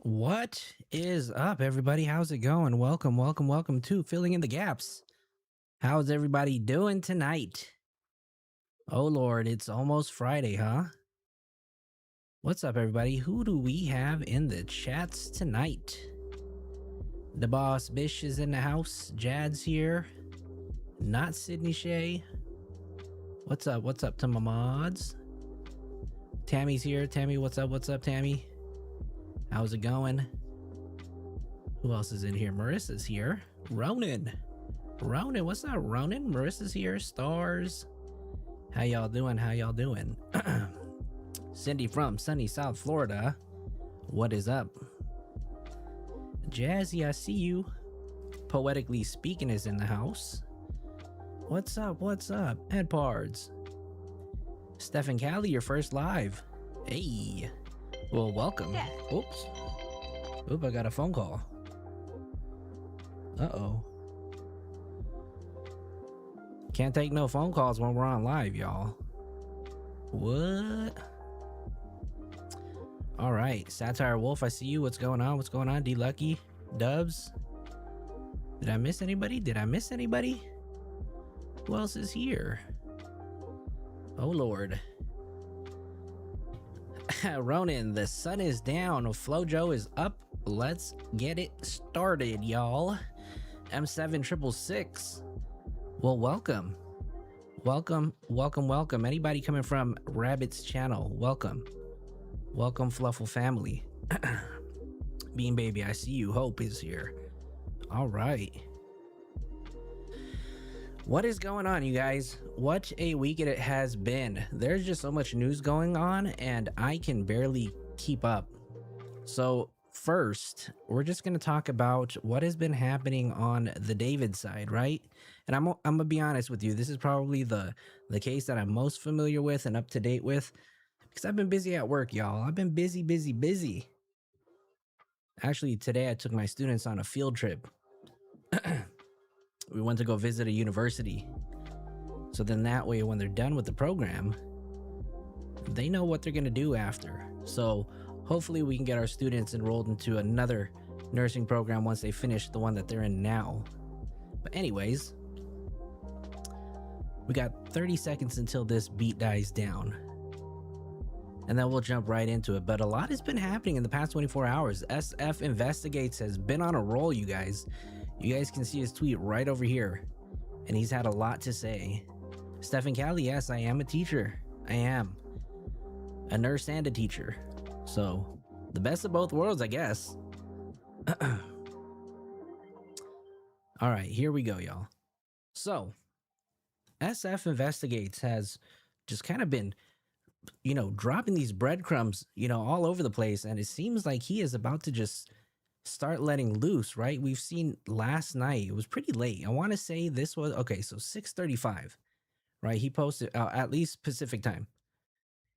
What is up, everybody? How's it going? Welcome to Filling in the Gaps. How's everybody doing tonight? Oh, Lord, it's almost Friday, huh? What's up, everybody? Who do we have in the chats tonight? The boss Bish is in the house. Jad's here. Not Sydney Shea. What's up? What's up to my mods? Tammy's here. Tammy, what's up? What's up, Tammy? How's it going? Who else is in here? Marissa's here. Ronan, what's up, Ronan? Marissa's here. Stars. How y'all doing? Cindy from sunny South Florida. What is up? Jazzy, I see you. Poetically Speaking is in the house. What's up? Edpards. Stephen Callie, your first live. Hey. Well, welcome. Yeah. Oops, I got a phone call. Uh-oh. Can't take no phone calls when we're on live, y'all. What? All right, Satire Wolf, I see you. What's going on? D Lucky, Dubs. Did I miss anybody? Who else is here? Oh, Lord. Ronan, the sun is down. Flojo is up. Let's get it started, y'all. M7666. Well, welcome. Anybody coming from Rabbit's channel, welcome. Fluffle family. Bean Baby, I see you. Hope is here. All right. What is going on, you guys? What a week it has been. There's just so much news going on and I can barely keep up. So first, we're just going to talk about what has been happening on the David side, right? And I'm going to be honest with you. This is probably the case that I'm most familiar with and up to date with because I've been busy at work, y'all. I've been busy. Actually, today I took my students on a field trip. We went to go visit a university. So then that way, when they're done with the program, they know what they're going to do after. So hopefully we can get our students enrolled into another nursing program once they finish the one that they're in now. But anyways, We got 30 seconds until this beat dies down. And then we'll jump right into it. But a lot has been happening in the past 24 hours. SF Investigates has been on a roll, you guys. You guys can see his tweet right over here. And he's had a lot to say. Stephen Callie, yes, I am a teacher. I am a nurse and a teacher. So the best of both worlds, I guess. All right, here we go, y'all. So SF Investigates has just kind of been, dropping these breadcrumbs, all over the place. And it seems like he is about to just start letting loose, right? We've seen last night, it was pretty late. I want to say this was, okay, so 6:35, right? He posted, at least Pacific time.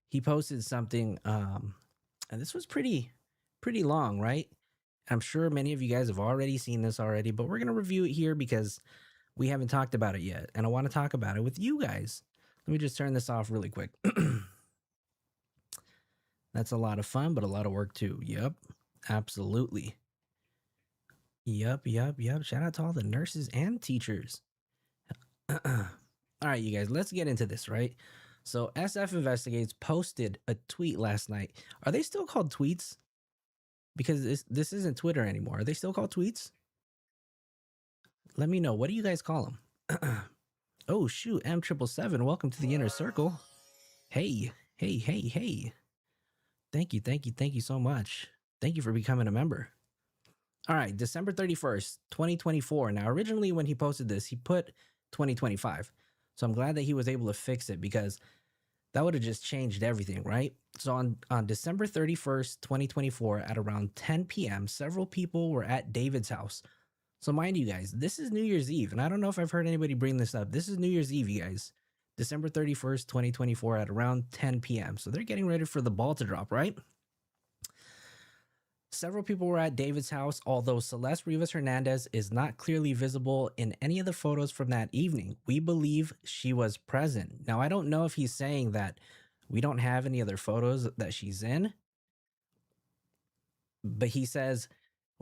He posted something, and this was pretty long, right? I'm sure many of you guys have already seen this already, but we're going to review it here because we haven't talked about it yet. And I want to talk about it with you guys. Let me just turn this off really quick. That's a lot of fun, but a lot of work too. Yep, absolutely. Yep. Shout out to all the nurses and teachers. All right, you guys, let's get into this, right? So SF Investigates posted a tweet last night. Are they still called tweets? Because this isn't Twitter anymore. Are they still called tweets? Let me know. What do you guys call them? Oh, shoot. M777. Welcome to the inner circle. Hey. Thank you so much. Thank you for becoming a member. All right, December 31st, 2024. Now, originally when he posted this, he put 2025. So I'm glad that he was able to fix it because that would have just changed everything, right? So on December 31st, 2024, at around 10 p.m., several people were at David's house. So mind you guys, this is New Year's Eve, and I don't know if I've heard anybody bring this up. This is New Year's Eve, you guys. December 31st, 2024 at around 10 p.m. So they're getting ready for the ball to drop, right? Several people were at David's house, although Celeste Rivas Hernandez is not clearly visible in any of the photos from that evening. We believe she was present. Now, I don't know if he's saying that we don't have any other photos that she's in, but he says,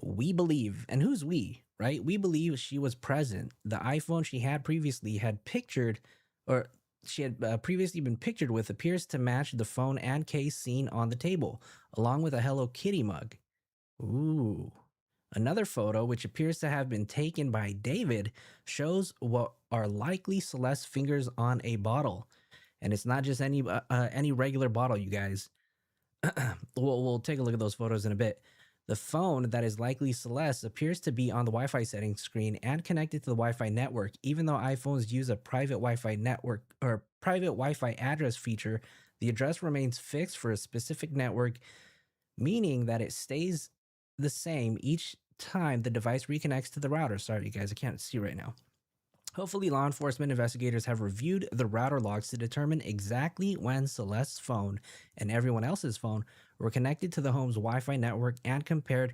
we believe, and who's we, right? We believe she was present. The iPhone she had previously had pictured, or she had previously been pictured with, appears to match the phone and case seen on the table, along with a Hello Kitty mug. Ooh. Another photo, which appears to have been taken by David, shows what are likely Celeste's fingers on a bottle. And it's not just any regular bottle, you guys. We'll take a look at those photos in a bit. The phone that is likely Celeste appears to be on the Wi-Fi settings screen and connected to the Wi-Fi network. Even though iPhones use a private Wi-Fi network or private Wi-Fi address feature, the address remains fixed for a specific network, meaning that it stays the same each time the device reconnects to the router. Sorry, you guys, I can't see right now. Hopefully, law enforcement investigators have reviewed the router logs to determine exactly when Celeste's phone and everyone else's phone were connected to the home's Wi-Fi network and compared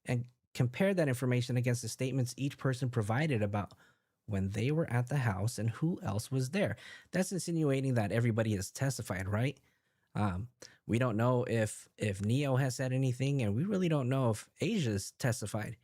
that information against the statements each person provided about when they were at the house and who else was there. That's insinuating that everybody has testified, right? We don't know if Neo has said anything, and we really don't know if Asia's testified.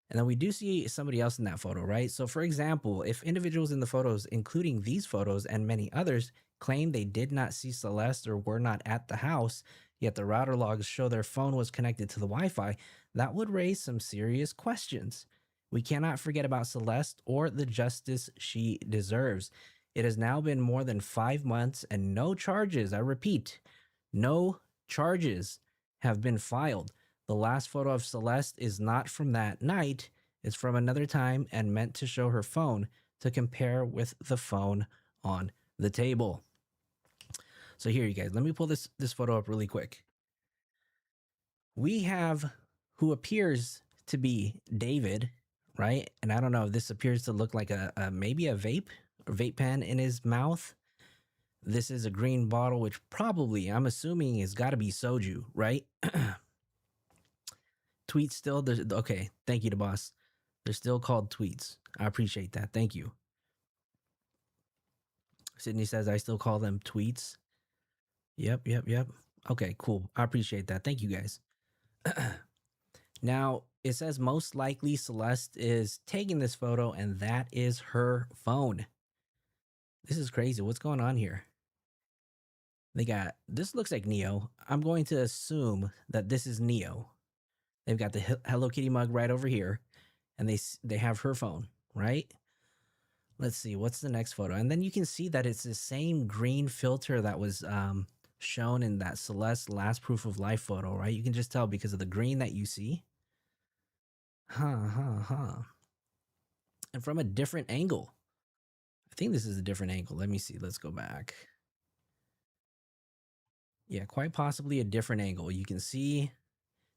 And then we do see somebody else in that photo, right? So for example, if individuals in the photos, including these photos and many others, claim they did not see Celeste or were not at the house, yet the router logs show their phone was connected to the Wi-Fi, that would raise some serious questions. We cannot forget about Celeste or the justice she deserves. It has now been more than 5 months and no charges, I repeat, no charges have been filed. The last photo of Celeste is not from that night. It's from another time and meant to show her phone to compare with the phone on the table. So here, you guys, let me pull this photo up really quick. We have who appears to be David, right? And I don't know, this appears to look like a maybe a vape or vape pen in his mouth. This is a green bottle, which probably, I'm assuming, has got to be soju, right? Tweets still, okay, thank you to boss. They're still called tweets. I appreciate that. Thank you. Sydney says I still call them tweets. Yep. Okay, cool. I appreciate that. Thank you guys. Now, it says most likely Celeste is taking this photo, and that is her phone. This is crazy. What's going on here? They got, this looks like Neo. I'm going to assume that this is Neo. They've got the Hello Kitty mug right over here, and they have her phone, right? Let's see, what's the next photo? And then you can see that it's the same green filter that was shown in that Celeste last proof of life photo, right? You can just tell because of the green that you see. And from a different angle. I think this is a different angle. Let me see. Let's go back. Yeah, quite possibly a different angle. You can see.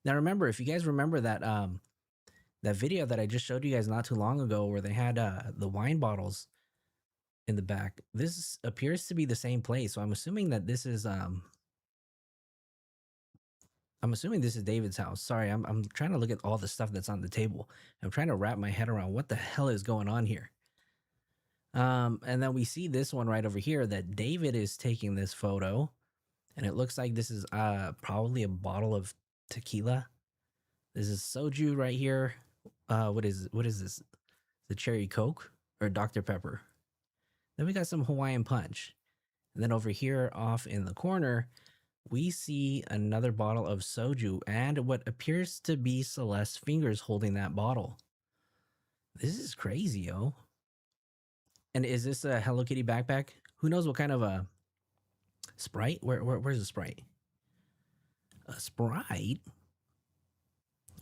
Now remember, if you guys remember that that video that I just showed you guys not too long ago where they had the wine bottles in the back, this appears to be the same place. So I'm assuming that this is David's house. Sorry, I'm trying to look at all the stuff that's on the table. I'm trying to wrap my head around what the hell is going on here. And then we see this one right over here that David is taking this photo, and it looks like this is probably a bottle of tequila. This is soju right here. What is this? The cherry Coke or Dr. Pepper. Then we got some Hawaiian Punch. And then over here off in the corner, we see another bottle of soju and what appears to be Celeste's fingers holding that bottle. This is crazy, yo. And is this a Hello Kitty backpack? Who knows what kind of a Sprite? Where's the Sprite? A Sprite?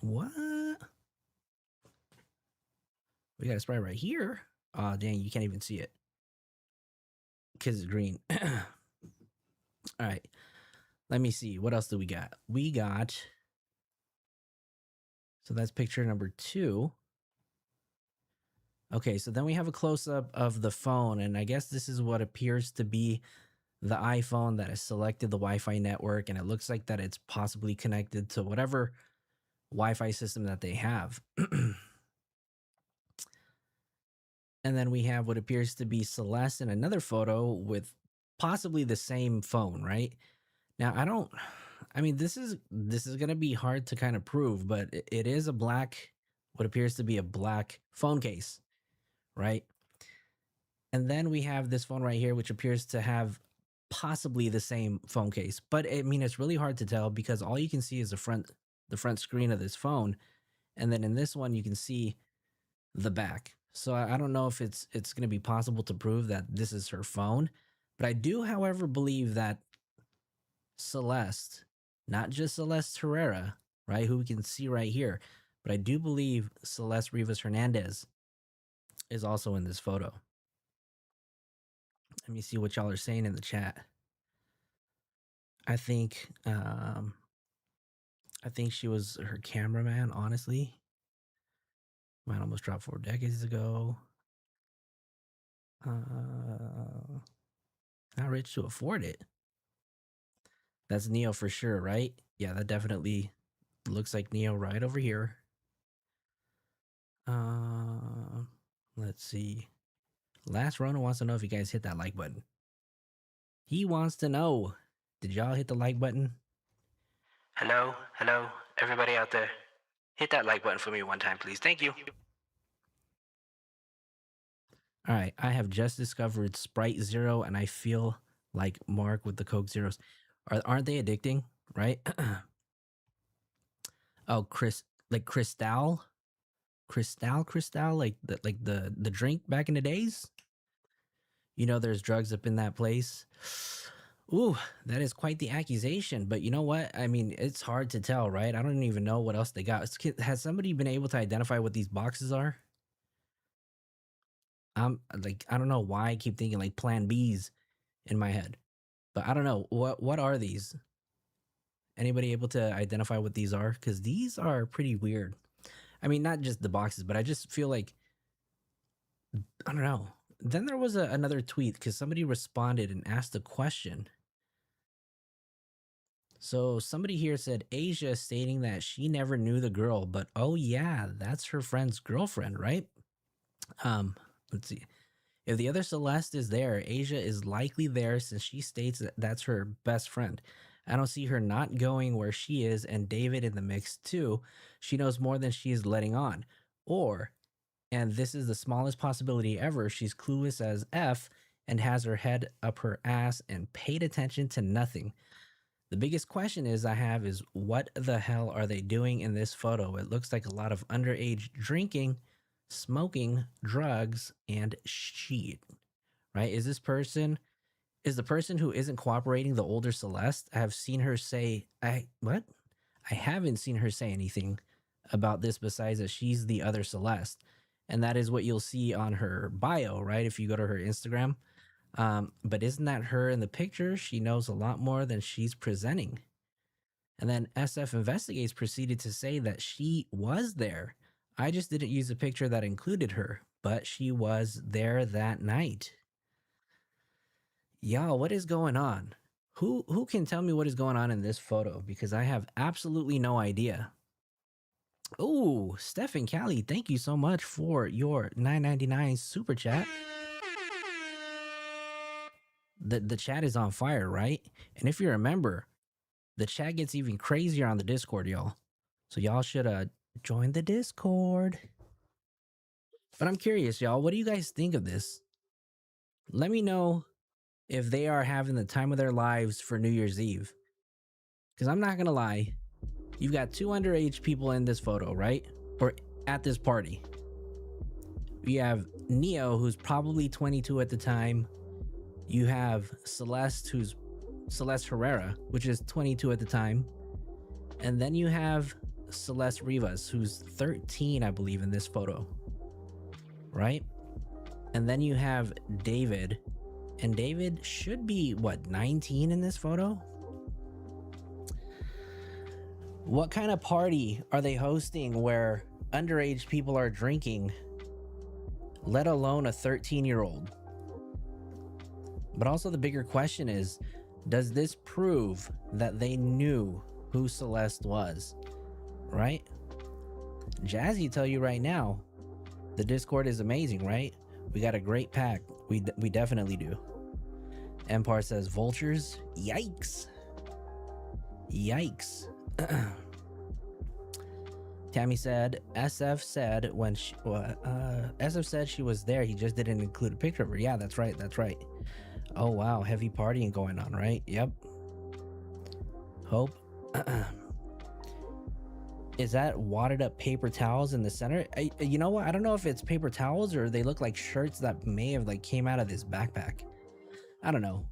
What? We got a Sprite right here. Oh, dang, you can't even see it because it's green. All right. Let me see. What else do we got? We got... So that's picture number 2. Okay, so then we have a close-up of the phone, and I guess this is what appears to be the iPhone that has selected the Wi-Fi network, and it looks like that it's possibly connected to whatever Wi-Fi system that they have. And then we have what appears to be Celeste in another photo with possibly the same phone, right? Now, I mean, this is going to be hard to kind of prove, but it is a black, what appears to be a black phone case, right? And then we have this phone right here, which appears to have possibly the same phone case. But I mean, it's really hard to tell because all you can see is the front screen of this phone. And then in this one, you can see the back. So I don't know if it's going to be possible to prove that this is her phone. But I do, however, believe that Celeste, not just Celeste Terrera, right, who we can see right here, but I do believe Celeste Rivas Hernandez is also in this photo. Let me see what y'all are saying in the chat. I think she was her cameraman, honestly. Mine almost dropped 4 decades ago. Not rich to afford it. That's Neo for sure, right? Yeah, that definitely looks like Neo right over here. Let's see. Last Rona wants to know if you guys hit that like button. He wants to know. Did y'all hit the like button? Hello, everybody out there. Hit that like button for me one time, please. Thank you. All right, I have just discovered Sprite Zero, and I feel like Mark with the Coke Zeros. Aren't they addicting, right? Oh, Crystal, like the drink back in the days. You know, there's drugs up in that place. Ooh, that is quite the accusation. But you know what? I mean, it's hard to tell, right? I don't even know what else they got. Has somebody been able to identify what these boxes are? Like, I don't know why I keep thinking like Plan B's in my head, but I don't know what are these. Anybody able to identify what these are? Because these are pretty weird. I mean, not just the boxes, but I just feel like, I don't know. Then there was another tweet because somebody responded and asked a question. So somebody here said Asia stating that she never knew the girl, but oh yeah, that's her friend's girlfriend, right? Let's see. If the other Celeste is there, Asia is likely there since she states that that's her best friend. I don't see her not going where she is, and David in the mix too. She knows more than she is letting on. Or, and this is the smallest possibility ever, she's clueless as F and has her head up her ass and paid attention to nothing. The biggest question is what the hell are they doing in this photo? It looks like a lot of underage drinking, smoking, drugs, and shit. Right? Is the person who isn't cooperating the older Celeste? I have seen her say I haven't seen her say anything about this besides that she's the other Celeste. And that is what you'll see on her bio, right? If you go to her Instagram. But isn't that her in the picture? She knows a lot more than she's presenting. And then SF Investigates proceeded to say that she was there. I just didn't use a picture that included her, but she was there that night. Y'all, what is going on? Who can tell me what is going on in this photo? Because I have absolutely no idea. Oh, Stephen Callie, thank you so much for your $9.99 super chat. The chat is on fire, right? And if you remember, the chat gets even crazier on the Discord, y'all. So y'all should join the Discord. But I'm curious, y'all, what do you guys think of this? Let me know if they are having the time of their lives for New Year's Eve. Because I'm not going to lie, you've got two underage people in this photo, right? Or at this party. You have Neo, who's probably 22 at the time. You have Celeste, who's Celeste Terrera, which is 22 at the time. And then you have Celeste Rivas, who's 13, I believe, in this photo. Right? And then you have David. And David should be, 19 in this photo? What kind of party are they hosting where underage people are drinking, let alone a 13-year-old? But also the bigger question is, does this prove that they knew who Celeste was? Right? Jazzy tell you right now, the Discord is amazing, right? We got a great pack. We definitely do. Empire says vultures. Yikes. Yikes. Tammy said SF said when she, SF said she was there. He just didn't include a picture of her. Yeah, that's right. That's right. Oh wow, heavy partying going on, right? Yep. Hope. Is that wadded up paper towels in the center? You know what? I don't know if it's paper towels or they look like shirts that may have came out of this backpack. I don't know.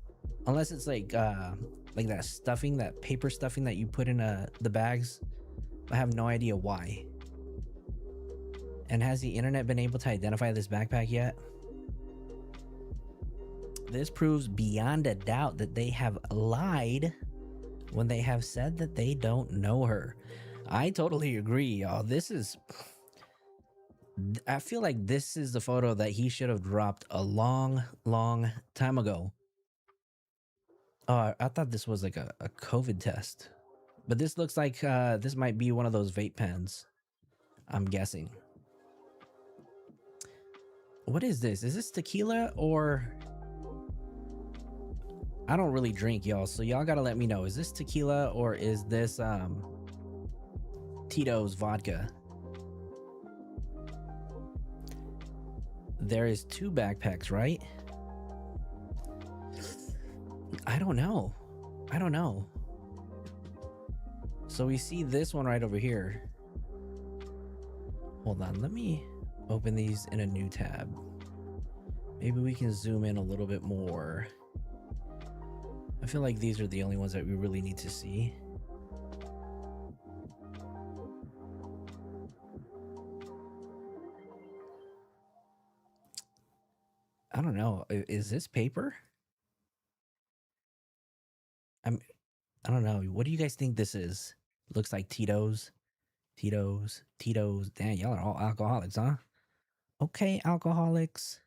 Unless it's like that stuffing, that paper stuffing that you put in the bags. I have no idea why. And has the internet been able to identify this backpack yet? This proves beyond a doubt that they have lied when they have said that they don't know her. I totally agree, y'all. I feel like this is the photo that he should have dropped a long time ago. I thought this was like a COVID test. But this looks like this might be one of those vape pens. I'm guessing. What is this? Is this tequila or... I don't really drink, y'all, so y'all gotta let me know. Is this tequila or is this Tito's vodka? There is two backpacks, right? I don't know. So we see this one right over here. Hold on, let me open these in a new tab. Maybe we can zoom in a little bit more. I feel like these are the only ones that we really need to see. I don't know. Is this paper? I don't know. What do you guys think this is? Looks like Tito's. Damn, y'all are all alcoholics, huh? Okay, alcoholics.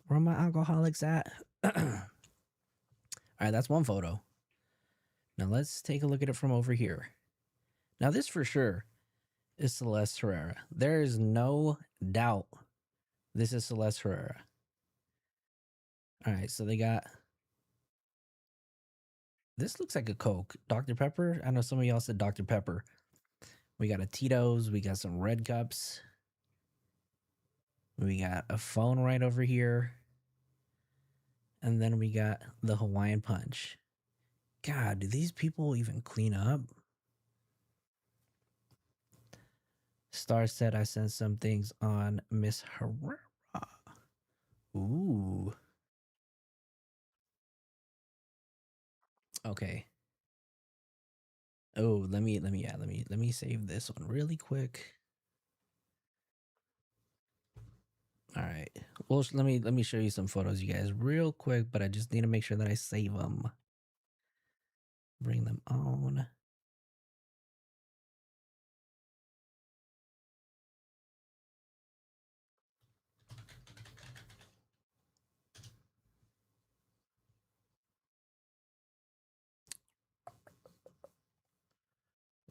Where are my alcoholics at? All right, that's one photo. Now let's take a look at it from over here. Now this for sure is Celeste Terrera. There is no doubt this is Celeste Terrera. All right, so they got... This looks like a Coke. Dr. Pepper? I know some of y'all said Dr. Pepper. We got a Tito's. We got some red cups. We got a phone right over here. And then we got the Hawaiian Punch. God, do these people even clean up? Star said I sent some things on Miss Herrera. Ooh. Okay. Oh, let me save this one really quick. All right. Well, let me show you some photos, you guys, real quick. But I just need to make sure that I save them. Bring them on.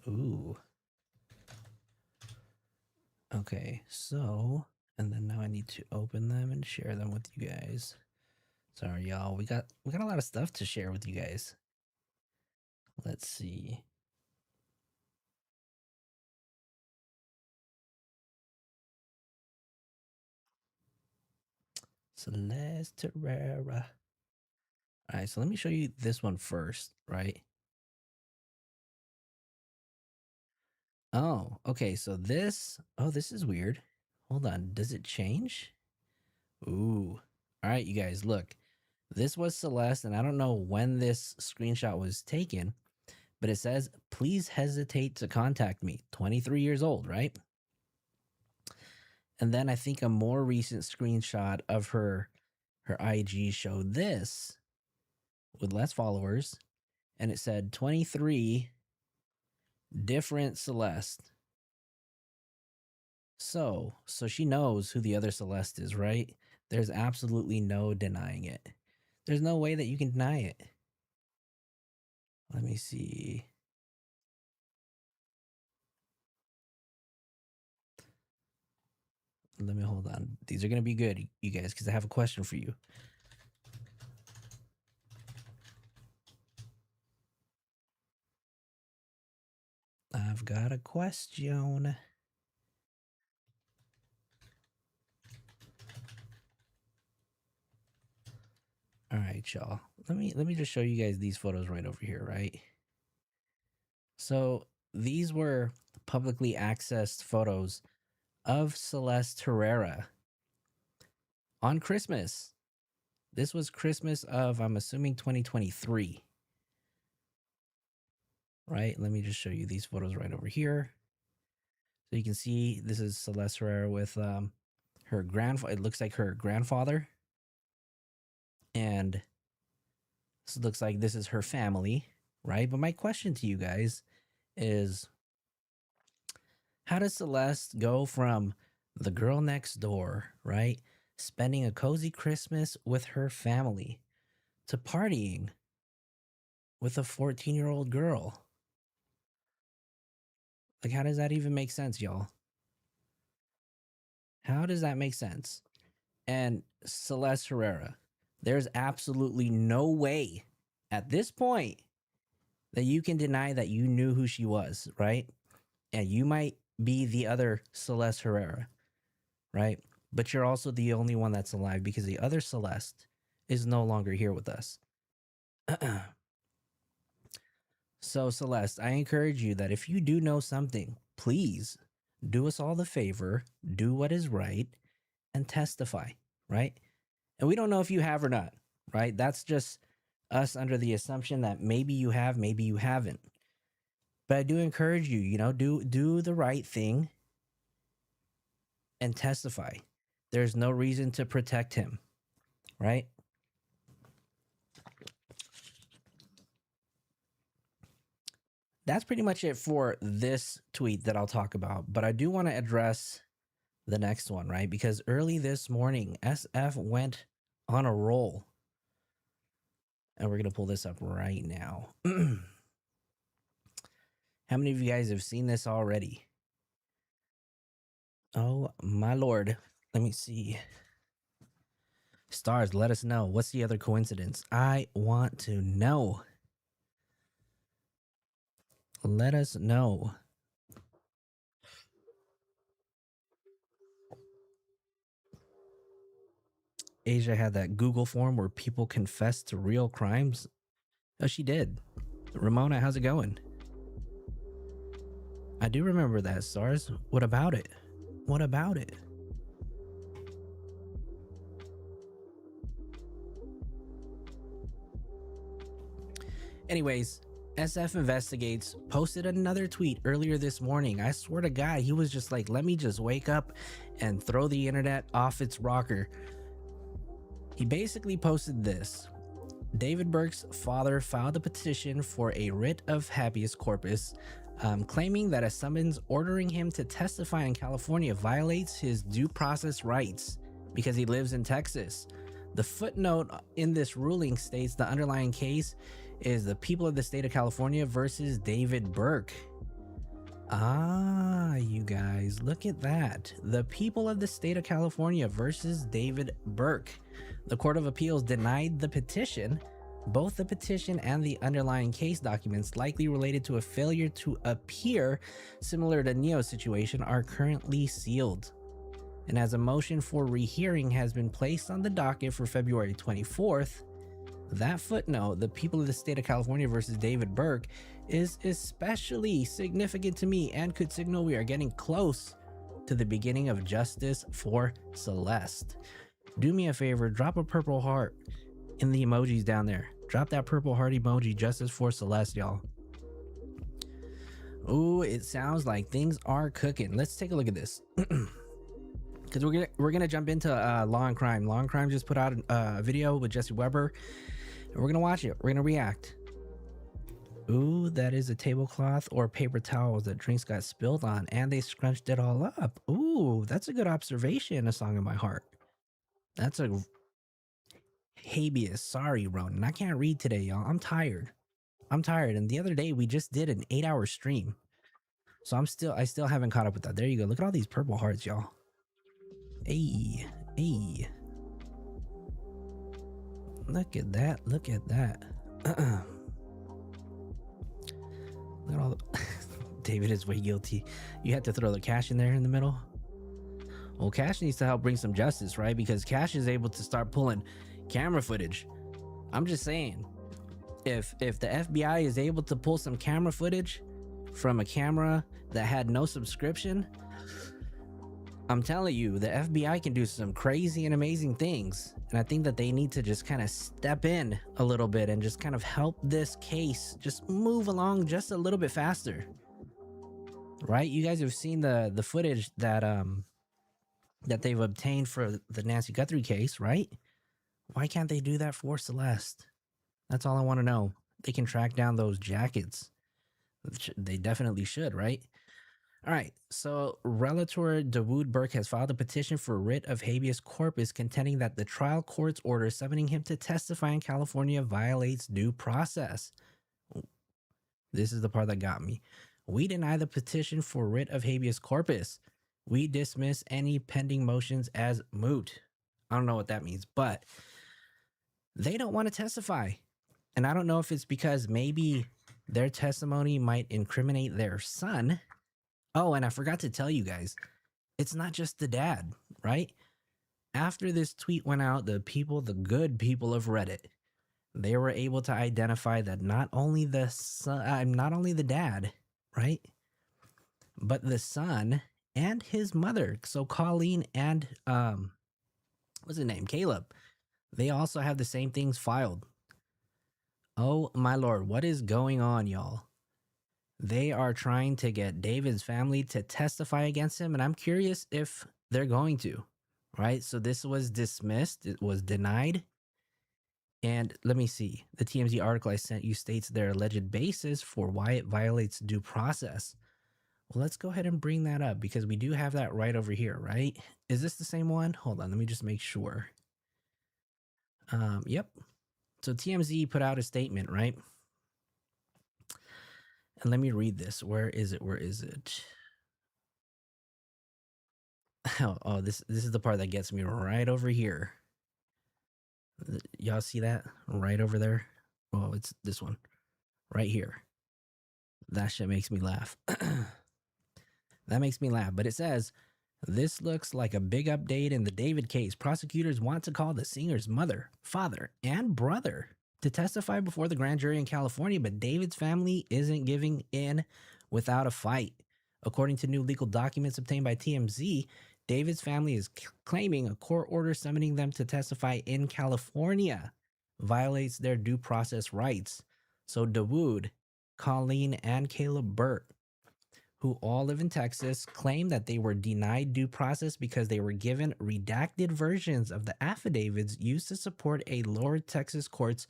Ooh. Okay. So, and then now I need to open them and share them with you guys. Sorry, y'all. We got a lot of stuff to share with you guys. Let's see. Celeste Terrera. All right, so let me show you this one first, right? Oh, okay. So this is weird. Hold on. Does it change? Ooh. All right, you guys, look. This was Celeste, and I don't know when this screenshot was taken, but it says, please hesitate to contact me. 23 years old, right? And then I think a more recent screenshot of her IG showed this with less followers, and it said 23 different Celeste. So she knows who the other Celeste is, right? There's absolutely no denying it. There's no way that you can deny it. Let me see. Let me hold on. These are going to be good, you guys, because I have a question for you. I've got a question. All right, y'all. Let me just show you guys these photos right over here, right? So these were publicly accessed photos of Celeste Terrera on Christmas. This was Christmas of, I'm assuming, 2023. Right? Let me just show you these photos right over here. So you can see this is Celeste Terrera with her grandfather. It looks like her grandfather. And this looks like this is her family, right? But my question to you guys is, how does Celeste go from the girl next door, right? Spending a cozy Christmas with her family to partying with a 14-year-old girl? Like, how does that even make sense, y'all? How does that make sense? And Celeste Terrera, there's absolutely no way at this point that you can deny that you knew who she was, right? And you might be the other Celeste Terrera, right? But you're also the only one that's alive because the other Celeste is no longer here with us. So, Celeste, I encourage you that if you do know something, please do us all the favor, do what is right, and testify, right? And we don't know if you have or not, right? That's just us under the assumption that maybe you have, maybe you haven't. But I do encourage you, do the right thing and testify. There's no reason to protect him, right? That's pretty much it for this tweet that I'll talk about. But I do want to address the next one, right? Because early this morning, SF went on a roll. And we're going to pull this up right now. How many of you guys have seen this already? Oh, my Lord. Let me see. Stars, let us know. What's the other coincidence? I want to know. Let us know. Asia had that Google form where people confess to real crimes? Oh, she did. Ramona, how's it going? I do remember that, Stars. What about it? What about it? Anyways, SF Investigates posted another tweet earlier this morning. I swear to God, he was just like, let me just wake up and throw the internet off its rocker. He basically posted this. David Burke's father filed a petition for a writ of habeas corpus, claiming that a summons ordering him to testify in California violates his due process rights because he lives in Texas. The footnote in this ruling states the underlying case is the people of the state of California versus David Burke. Ah, you guys, look at that. The people of the state of California versus David Burke. The Court of Appeals denied the petition. Both the petition and the underlying case documents, likely related to a failure to appear similar to Neo's situation, are currently sealed. And as a motion for rehearing has been placed on the docket for February 24th, that footnote, the people of the state of California versus David Burke, is especially significant to me and could signal we are getting close to the beginning of justice for Celeste. Do me a favor, drop a purple heart in the emojis down there. Drop that purple heart emoji, justice for Celeste, y'all. Ooh, it sounds like things are cooking. Let's take a look at this. Because we're gonna jump into Law and Crime. Law and Crime just put out a video with Jesse Weber, and we're gonna watch it. We're gonna react. Ooh, that is a tablecloth or paper towels that drinks got spilled on, and they scrunched it all up. Ooh, that's a good observation. A Song in My Heart. That's a habeas. Sorry, Ronan. I can't read today, y'all. I'm tired. And the other day we just did an 8-hour stream, so I still haven't caught up with that. There you go. Look at all these purple hearts, y'all. Hey. Look at that. Look at all the David is way guilty. You had to throw the Cash in there in the middle. Well, Cash needs to help bring some justice, right? Because Cash is able to start pulling camera footage. I'm just saying, if the FBI is able to pull some camera footage from a camera that had no subscription, I'm telling you, the FBI can do some crazy and amazing things. And I think that they need to just kind of step in a little bit and just kind of help this case just move along just a little bit faster. Right? You guys have seen the footage that they've obtained for the Nancy Guthrie case, right? Why can't they do that for Celeste? That's all I want to know. They can track down those jackets. They definitely should, right? All right, so Relator Dawood Burke has filed a petition for writ of habeas corpus contending that the trial court's order summoning him to testify in California violates due process. This is the part that got me. We deny the petition for writ of habeas corpus. We dismiss any pending motions as moot. I don't know what that means, but they don't want to testify. And I don't know if it's because maybe their testimony might incriminate their son. Oh, and I forgot to tell you guys, it's not just the dad, right? After this tweet went out, the good people of Reddit, they were able to identify that not only the son, not only the dad, right, but the son and his mother. So Colleen and what's his name, Caleb, they also have the same things filed. Oh my lord, what is going on, y'all? They are trying to get David's family to testify against him, and I'm curious if they're going to, right? So this was dismissed. It was denied. And let me see. The TMZ article I sent you states their alleged basis for why it violates due process. Well, let's go ahead and bring that up because we do have that right over here, right? Is this the same one? Hold on. Let me just make sure. Yep. So TMZ put out a statement, right? And let me read this. Where is it? Oh, this is the part that gets me right over here. Y'all see that? Right over there? Oh, it's this one. Right here. That shit makes me laugh. That makes me laugh. But it says, This looks like a big update in the David case. Prosecutors want to call the singer's mother, father, and brother to testify before the grand jury in California, but David's family isn't giving in without a fight. According to new legal documents obtained by TMZ, David's family is claiming a court order summoning them to testify in California violates their due process rights. So Dawood, Colleen, and Caleb Burke, who all live in Texas, claim that they were denied due process because they were given redacted versions of the affidavits used to support a lower Texas court's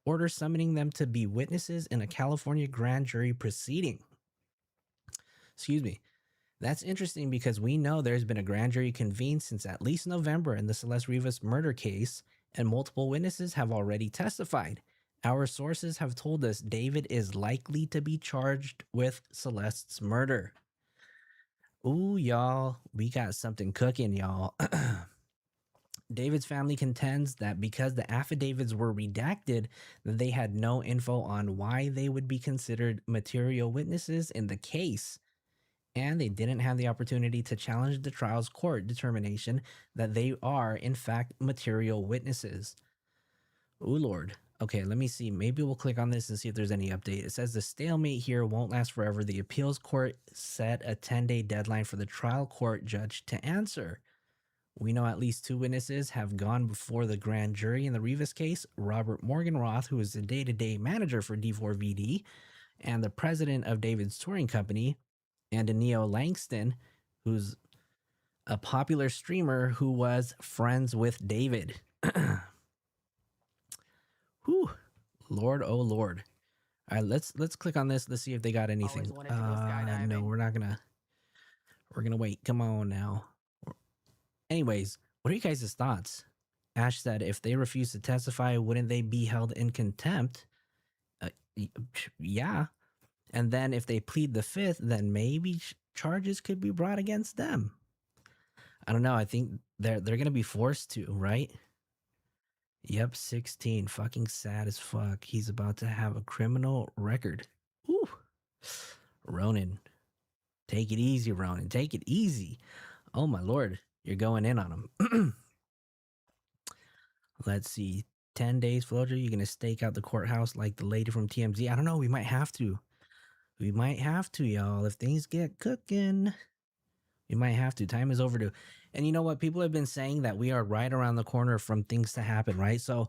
order summoning them to be witnesses in a California grand jury proceeding. Excuse me. That's interesting because we know there's been a grand jury convened since at least November in the Celeste Rivas murder case, and multiple witnesses have already testified. Our sources have told us David is likely to be charged with Celeste's murder. Ooh, y'all, we got something cooking, y'all. David's family contends that because the affidavits were redacted, they had no info on why they would be considered material witnesses in the case, and they didn't have the opportunity to challenge the trial's court determination that they are, in fact, material witnesses. Ooh, Lord. Okay, let me see. Maybe we'll click on this and see if there's any update. It says the stalemate here won't last forever. The appeals court set a 10-day deadline for the trial court judge to answer. We know at least 2 witnesses have gone before the grand jury in the Rivas case. Robert Morganroth, who is the day-to-day manager for D4vd and the president of David's touring company, and Aneo Langston, who's a popular streamer who was friends with David. Whew. Lord, oh Lord. All right, let's click on this. Let's see if they got anything. No, we're gonna wait. Come on now. Anyways, what are you guys' thoughts? Ash said if they refuse to testify, wouldn't they be held in contempt? Yeah. And then if they plead the 5th, then maybe charges could be brought against them. I don't know. I think they're gonna be forced to, right? Yep, 16. Fucking sad as fuck. He's about to have a criminal record. Ooh. Ronan. Take it easy, Ronan. Take it easy. Oh my lord. You're going in on him. Let's see. 10 days, Flojo. You're gonna stake out the courthouse like the lady from TMZ. I don't know. We might have to. We might have to, y'all. If things get cooking, we might have to. Time is overdue. And you know what? People have been saying that we are right around the corner from things to happen, right? So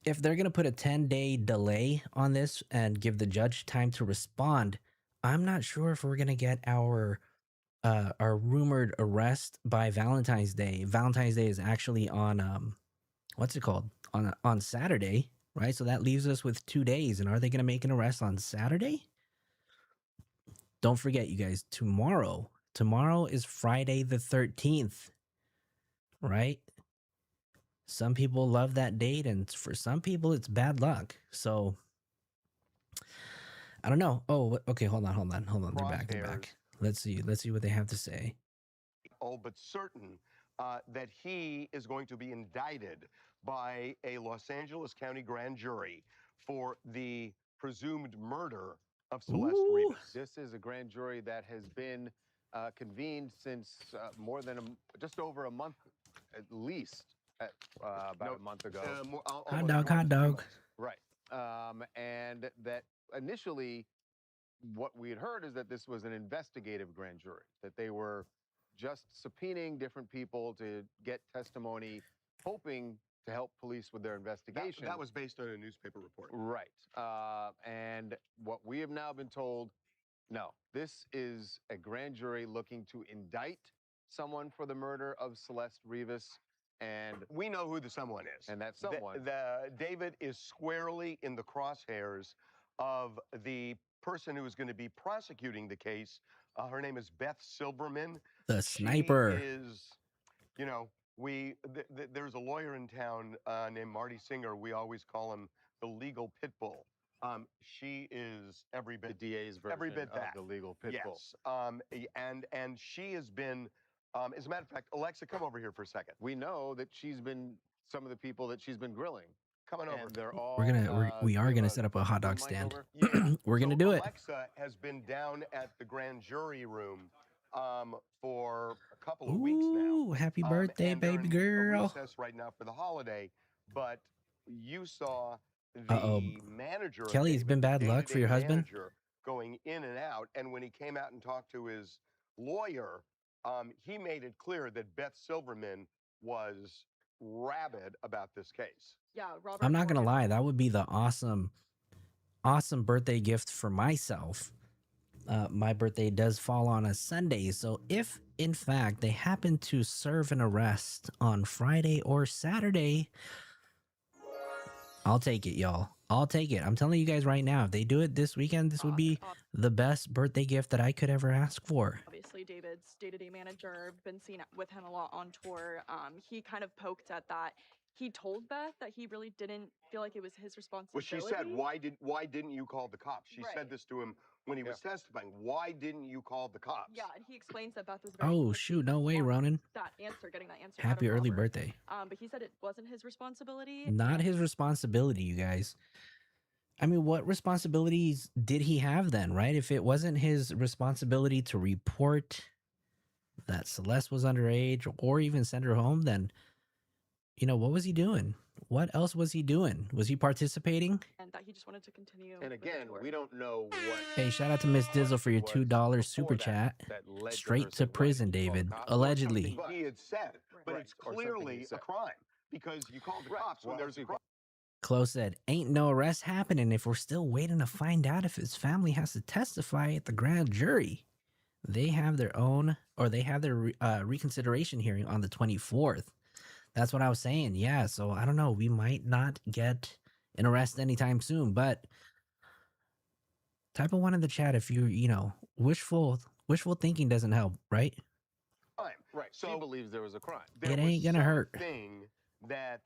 if they're going to put a 10-day delay on this and give the judge time to respond, I'm not sure if we're going to get our rumored arrest by Valentine's Day. Valentine's Day is actually on what's it called? On Saturday, right? So that leaves us with 2 days. And are they going to make an arrest on Saturday? Don't forget, you guys, tomorrow is Friday the 13th, right? Some people love that date, and for some people, it's bad luck. So, I don't know. Oh, okay, hold on. They're back. Let's see what they have to say. Oh, but certain that he is going to be indicted by a Los Angeles County grand jury for the presumed murder of Celeste Rivas. This is a grand jury that has been convened since just over a month, at least, about a month ago. Hot dog. Right. And that initially, what we had heard is that this was an investigative grand jury, that they were just subpoenaing different people to get testimony, hoping to help police with their investigation. That was based on a newspaper report. Right. And what we have now been told, no, this is a grand jury looking to indict someone for the murder of Celeste Rivas. And we know who the someone is. And that someone. David is squarely in the crosshairs of the person who is going to be prosecuting the case. Her name is Beth Silverman. The sniper. She is, you know, there's a lawyer in town named Marty Singer. We always call him the legal pit bull. She is every bit the DA's version every bit of that. the legal pit bull. Yes. And she has been, as a matter of fact, Alexa, come over here for a second. We know that she's been some of the people that she's been grilling. Coming over. And they're all. We are gonna set up a hot dog stand. Yeah. We're gonna do it. Alexa has been down at the grand jury room for a couple of weeks now. Ooh, happy birthday, and they're baby in girl. a recess right now for the holiday. But you saw Uh-oh. the manager. of Kelly, it's David, been the bad luck for day-to-day your husband? manager, going in and out. And when he came out and talked to his lawyer, he made it clear that Beth Silverman was rabid about this case. Yeah, Robert. I'm not gonna lie, that would be the awesome birthday gift for myself. My birthday does fall on a Sunday, so if in fact they happen to serve an arrest on Friday or Saturday, I'll take it, y'all. I'll take it. I'm telling you guys right now, if they do it this weekend, this would be the best birthday gift that I could ever ask for. Obviously, David's day-to-day manager, been seen with him a lot on tour. He kind of poked at that. He told Beth that he really didn't feel like it was his Well, responsibility. she said, why didn't you call the cops? She said this to him when he was testifying. Why didn't you call the cops? Yeah, and he explains that Beth was very Oh pushy shoot, no way, on Ronan. getting that answer. Happy out of early Robert. birthday. But he said it wasn't his responsibility. Not his responsibility, you guys. I mean, what responsibilities did he have then, right? If it wasn't his responsibility to report that Celeste was underage or even send her home, then, you know, what was he doing? What else was he doing? Was he participating? And that he just wanted to continue. And with the again, tour. we don't know what. Hey, shout out to Miss Dizzle for your $2 super chat. Straight to prison, David. Allegedly. He had said, but Right. it's Or something he clearly said. a crime because you call the Right. cops when Well, there's a crime. Chloe said, ain't no arrest happening if we're still waiting to find out if his family has to testify at the grand jury. They have their own, or they have their reconsideration hearing on the 24th. That's what I was saying. Yeah, so I don't know. We might not get an arrest anytime soon, but type of one in the chat if you know, wishful thinking doesn't help, right? Right. So he believes there was a crime. It ain't gonna hurt. Thing that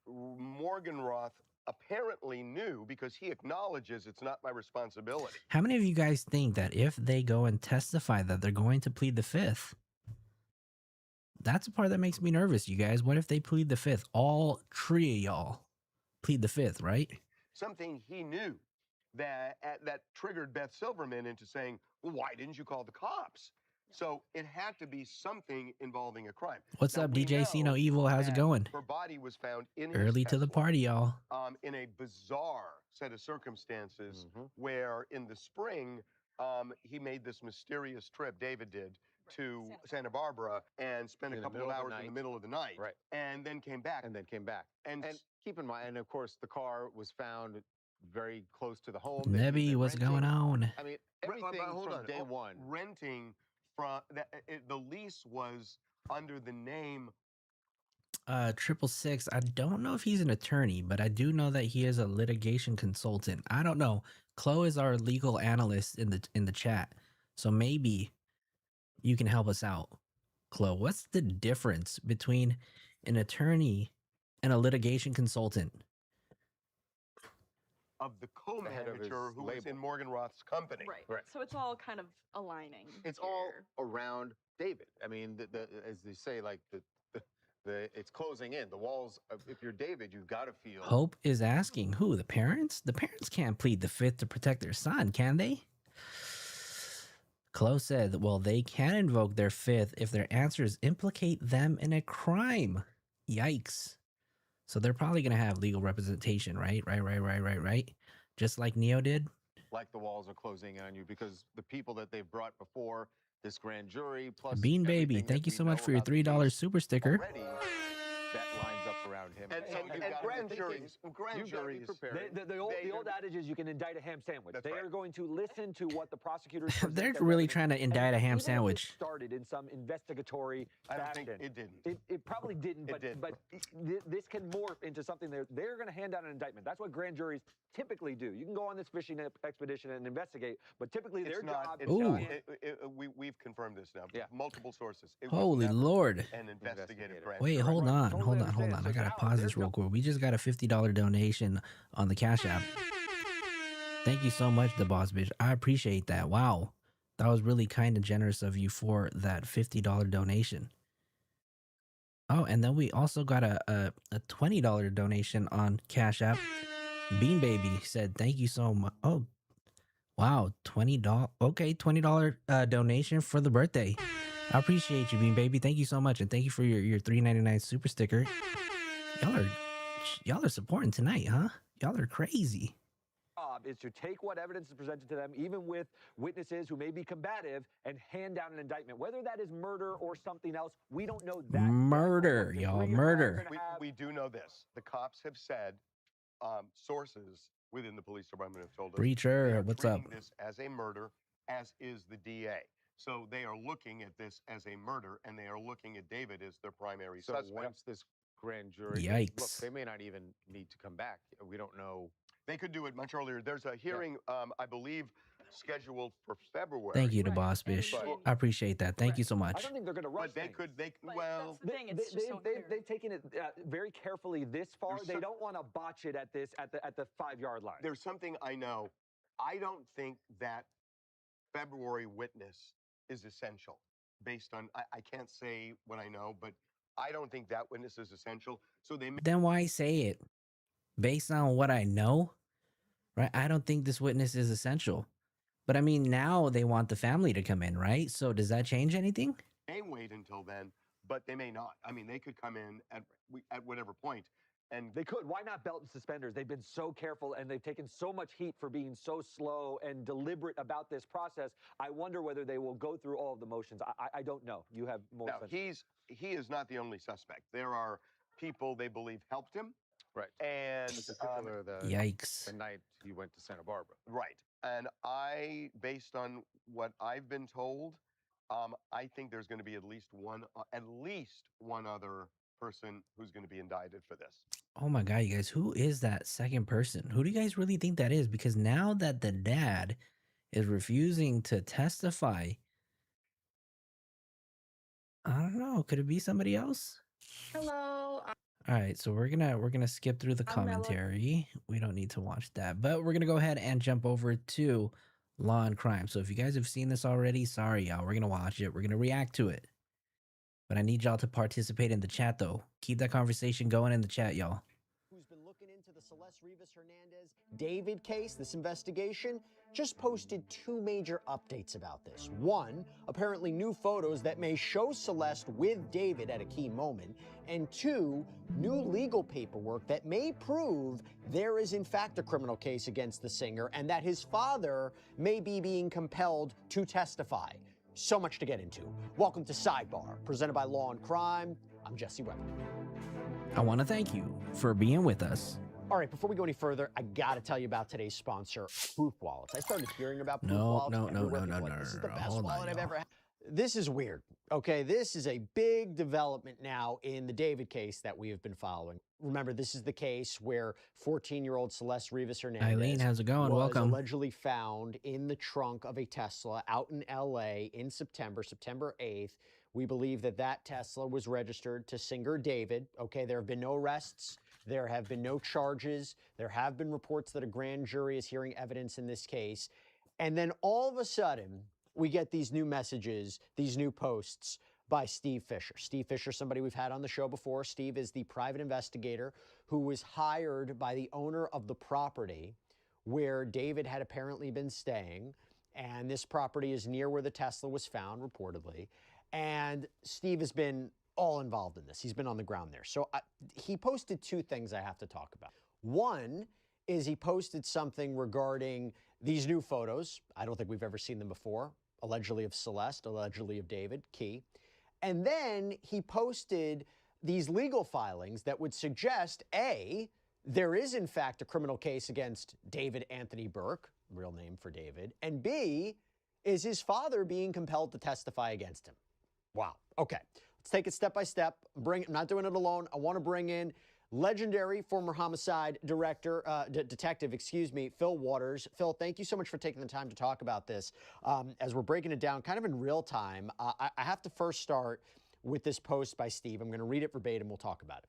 Morgenroth apparently knew because he acknowledges it's not my responsibility. How many of you guys think that if they go and testify that they're going to plead the fifth? That's the part that makes me nervous, you guys. What if they plead the fifth? All three of y'all plead the fifth, right? Something he knew that triggered Beth Silverman into saying, well, why didn't you call the cops? So it had to be something involving a crime. What's Now, up, we DJ? See no know evil. How's it that going? Her body was found in his Early to the Tesla, party, y'all. in a bizarre set of circumstances where in the spring, he made this mysterious trip, David did, to Santa Barbara and spent a couple of hours in the middle of the night. Right. And then came back. And then came back. And keep in mind, and of course, the car was found very close to the home. Nebby, what's going on? I mean, everything from day one. Renting from the lease was under the name 666. I don't know if he's an attorney, but I do know that he is a litigation consultant. I don't know. Chloe is our legal analyst in the chat, so maybe you can help us out. Chloe, what's the difference between an attorney and a litigation consultant? of the co-manager who was in Morgenroth's company. Right. So it's all kind of aligning. It's all around David. I mean, as they say, like it's closing in. The walls. If you're David, you've got to feel. Hope is asking who? The parents? The parents can't plead the fifth to protect their son, can they? Chloe said, well, they can invoke their fifth if their answers implicate them in a crime. Yikes. So they're probably going to have legal representation, right? Right. Just like Neo did. Like the walls are closing on you because the people that they've brought before this grand jury plus Bean Baby, thank you so much for your $3 super sticker. Already, that lines up around him. And grand juries, The old adage is you can indict a ham sandwich. That's They right. are going to listen to what the prosecutors. They're present really as trying to evidence. indict a ham And even if it sandwich. started in some investigatory I don't think fashion. it didn't. It probably didn't, It but did. this can morph into something they're going to hand out an indictment. That's what grand juries typically do. You can go on this fishing expedition and investigate, but typically their job is Ooh. we've confirmed this now. Yeah. Multiple sources. It was Holy never Lord. An investigative grand Wait, jury. hold on. Totally I understand. So gotta now pause their this real job- quick. We just got a $50 donation on the Cash App. Thank you so much, the boss bitch. I appreciate that. Wow. That was really kind and generous of you for that $50 donation. Oh, and then we also got a $20 donation on Cash App. Bean Baby said, thank you so much. Oh, Wow, $20. Okay, $20 donation for the birthday. I appreciate you, Bean Baby. Thank you so much, and thank you for your $3.99 super sticker. Y'all are supporting tonight, huh? Y'all are crazy. Job is to take what evidence is presented to them, even with witnesses who may be combative, and hand down an indictment. Whether that is murder or something else, we don't know that. Murder, yet. y'all, Degree of murder. We do know this. The cops have said, sources within the police department have told us they Breacher, are what's treating up? this as a murder, as is the DA. So they are looking at this as a murder, and they are looking at David as their primary So suspect. once this grand jury, Yikes. look, they may not even need to come back. We don't know. They could do it much earlier. There's a hearing, I believe, scheduled for February. Thank you to Right, Boss and Bish. then- I appreciate that. Thank you so I much. don't think they're going to rush But they things. could, But well, that's the thing. It's just so unclear. They've taken it very carefully this far. There's They some- don't want to botch it at the 5-yard line. there's something I know. I don't think that February witness is essential based on, I can't say what I know, but I don't think that witness is essential. So they may Then why say it? Based on what I know, right? I don't think this witness is essential. But I mean, now they want the family to come in, right? So does that change anything? wait until then, but they may not. I mean, they could come in at whatever point. And They could. Why not belt and suspenders? They've been so careful and they've taken so much heat for being so slow and deliberate about this process. I wonder whether they will go through all of the motions. I don't know. You have more now sense. he is not the only suspect. There are people they believe helped him. Right. And In particular, the Yikes. night he went to Santa Barbara. right. And based on what I've been told, I think there's going to be at least one other person who's going to be indicted for this. Oh my God, you guys, who is that second person? Who do you guys really think that is? Because now that the dad is refusing to testify, I don't know. Could it be somebody else? Hello. All right, so we're gonna skip through the I'm Melanie. commentary. We don't need to watch that, but we're gonna go ahead and jump over to Law and Crime. So if you guys have seen this already, sorry y'all. We're gonna watch it. We're gonna react to it. But I need y'all to participate in the chat though. Keep that conversation going in the chat, y'all. Who's been looking into the Celeste Hernandez David case, this investigation, just posted two major updates about this. One, apparently new photos that may show Celeste with David at a key moment. And two, new legal paperwork that may prove there is in fact a criminal case against the singer and that his father may be being compelled to testify. So much to get into. Welcome to Sidebar, presented by Law and Crime. I'm Jesse Weber. I want to thank you for being with us. All right, before we go any further, I gotta tell you about today's sponsor, Proof Wallets. I started hearing about Proof Wallets. No. This is the best Hold on, wallet I've y'all. ever had. This is weird, okay? This is a big development now in the David case that we have been following. Remember, this is the case where 14-year-old Celeste Hernandez Eileen, how's it going? was Welcome. allegedly found in the trunk of a Tesla out in LA in September 8th. We believe that that Tesla was registered to singer David. Okay, there have been no arrests. There have been no charges. There have been reports that a grand jury is hearing evidence in this case. And then all of a sudden, we get these new messages, these new posts by Steve Fisher. Steve Fisher, somebody we've had on the show before. Steve is the private investigator who was hired by the owner of the property where David had apparently been staying. And this property is near where the Tesla was found, reportedly. And Steve has been all involved in this. He's been on the ground there. So he posted two things I have to talk about. One is he posted something regarding these new photos. I don't think we've ever seen them before. Allegedly of Celeste, allegedly of David, key. And then he posted these legal filings that would suggest, A, there is in fact a criminal case against David Anthony Burke, real name for David, and B, is his father being compelled to testify against him. Wow. Okay. Let's take it step by step. I'm not doing it alone. I want to bring in legendary former homicide detective, Phil Waters. Phil, thank you so much for taking the time to talk about this. As we're breaking it down kind of in real time, I have to first start with this post by Steve. I'm going to read it verbatim. We'll talk about it.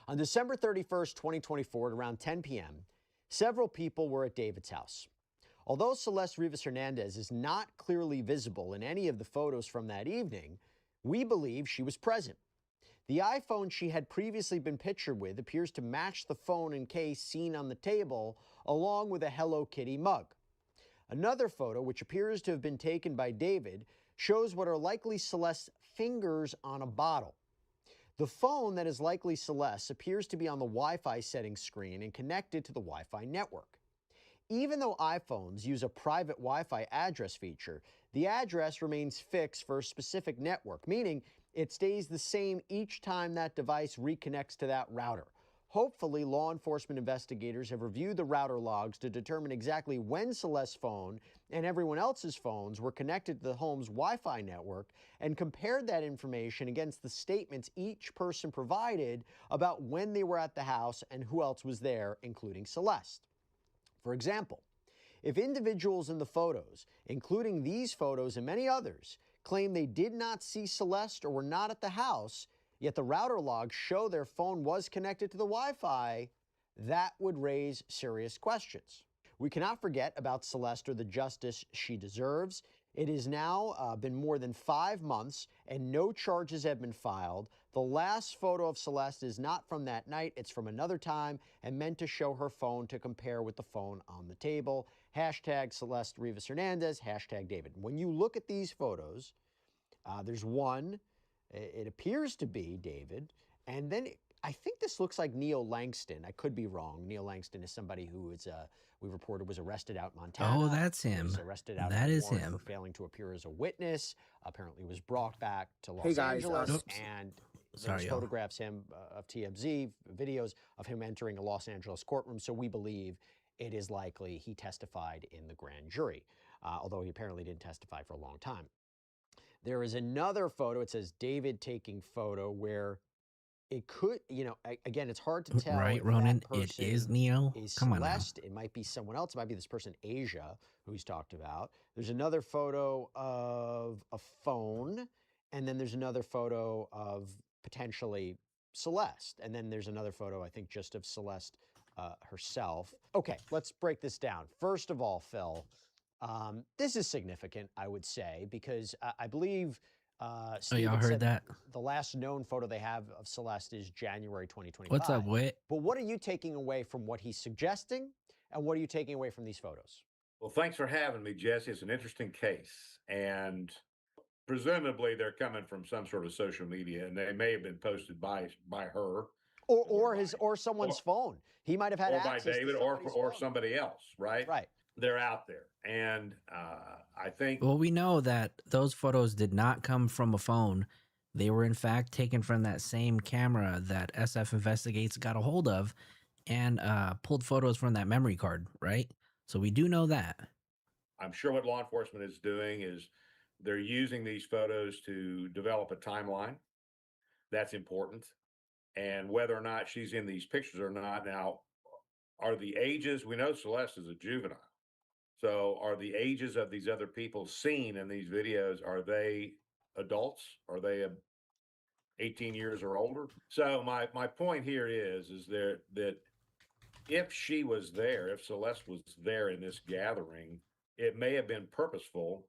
On December 31st, 2024, at around 10 p.m., several people were at David's house. Although Celeste Hernandez is not clearly visible in any of the photos from that evening, we believe she was present. The iPhone she had previously been pictured with appears to match the phone and case seen on the table, along with a Hello Kitty mug. Another photo, which appears to have been taken by David, shows what are likely Celeste's fingers on a bottle. The phone that is likely Celeste appears to be on the Wi-Fi settings screen and connected to the Wi-Fi network. Even though iPhones use a private Wi-Fi address feature, the address remains fixed for a specific network, meaning it stays the same each time that device reconnects to that router. Hopefully, law enforcement investigators have reviewed the router logs to determine exactly when Celeste's phone and everyone else's phones were connected to the home's Wi-Fi network and compared that information against the statements each person provided about when they were at the house and who else was there, including Celeste. For example, if individuals in the photos, including these photos and many others, claim they did not see Celeste or were not at the house, yet the router logs show their phone was connected to the Wi-Fi, that would raise serious questions. We cannot forget about Celeste or the justice she deserves. It has now been more than 5 months and no charges have been filed. The last photo of Celeste is not from that night, it's from another time and meant to show her phone to compare with the phone on the table. Hashtag Celeste Rivas Hernandez, hashtag David. When you look at these photos, there's one, it appears to be David, and then I think this looks like Neil Langston. I could be wrong. Neil Langston is somebody who is, we reported was arrested out in Montana. Oh, that's him. Was arrested out That in is warrant him. for failing to appear as a witness. Apparently was brought back to Los Hey, guys, Angeles, Oops. and Sorry, there's y'all. photographs of TMZ, videos of him entering a Los Angeles courtroom. So we believe it is likely he testified in the grand jury, although he apparently didn't testify for a long time. There is another photo. It says David taking photo where it could, again, it's hard to tell. Right, if Ronan? that It is person Neo. is Come on now. Celeste. It might be someone else. It might be this person, Asia, who he's talked about. There's another photo of a phone, and then there's another photo of potentially Celeste. And then there's another photo, I think, just of Celeste herself. Okay, let's break this down. First of all, Phil, this is significant, I would say, because I believe Oh, Steve y'all had heard said that? the last known photo they have of Celeste is January 2025. What's up, Wit? But what are you taking away from what he's suggesting, and what are you taking away from these photos? Well, thanks for having me, Jesse. It's an interesting case. And presumably they're coming from some sort of social media, and they may have been posted by her. Or someone's phone. He might have had or by access David to or somebody's phone. somebody else, right? Right. They're out there. And I think Well, we know that those photos did not come from a phone. They were, in fact, taken from that same camera that SF Investigates got a hold of and pulled photos from that memory card, right? So we do know that. I'm sure what law enforcement is doing is they're using these photos to develop a timeline. That's important. And whether or not she's in these pictures or not. Now, are the ages, we know Celeste is a juvenile. So are the ages of these other people seen in these videos, are they adults? Are they 18 years or older? So my point here is that if she was there, if Celeste was there in this gathering, it may have been purposeful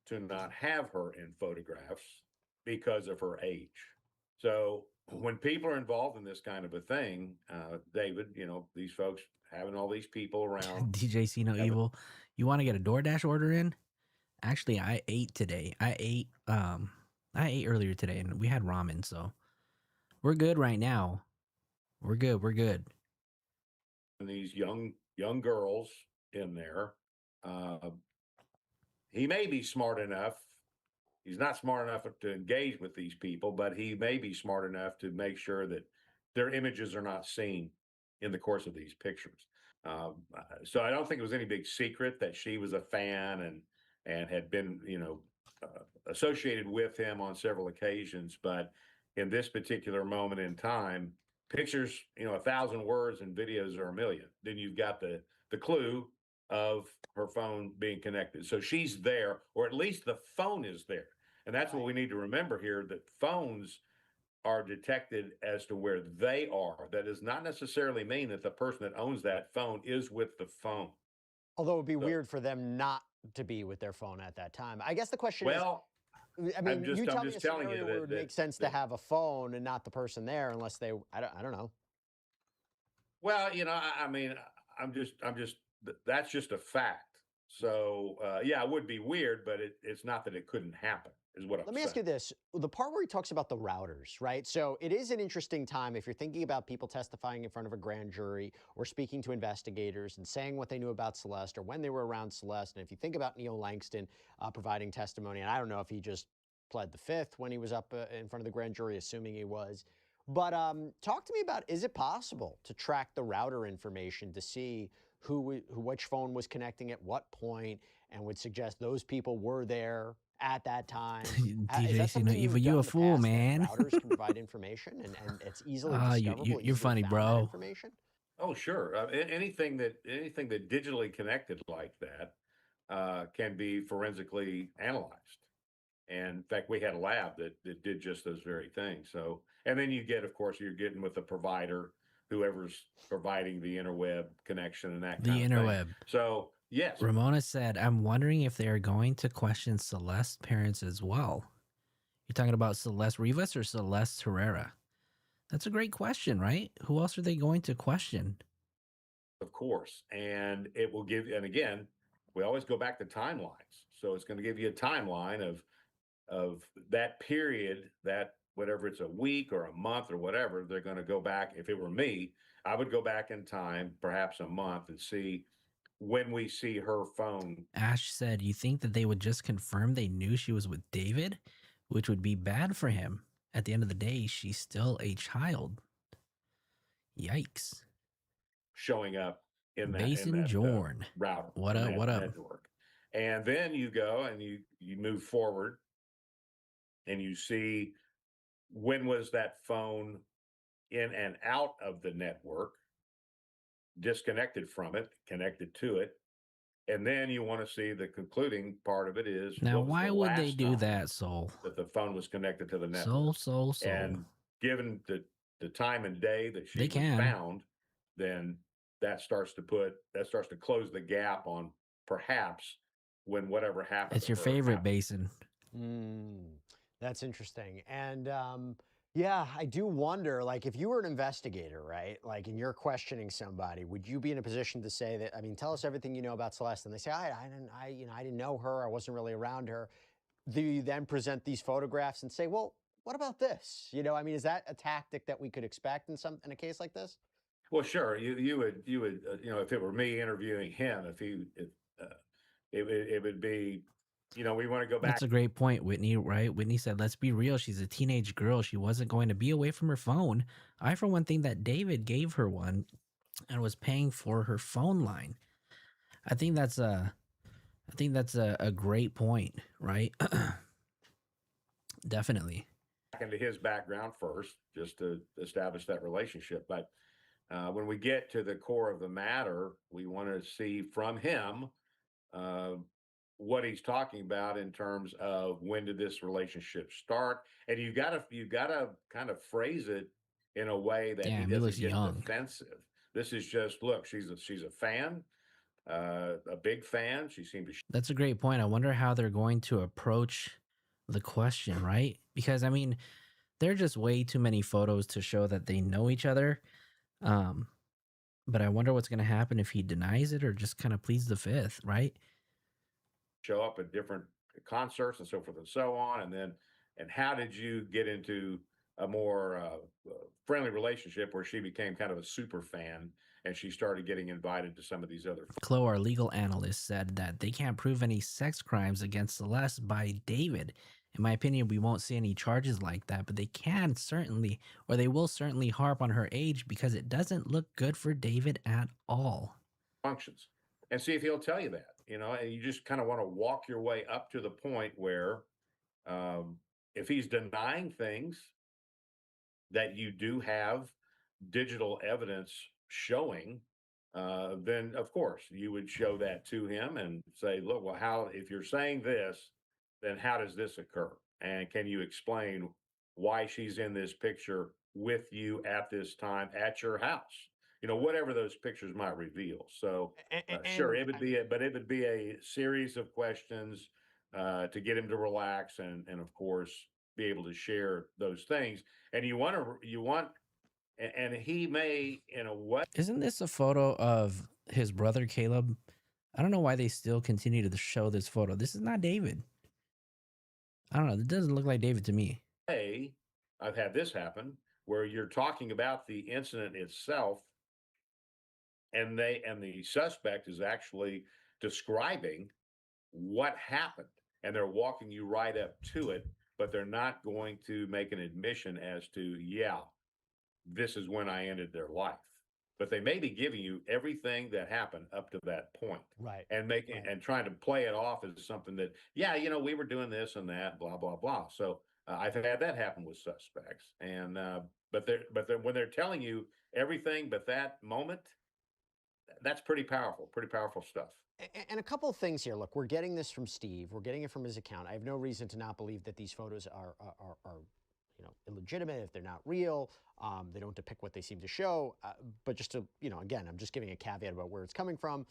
to not have her in photographs because of her age. So when people are involved in this kind of a thing, David, these folks having all these people around. DJ See No Evil, you want to get a DoorDash order in? Actually, I ate today. I ate earlier today, and we had ramen, so we're good right now. We're good. And these young girls in there, he may be smart enough. He's not smart enough to engage with these people, but he may be smart enough to make sure that their images are not seen in the course of these pictures. So I don't think it was any big secret that she was a fan and had been, associated with him on several occasions. But in this particular moment in time, pictures, 1,000 words and videos are 1,000,000. Then you've got the clue of her phone being connected. So she's there, or at least the phone is there. And that's what we need to remember here, that phones are detected as to where they are. That does not necessarily mean that the person that owns that phone is with the phone. Although it would be weird for them not to be with their phone at that time. I guess the question is, I mean, you tell me a scenario where it would make sense to have a phone and not the person there, unless they, I don't know. Well, I mean, I'm just, that's just a fact. So yeah, it would be weird, but it's not that it couldn't happen, is what I'm Let me saying. ask you this. The part where he talks about the routers, right? So it is an interesting time if you're thinking about people testifying in front of a grand jury or speaking to investigators and saying what they knew about Celeste or when they were around Celeste. And if you think about Neil Langston providing testimony, and I don't know if he just pled the fifth when he was up in front of the grand jury, assuming he was. But talk to me about, is it possible to track the router information to see which phone was connecting at what point, and would suggest those people were there at that time? Is that DJ, something you, you've you done a in the fool, past, that man. routers can provide information and it's easily discoverable, you're easily funny, found, that bro. information? Oh, sure. Anything that digitally connected like that can be forensically analyzed. And in fact, we had a lab that did just those very things. So, and then you get, of course, you're getting with the provider, whoever's providing the interweb connection and that The kind of interweb. thing. So, yes. Ramona said, I'm wondering if they are going to question Celeste's parents as well. You're talking about Celeste Rivas or Celeste Terrera? That's a great question, right? Who else are they going to question? Of course. And it will give, and again, we always go back to timelines. So it's going to give you a timeline of that period, that whatever it's a week or a month or whatever, they're going to go back. If it were me, I would go back in time, perhaps a month, and see when we see her phone. Ash said, you think that they would just confirm they knew she was with David, which would be bad for him. At the end of the day, she's still a child. Yikes. Showing up in that, Basin Jorn. router. What up? What up? Network. And then you go and you move forward and you see when was that phone in and out of the network, disconnected from it, connected to it. And then you want to see the concluding part of it is, now, why would they do that, Soul? That the phone was connected to the network. Soul. And given the time and day that she was found, then that starts to close the gap on perhaps when whatever happened. It's your favorite Basin. That's interesting. And yeah, I do wonder, like, if you were an investigator, right, like, and you're questioning somebody, would you be in a position to say that, I mean, tell us everything you know about Celeste, and they say, I didn't know her, I wasn't really around her. Do you then present these photographs and say, well, what about this? You know, I mean, is that a tactic that we could expect in a case like this? Well, sure. You would if it were me interviewing him, it would be, we want to go back. That's a great point, Whitney, right? Whitney said, let's be real. She's a teenage girl. She wasn't going to be away from her phone. I, for one, think that David gave her one and was paying for her phone line. I think that's a great point, right? Definitely. Into his background first, just to establish that relationship. But when we get to the core of the matter, we want to see from him what he's talking about in terms of when did this relationship start, and you got to kind of phrase it in a way that he doesn't get defensive. This is just, look, she's a fan, a big fan. She seemed to. That's a great point. I wonder how they're going to approach the question, right? Because I mean, there are just way too many photos to show that they know each other. But I wonder what's going to happen if he denies it or just kind of pleads the fifth, right? Show up at different concerts and so forth and so on. And how did you get into a more friendly relationship where she became kind of a super fan and she started getting invited to some of these other. Chloe, our legal analyst, said that they can't prove any sex crimes against Celeste by David. In my opinion, we won't see any charges like that, but they can certainly, or they will certainly harp on her age because it doesn't look good for David at all. Functions. And see if he'll tell you that, and you just kind of want to walk your way up to the point where if he's denying things that you do have digital evidence showing, then of course you would show that to him and say, look, well, if you're saying this, then how does this occur? And can you explain why she's in this picture with you at this time at your house? Whatever those pictures might reveal. So sure, it would be a series of questions to get him to relax and of course be able to share those things. And and he may, in a way. Isn't this a photo of his brother Caleb I don't know why they still continue to show this photo. This is not David. I don't know. It doesn't look like David to me. Hey, I've had this happen where you're talking about the incident itself, and the suspect is actually describing what happened, and they're walking you right up to it, but they're not going to make an admission as to, yeah, this is when I ended their life. But they may be giving you everything that happened up to that point. Right. And making and trying to play it off as something that, yeah, we were doing this and that, blah, blah, blah. So I've had that happen with suspects. And but when they're telling you everything but that moment, that's pretty powerful stuff. And a couple of things here. Look, we're getting this from Steve. We're getting it from his account. I have no reason to not believe that these photos are illegitimate, if they're not real. They don't depict what they seem to show. But just to, again, I'm just giving a caveat about where it's coming from.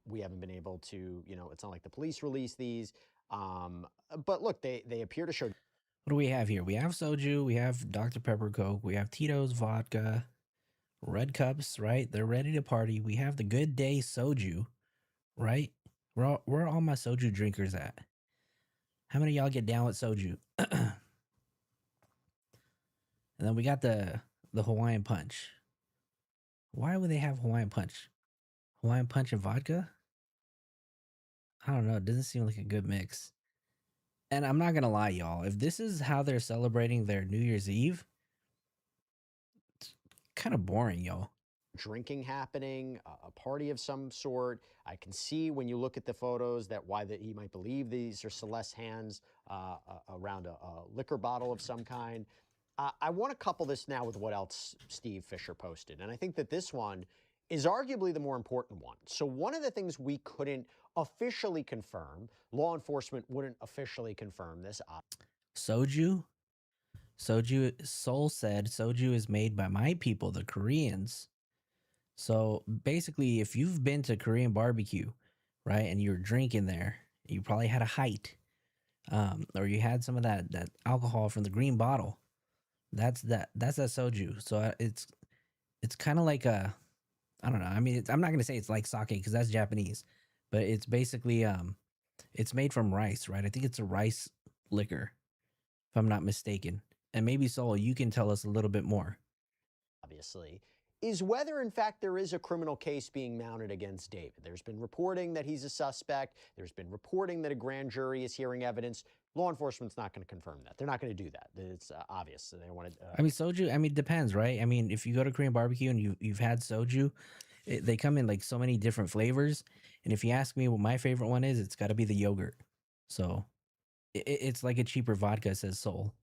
We haven't been able to, it's not like the police released these. But look, they appear to show. What do we have here? We have soju, we have Dr. Pepper Coke, we have Tito's vodka, red cups, right? They're ready to party. We have the Good Day soju, right? Where are all my soju drinkers at? How many of y'all get down with soju? And then we got the Hawaiian Punch. Why would they have Hawaiian Punch? Hawaiian Punch and vodka? I don't know. It doesn't seem like a good mix. And I'm not going to lie, y'all. If this is how they're celebrating their New Year's Eve, it's kind of boring, y'all. Drinking happening, a party of some sort. I can see when you look at the photos that he might believe these are Celeste's hands around a liquor bottle of some kind. I want to couple this now with what else Steve Fisher posted. And I think that this one is arguably the more important one. So one of the things we couldn't officially confirm, law enforcement wouldn't officially confirm this. Soju? Soul said soju is made by my people, the Koreans. So basically, if you've been to Korean barbecue, right, and you're drinking there, you probably had a height, or you had some of that alcohol from the green bottle. That's that soju. So it's kind of like I don't know. I mean, I'm not gonna say it's like sake because that's Japanese, but it's basically it's made from rice, right? I think it's a rice liquor, if I'm not mistaken. And maybe Soul, you can tell us a little bit more. Obviously, is whether in fact there is a criminal case being mounted against David. There's been reporting that he's a suspect. There's been reporting that a grand jury is hearing evidence. Law enforcement's not going to confirm that. They're not going to do that. It's obvious. They want to. I mean, soju. I mean, it depends, right? I mean, if you go to Korean barbecue and you've had soju, they come in like so many different flavors. And if you ask me what my favorite one is, it's got to be the yogurt. So it's like a cheaper vodka, says Soul.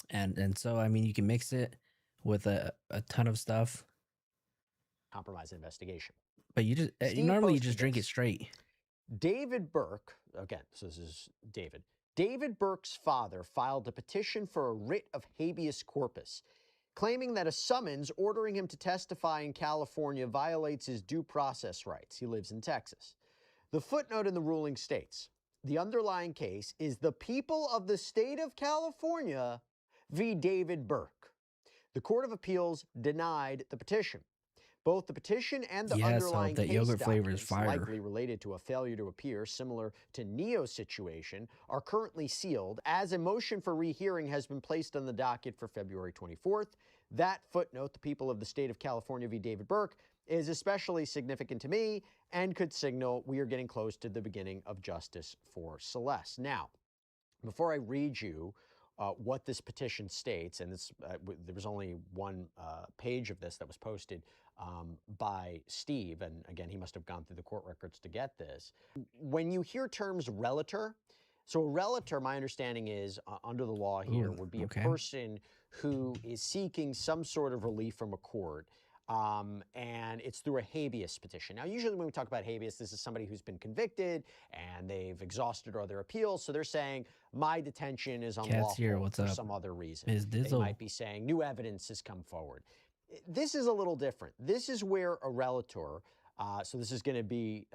And so I mean, you can mix it with a ton of stuff. Compromise investigation. But you just normally you just drink it straight. David Burke, again, so this is David. David Burke's father filed a petition for a writ of habeas corpus, claiming that a summons ordering him to testify in California violates his due process rights. He lives in Texas. The footnote in the ruling states, the underlying case is the people of the state of California v. David Burke. The Court of Appeals denied the petition. Both the petition and the underlying that case yogurt flavor is documents, fire. likely related to a failure to appear similar to Neo's situation, are currently sealed as a motion for rehearing has been placed on the docket for February 24th. That footnote, the people of the state of California v. David Burke, is especially significant to me and could signal we are getting close to the beginning of justice for Celeste. Now, before I read you what this petition states, and there was only one page of this that was posted by Steve, and again, he must have gone through the court records to get this. When you hear terms relator, so a relator, my understanding is, under the law here, would be a person who is seeking some sort of relief from a court, and it's through a habeas petition. Now, usually when we talk about habeas, this is somebody who's been convicted and they've exhausted other appeals, so they're saying, my detention is unlawful for some other reason. They might be saying, new evidence has come forward. This is a little different. This is where a relator, so this is going to be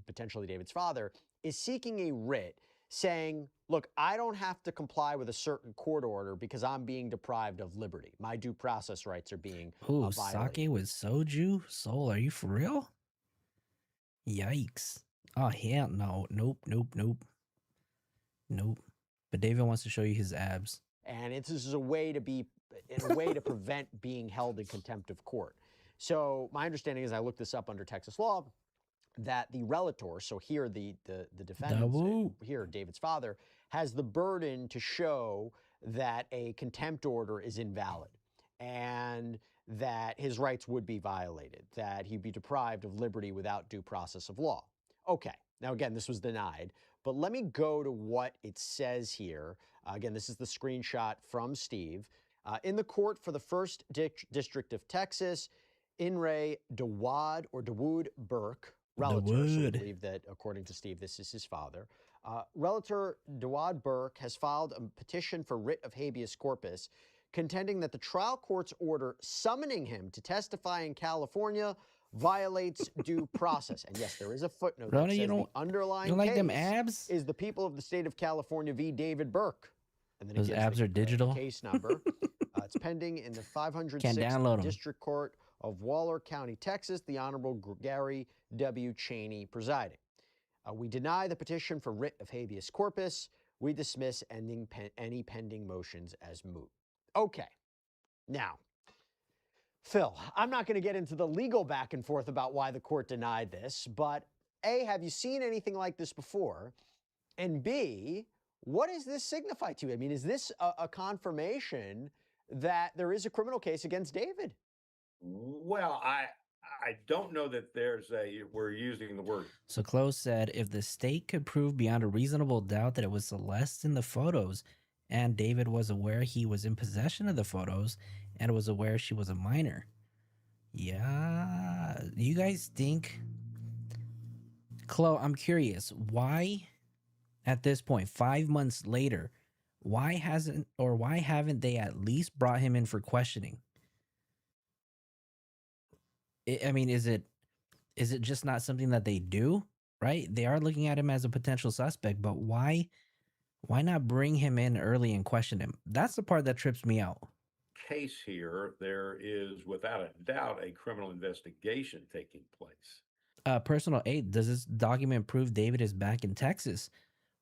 potentially David's father, is seeking a writ saying, look, I don't have to comply with a certain court order because I'm being deprived of liberty. My due process rights are being violated. Sake with soju? Soul, are you for real? Yikes. Oh, hell no. Nope, nope, nope. Nope. But David wants to show you his abs. And this is a way to prevent being held in contempt of court. So my understanding is, I looked this up under Texas law, that the relator, so here the defendant, here David's father, has the burden to show that a contempt order is invalid and that his rights would be violated, that he'd be deprived of liberty without due process of law. Okay, now again, this was denied, but let me go to what it says here. Again, this is the screenshot from Steve. In the court for the First District of Texas, In re Dawood Burke, relator, so we believe that, according to Steve, this is his father. Relator Dawood Burke has filed a petition for writ of habeas corpus, contending that the trial court's order summoning him to testify in California violates due process. And yes, there is a footnote that says the underlying case is the people of the state of California v. David Burke. And then those abs are digital. Case number. It's pending in the 506th District Court of Waller County, Texas. The Honorable Gary W. Cheney presiding. We deny the petition for writ of habeas corpus. We dismiss any pending motions as moot. Okay. Now, Phil, I'm not going to get into the legal back and forth about why the court denied this, but A, have you seen anything like this before? And B, what does this signify to you? I mean, is this a confirmation that there is a criminal case against David? Well, I don't know that we're using the word. So Close said, if the state could prove beyond a reasonable doubt that it was Celeste in the photos, and David was aware he was in possession of the photos and was aware she was a minor. Yeah. You guys think, Chloe, I'm curious, why at this point, 5 months later, why haven't they at least brought him in for questioning? I mean, is it just not something that they do, right? They are looking at him as a potential suspect, but why not bring him in early and question him? That's the part that trips me out. Case here, there is without a doubt a criminal investigation taking place. Personal aid, does this document prove David is back in Texas?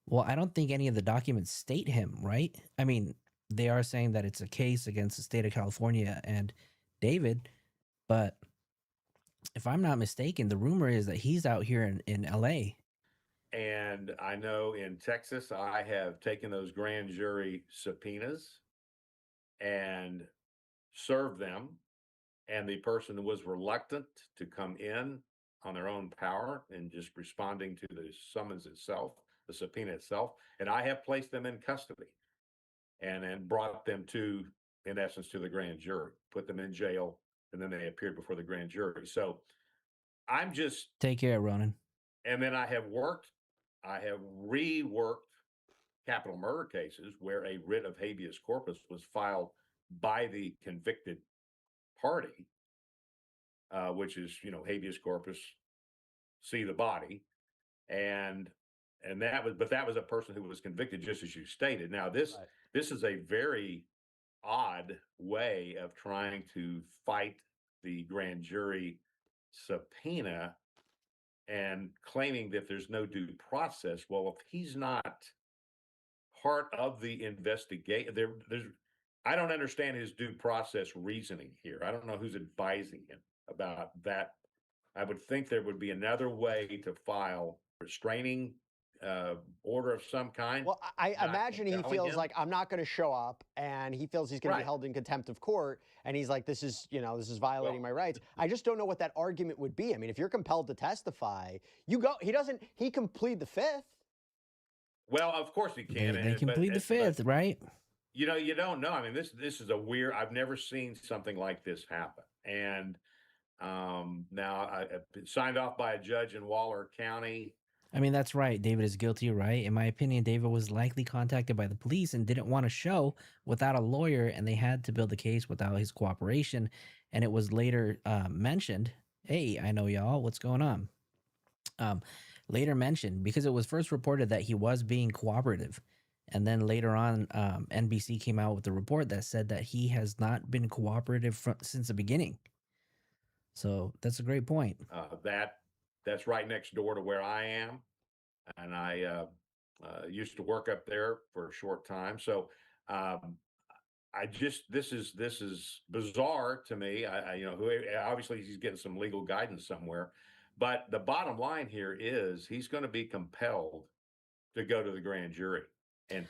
Well, I don't think any of the documents state him, right? I mean, they are saying that it's a case against the state of California and David, but if I'm not mistaken, the rumor is that he's out here in LA. And I know in Texas, I have taken those grand jury subpoenas and served them. And the person was reluctant to come in on their own power and just responding to the summons itself, the subpoena itself. And I have placed them in custody and brought them in essence, to the grand jury, put them in jail, and then they appeared before the grand jury. So I'm just... Take care, Ronan. And then I have reworked capital murder cases where a writ of habeas corpus was filed by the convicted party, which is, habeas corpus, see the body. And that was a person who was convicted, just as you stated. Now, this is a very odd way of trying to fight the grand jury subpoena and claiming that there's no due process. Well, if he's not part of the investigation, I don't understand his due process reasoning here. I don't know who's advising him about that. I would think there would be another way to file restraining order of some kind. Well, I imagine he feels like, I'm not going to show up, and he feels he's going to be held in contempt of court, and he's like, this is violating my rights. I just don't know what that argument would be. I mean, if you're compelled to testify, he can plead the fifth. Well, of course he can. They can plead the fifth, right? You don't know. I mean, this is I've never seen something like this happen. And now I've been signed off by a judge in Waller County. I mean, that's right. David is guilty, right? In my opinion, David was likely contacted by the police and didn't want to show without a lawyer, and they had to build the case without his cooperation. And it was later mentioned, hey, I know y'all, what's going on? Later mentioned, because it was first reported that he was being cooperative. And then later on, NBC came out with a report that said that he has not been cooperative since the beginning. So that's a great point. That That's right next door to where I am, and I used to work up there for a short time. So I just this is bizarre to me. Obviously he's getting some legal guidance somewhere, but the bottom line here is he's going to be compelled to go to the grand jury. And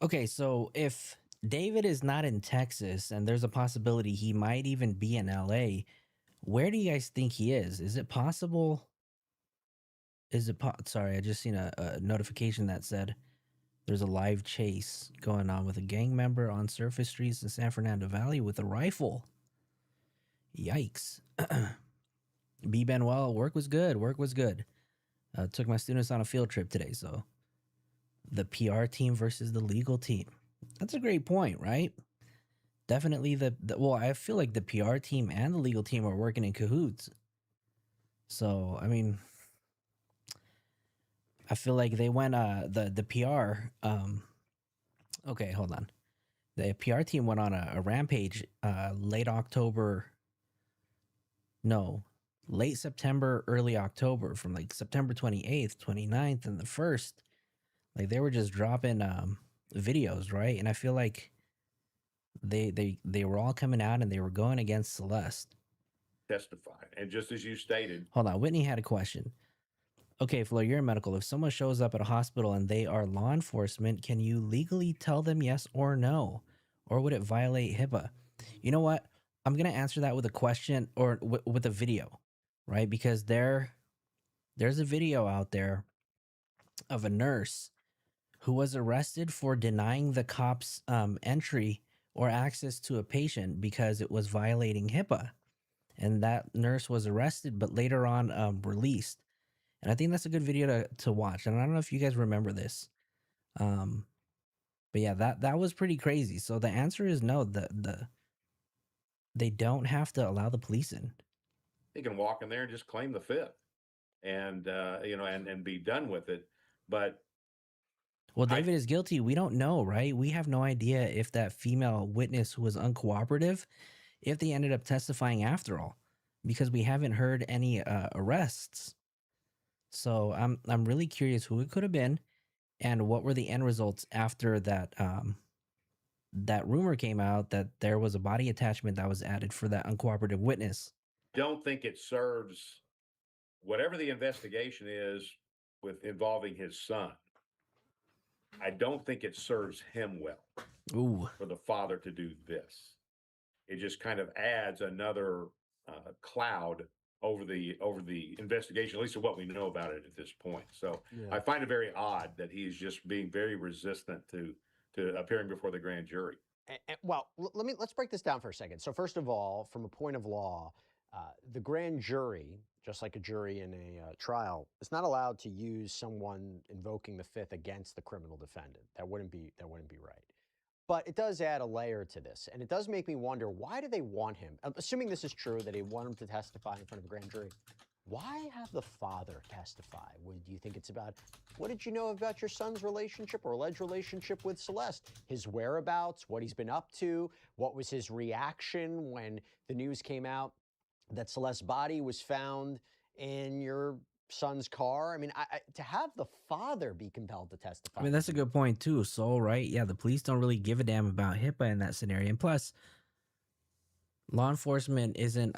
Okay, so if David is not in Texas and there's a possibility he might even be in LA, where do you guys think he is? Is it possible? Sorry, I just seen a notification that said there's a live chase going on with a gang member on surface streets in San Fernando Valley with a rifle. Yikes. B. Benwell, work was good. Work was good. Took my students on a field trip today, so the PR team versus the legal team. That's a great point, right? Definitely well, I feel like the PR team and the legal team are working in cahoots. So, I mean, I feel like they went the PR okay, hold on. The PR team went on a rampage late September, early October, from like September 28th, 29th, and the 1st. Like they were just dropping videos, right? And I feel like they were all coming out and they were going against Celeste. testified. And just as you stated, Hold on, Whitney had a question. Okay, Flo, you're in medical. If someone shows up at a hospital and they are law enforcement, can you legally tell them yes or no? Or would it violate HIPAA? You know what? I'm going to answer that with a question or with a video, right? Because there's a video out there of a nurse who was arrested for denying the cops entry or access to a patient because it was violating HIPAA. And that nurse was arrested, but later on released. And I think that's a good video to watch. And I don't know if you guys remember this. But yeah, that was pretty crazy. So the answer is no. They don't have to allow the police in. he can walk in there and just claim the fifth, and and be done with it. But Well, David is guilty. We don't know, right? We have no idea if that female witness who was uncooperative, if they ended up testifying after all, because we haven't heard any arrests. So I'm really curious who it could have been, and what were the end results after that that rumor came out that there was a body attachment that was added for that uncooperative witness. don't think it serves whatever the investigation is with involving his son. I don't think it serves him well. Ooh. For the father to do this. It just kind of adds another cloud over the investigation, at least of what we know about it at this point. So I find it very odd that he's just being very resistant to appearing before the grand jury. Well, let's break this down for a second. So first of all, from a point of law, the grand jury, just like a jury in a trial, is not allowed to use someone invoking the fifth against the criminal defendant. That wouldn't be right. But it does add a layer to this, and it does make me wonder, why do they want him? Assuming this is true, that they want him to testify in front of a grand jury, why have the father testify? Do you think it's about, what did you know about your son's relationship or alleged relationship with Celeste? His whereabouts, what he's been up to, what was his reaction when the news came out that Celeste's body was found in your son's car? I mean, to have the father be compelled to testify. I mean, that's a good point too, Soul, right? Yeah, the police don't really give a damn about HIPAA in that scenario. And plus, law enforcement isn't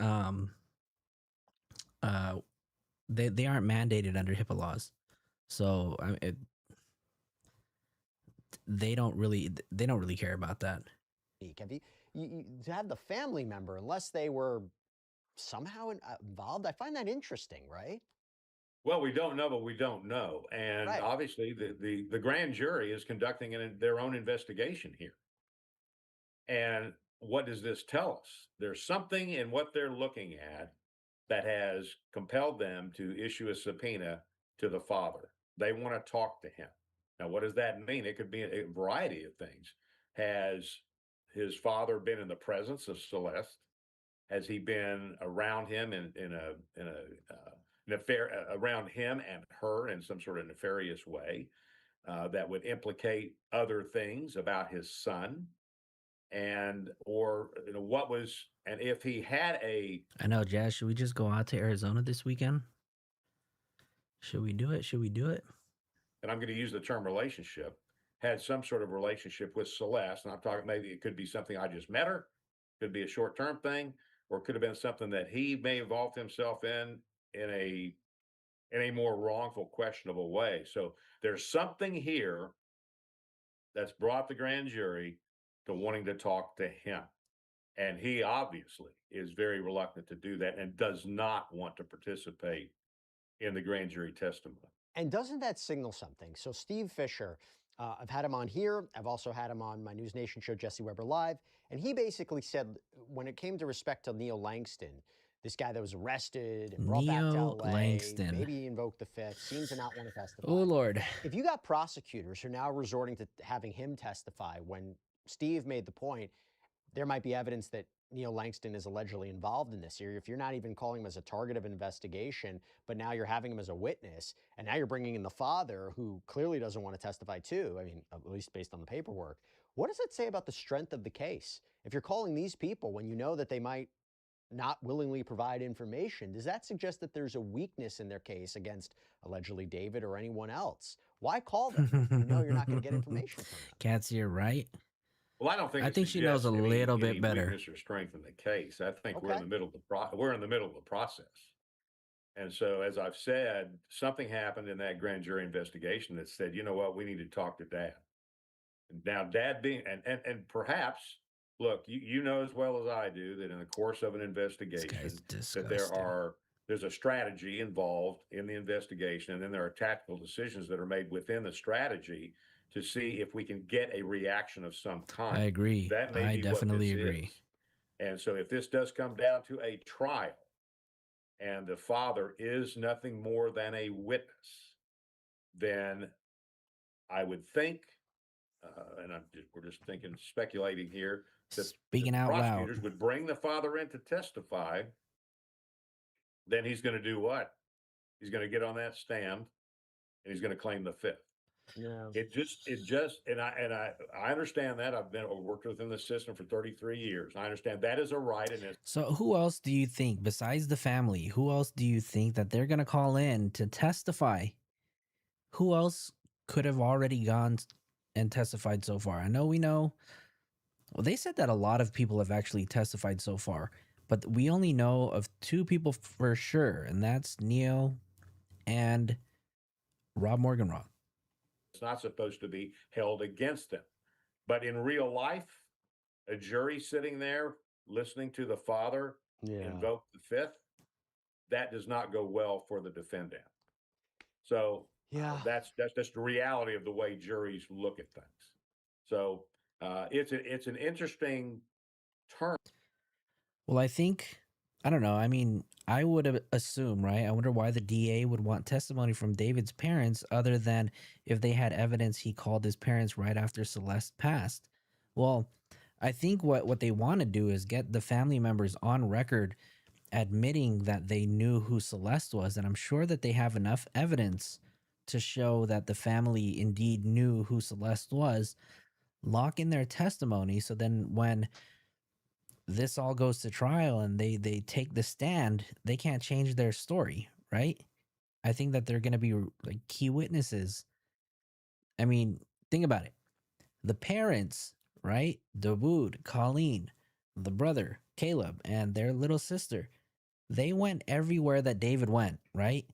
they aren't mandated under HIPAA laws. So they don't really care about that. Have you to have the family member, unless they were somehow involved, I find that interesting, right? Well, we don't know, but we don't know. And obviously the grand jury is conducting their own investigation here. And what does this tell us? There's something in what they're looking at that has compelled them to issue a subpoena to the father. They want to talk to him. Now, what does that mean? It could be a variety of things. Has his father been in the presence of Celeste? Has he been around him in an affair around him and her in some sort of nefarious way that would implicate other things about his son? And what was, and if he had I know, Jazz, should we just go out to Arizona this weekend? Should we do it? Should we do it? And I'm going to use the term relationship, had some sort of relationship with Celeste. And I'm talking maybe it could be something I just met her, could be a short-term thing, or it could have been something that he may involve himself in a more wrongful, questionable way. So there's something here that's brought the grand jury to wanting to talk to him. And he obviously is very reluctant to do that and does not want to participate in the grand jury testimony. And doesn't that signal something? So Steve Fisher, I've had him on here. I've also had him on my News Nation show, Jesse Weber Live. And he basically said when it came to respect to Neil Langston, this guy that was arrested and brought back to Neil LA, Langston. maybe he invoked the fifth, seemed to not want to testify. Oh, Lord. If you got prosecutors who are now resorting to having him testify when Steve made the point, there might be evidence that Neil Langston is allegedly involved in this. If you're not even calling him as a target of investigation, but now you're having him as a witness, and now you're bringing in the father who clearly doesn't want to testify too, I mean, at least based on the paperwork. What does it say about the strength of the case? If you're calling these people when you know that they might not willingly provide information, does that suggest that there's a weakness in their case against allegedly David or anyone else? Why call them if you know you're not going to get information from them? Cats, you're right. Well, I don't think. I think she knows a little bit better. Weakness or strength in the case. I think we're Okay. in the middle of the process. And so, as I've said, something happened in that grand jury investigation that said, you know what, we need to talk to Dad. And now, Dad being and perhaps, look, you know as well as I do that in the course of an investigation, that there's a strategy involved in the investigation, and then there are tactical decisions that are made within the strategy to see if we can get a reaction of some kind. I agree. That may I be definitely what this agree. is. And so if this does come down to a trial and the father is nothing more than a witness, then I would think, and we're just speculating here, that Speaking the out prosecutors loud. would bring the father in to testify. Then he's going to do what? He's going to get on that stand and he's going to claim the fifth. Yeah. And I understand that. I've worked within the system for 33 years. I understand that is a right. And So who else do you think, besides the family, who else do you think that they're going to call in to testify? Who else could have already gone and testified so far? I know we know. Well, they said that a lot of people have actually testified so far, but we only know of two people for sure, and that's Neil and Rob Morganroth. it's not supposed to be held against them. But in real life, a jury sitting there listening to the father invoke the fifth, that does not go well for the defendant. So that's just the reality of the way juries look at things. So it's an interesting term. Well, I don't know. I mean, I would assume, right? I wonder why the DA would want testimony from David's parents other than if they had evidence he called his parents right after Celeste passed. Well, I think what they want to do is get the family members on record admitting that they knew who Celeste was. And I'm sure that they have enough evidence to show that the family indeed knew who Celeste was, lock in their testimony. So then when this all goes to trial and they take the stand, they can't change their story, right? I think that they're going to be like key witnesses. I mean, think about it. The parents, right? Dawood, Colleen, the brother, Caleb, and their little sister, they went everywhere that David went, right?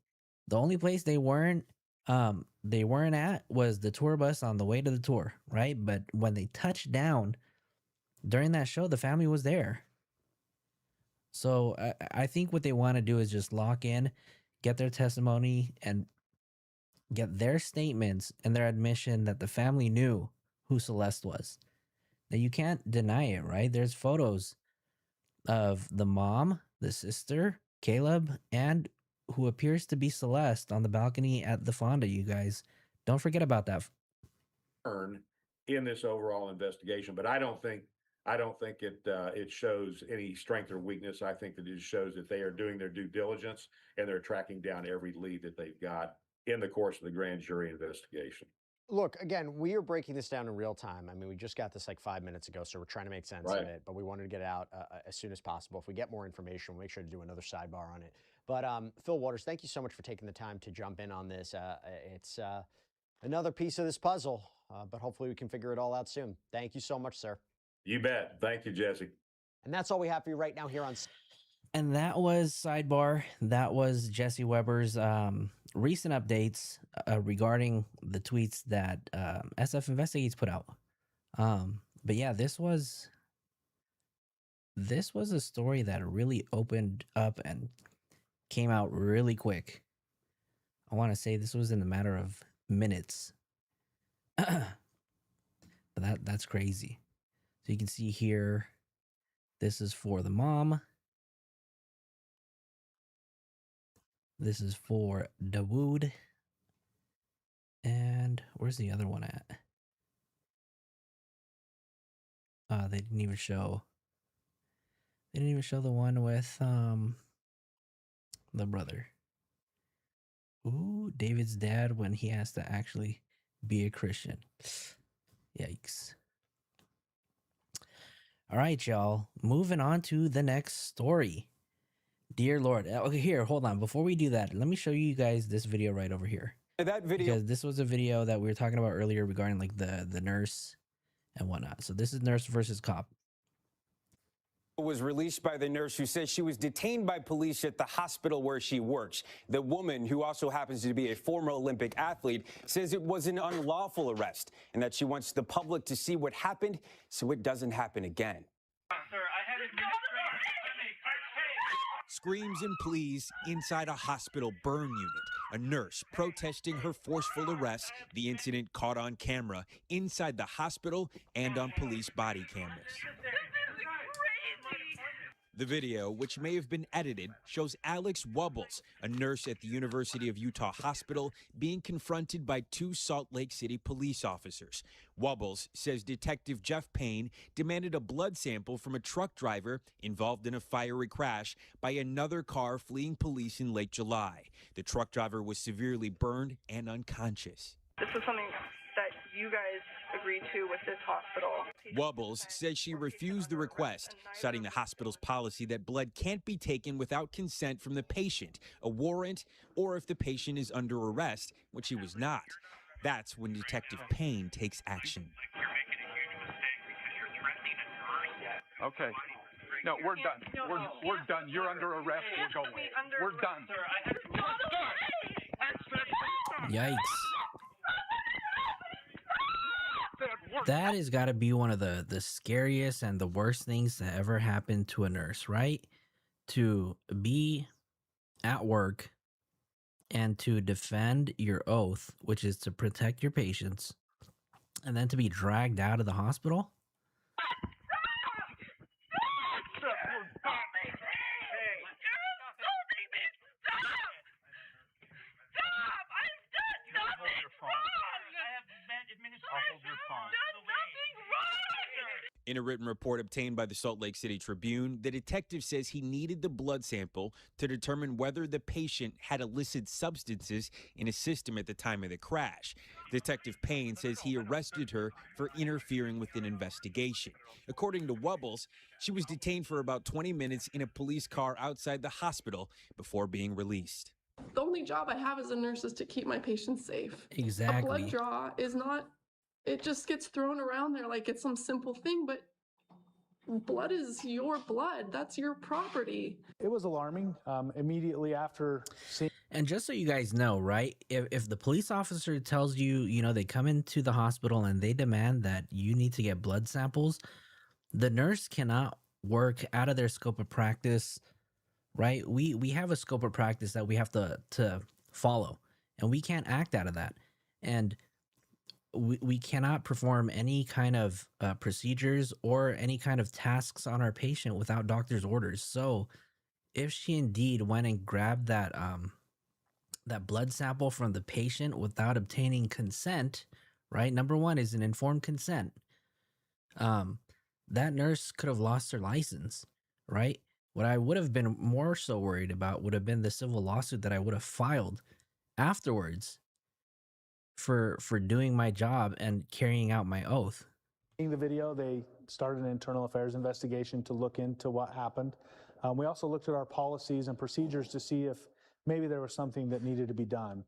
The only place they weren't at was the tour bus on the way to the tour, right? But when they touched down during that show, the family was there. So I think what they want to do is just lock in, get their testimony, and get their statements and their admission that the family knew who Celeste was. Now, you can't deny it, right? There's photos of the mom, the sister, Caleb, and who appears to be Celeste on the balcony at the Fonda, you guys. Don't forget about that. In this overall investigation, but I don't think it shows any strength or weakness. I think that it shows that they are doing their due diligence and they're tracking down every lead that they've got in the course of the grand jury investigation. Look, again, we are breaking this down in real time. I mean, we just got this like 5 minutes ago, so we're trying to make sense of it, but we wanted to get it out as soon as possible. If we get more information, we'll make sure to do another sidebar on it. But Phil Waters, thank you so much for taking the time to jump in on this. It's another piece of this puzzle, but hopefully we can figure it all out soon. Thank you so much, sir. You bet. Thank you, Jesse. And that's all we have for you right now here on. And that was Sidebar. That was Jesse Weber's recent updates regarding the tweets that SF Investigates put out. But yeah, this was a story that really opened up and came out really quick. I want to say this was in a matter of minutes. But that's crazy. So you can see here, this is for the mom. This is for Dawood. And where's the other one at? They didn't even show the one with the brother. Ooh, David's dad when he has to actually be a Christian. Yikes. All right, y'all. Moving on to the next story. Dear Lord. Okay, here, hold on. Before we do that, let me show you guys this video right over here. That video, because this was a video that we were talking about earlier regarding like the nurse and whatnot. So this is nurse versus cop. was released by the nurse who says she was detained by police at the hospital where she works. The woman, who also happens to be a former Olympic athlete, says it was an unlawful arrest and that she wants the public to see what happened so it doesn't happen again. Sir, I had Screams and pleas inside a hospital burn unit. A nurse protesting her forceful arrest. The incident caught on camera inside the hospital and on police body cameras. The video, which may have been edited, shows Alex Wubbles, a nurse at the University of Utah Hospital, being confronted by two Salt Lake City police officers. Wubbles says Detective Jeff Payne demanded a blood sample from a truck driver involved in a fiery crash by another car fleeing police in late July. The truck driver was severely burned and unconscious. This is something that you guys agreed to with this hospital. Wubbles says she refused the request, citing the hospital's policy that blood can't be taken without consent from the patient, a warrant, or if the patient is under arrest, which he was not. That's when Detective Payne takes action. Okay. No, we're done. We're done. You're under arrest. We're going. We're done. Yikes. That has got to be one of the scariest and the worst things that ever happened to a nurse, right? To be at work and to defend your oath, which is to protect your patients, and then to be dragged out of the hospital. In a written report obtained by the Salt Lake City Tribune, the detective says he needed the blood sample to determine whether the patient had illicit substances in his system at the time of the crash. Detective Payne says he arrested her for interfering with an investigation. According to Wubbles, she was detained for about 20 minutes in a police car outside the hospital before being released. The only job I have as a nurse is to keep my patients safe. Exactly. A blood draw is not, it just gets thrown around there like it's some simple thing, but blood is your blood. That's your property. It was alarming immediately after seeing. And just so you guys know, right, if the police officer tells you, you know, they come into the hospital and they demand that you need to get blood samples, the nurse cannot work out of their scope of practice, right? We have a scope of practice that we have to follow, and we can't act out of that. And we cannot perform any kind of procedures or any kind of tasks on our patient without doctor's orders. So if she indeed went and grabbed that that blood sample from the patient without obtaining consent, right? Number one is an informed consent. That nurse could have lost her license, right? What I would have been more so worried about would have been the civil lawsuit that I would have filed afterwards for doing my job and carrying out my oath. The video, they started an internal affairs investigation to look into what happened. We also looked at our policies and procedures to see if maybe there was something that needed to be done.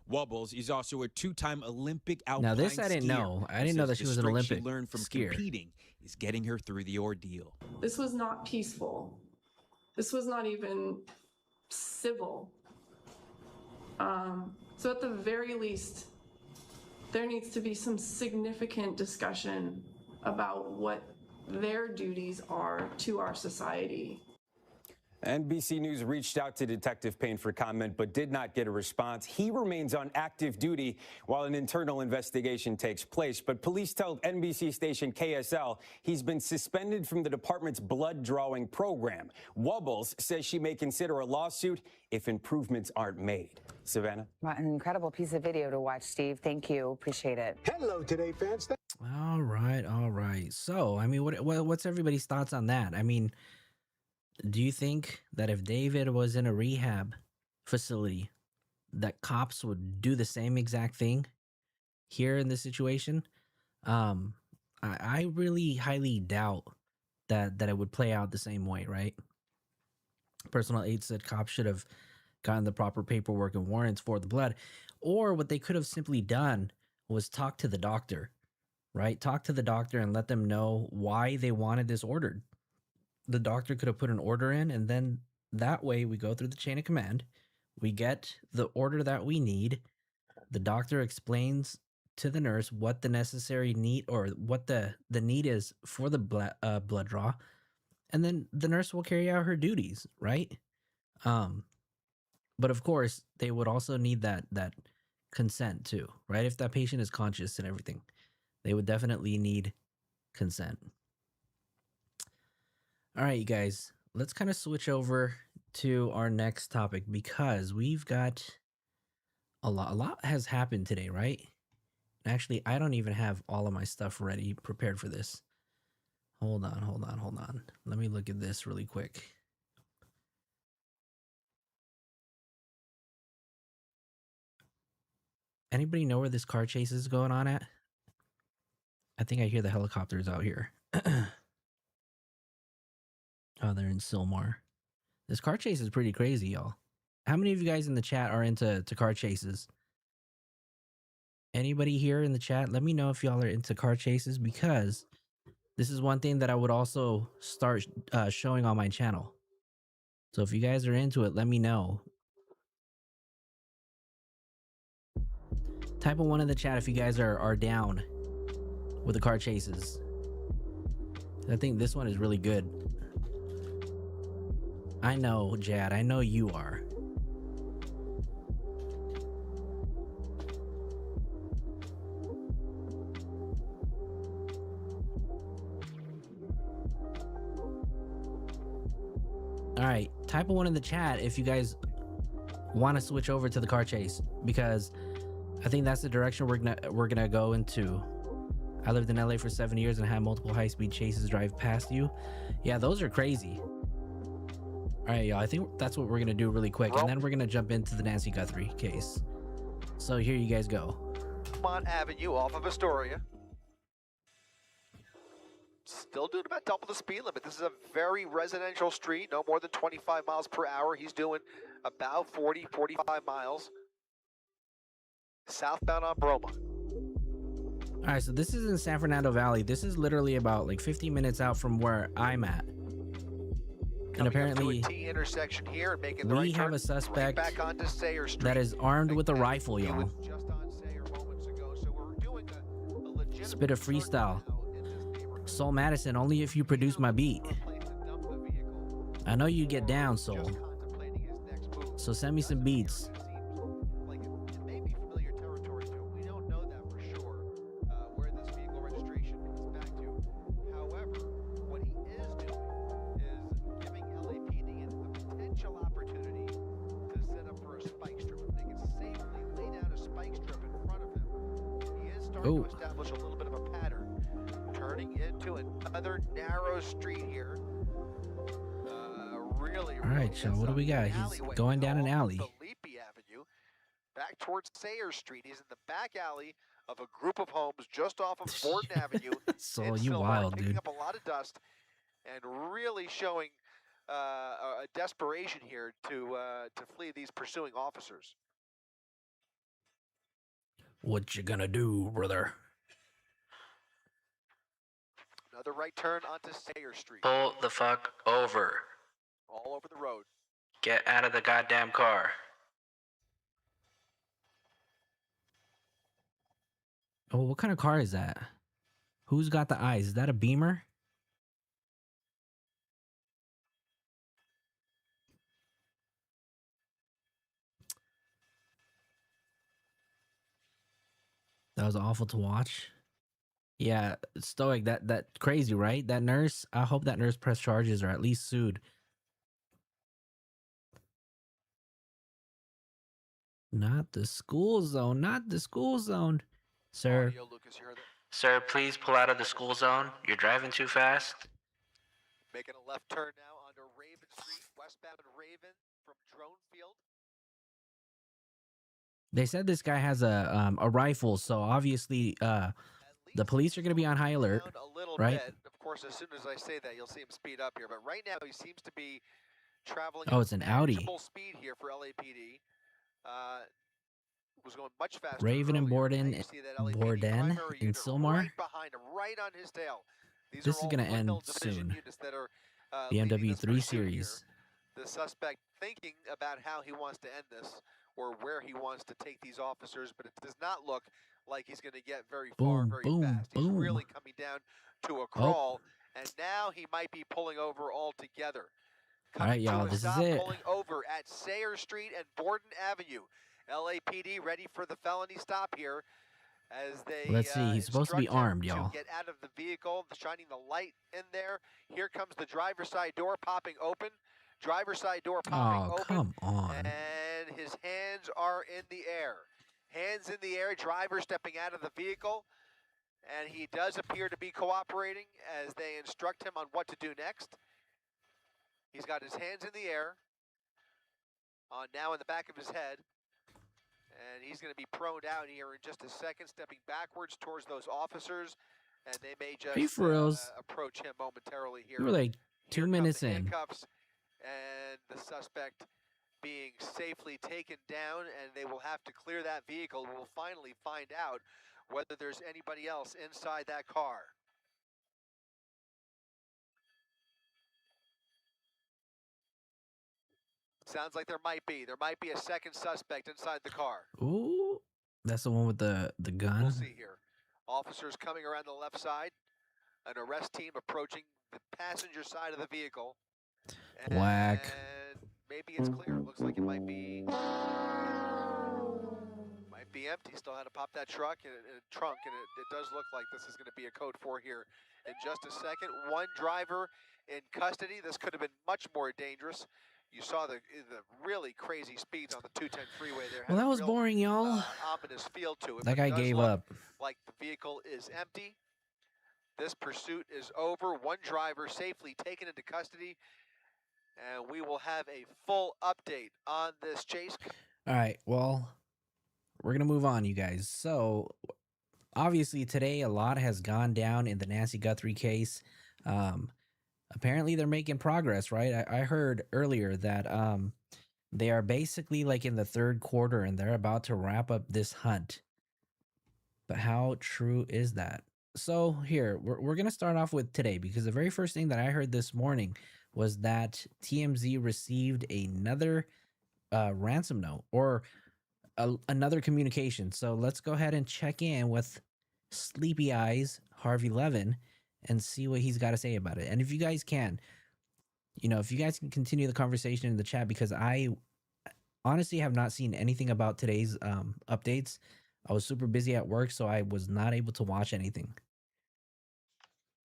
Wubbles is also a two-time Olympic alpine Now this I didn't skier know. I who didn't know says that she the was an strength Olympic she learned from skier. competing is getting her through the ordeal. This was not peaceful. This was not even civil. So at the very least, there needs to be some significant discussion about what their duties are to our society. NBC News reached out to Detective Payne for comment, but did not get a response. He remains on active duty while an internal investigation takes place. But police told NBC station KSL he's been suspended from the department's blood drawing program. Wubbles says she may consider a lawsuit if improvements aren't made. Savannah? Well, an incredible piece of video to watch, Steve. Thank you. Appreciate it. Hello, Today fans. All right, all right. So, I mean, what's everybody's thoughts on that? I mean, do you think that if David was in a rehab facility, that cops would do the same exact thing here in this situation? I really highly doubt that it would play out the same way, right? Personal aid said cops should have gotten the proper paperwork and warrants for the blood, or what they could have simply done was talk to the doctor, right? Talk to the doctor and let them know why they wanted this ordered. The doctor could have put an order in, and then that way we go through the chain of command. We get the order that we need. The doctor explains to the nurse what the necessary need or what the need is for the blood draw, and then the nurse will carry out her duties, right? But of course, they would also need that consent too, right? If that patient is conscious and everything, they would definitely need consent. All right, you guys, let's kind of switch over to our next topic because we've got a lot has happened today, right? Actually, I don't even have all of my stuff ready, prepared for this. Hold on. Let me look at this really quick. Anybody know where this car chase is going on at? I think I hear the helicopters out here. Oh, they're in Sylmar. This car chase is pretty crazy, y'all. How many of you guys in the chat are into car chases? Anybody here in the chat? Let me know if y'all are into car chases, because this is one thing that I would also start showing on my channel. So if you guys are into it, let me know. Type a 1 in the chat if you guys are down with the car chases. I think this one is really good. I know, Jad. I know you are. All right, type a 1 in the chat if you guys want to switch over to the car chase, because I think that's the direction we're gonna go into. I lived in LA for 7 years and had multiple high-speed chases drive past you. Yeah, those are crazy. All right, y'all, I think that's what we're gonna do really quick, and then we're gonna jump into the Nancy Guthrie case. So here you guys go. Mont Avenue off of Astoria. Still doing about double the speed limit. This is a very residential street, no more than 25 miles per hour. He's doing about 40, 45 miles. Southbound on Broma. All right, so this is in San Fernando Valley. This is literally about like 15 minutes out from where I'm at. And apparently, intersection here and making the we right have turn, a suspect back onto Sayre Street. that is armed with a rifle, y'all. Just on Sayre moments ago, so we're doing a legitimate Spit a freestyle. Soul Madison, only if you produce my beat. I know you get down, Soul. So send me some beats. Like it may be familiar territory to him. We don't know that for sure where this vehicle registration is back to. However, what he is doing is giving LAPD a potential opportunity to set up for a spike strip. If they can safely lay down a spike strip in front of him, he is starting to establish a little bit of a pattern. Turning into another narrow street here. Really, all right, y'all, what do we got? He's going down an alley. Felipe Avenue, back towards Sayre Street. He's in the back alley of a group of homes just off of Borden Avenue. So you wild, picking dude. up a lot of dust and really showing a desperation here to flee these pursuing officers. What you gonna do, brother? Another right turn onto Sayer Street. Pull the fuck over. All over the road. Get out of the goddamn car. Oh, what kind of car is that? Who's got the eyes? Is that a Beamer? That was awful to watch. Yeah, Stoic, that crazy, right? That nurse, I hope that nurse pressed charges or at least sued. Not the school zone, not the school zone. Sir. Sir, please pull out of the school zone. You're driving too fast. Making a left turn now onto Raven Street, westbound Raven from Drone Field. They said this guy has a rifle, so obviously the police are going to be on high alert, right? Bit. Of course, as soon as I say that, you'll see him speed up here. But right now, he seems to be traveling. Oh, it's an Audi. Speed here for LAPD. Was going much faster. Raven and Borden in Sylmar. Right behind him, right on his tail. This is going to end soon. BMW 3 Series. The suspect thinking about how he wants to end this or where he wants to take these officers, but it does not look like he's going to get very far very fast. He's really coming down to a crawl, and now he might be pulling over altogether. All right, y'all, this is it. Pulling over at Sayer Street and Borden Avenue. LAPD ready for the felony stop here as they let's see, he's supposed to be armed, y'all. Get out of the vehicle, shining the light in there. Here comes the driver's side door popping open. Driver's side door popping open. Come on. And his hands are in the air. Hands in the air, driver stepping out of the vehicle. And he does appear to be cooperating as they instruct him on what to do next. He's got his hands in the air, now in the back of his head. And he's going to be proned out here in just a second, stepping backwards towards those officers. And they may just approach him momentarily here. We're like 2 minutes in. Handcuffs and the suspect being safely taken down, and they will have to clear that vehicle. We'll finally find out whether there's anybody else inside that car. Sounds like there might be. There might be a second suspect inside the car. Ooh, that's the one with the gun. We'll see here. Officers coming around the left side. An arrest team approaching the passenger side of the vehicle. Black. And maybe it's clear. It looks like it might be empty. Still had to pop that trunk, and it does look like this is going to be a code 4 here in just a second. One driver in custody. This could have been much more dangerous. You saw the really crazy speeds on the 210 freeway there. Well, that was boring, y'all. Ominous feel to it. That guy gave up. Like the vehicle is empty. This pursuit is over. One driver safely taken into custody. And we will have a full update on this chase. All right, well, we're going to move on, you guys. So, obviously, today a lot has gone down in the Nancy Guthrie case. Apparently, they're making progress, right? I heard earlier that they are basically like in the third quarter and they're about to wrap up this hunt. But how true is that? So here, we're going to start off with today, because the very first thing that I heard this morning was that TMZ received another ransom note or another communication. So let's go ahead and check in with Sleepy Eyes Harvey Levin and see what he's got to say about it. And if you guys can, if you guys can continue the conversation in the chat, because I honestly have not seen anything about today's updates. I was super busy at work, so I was not able to watch anything.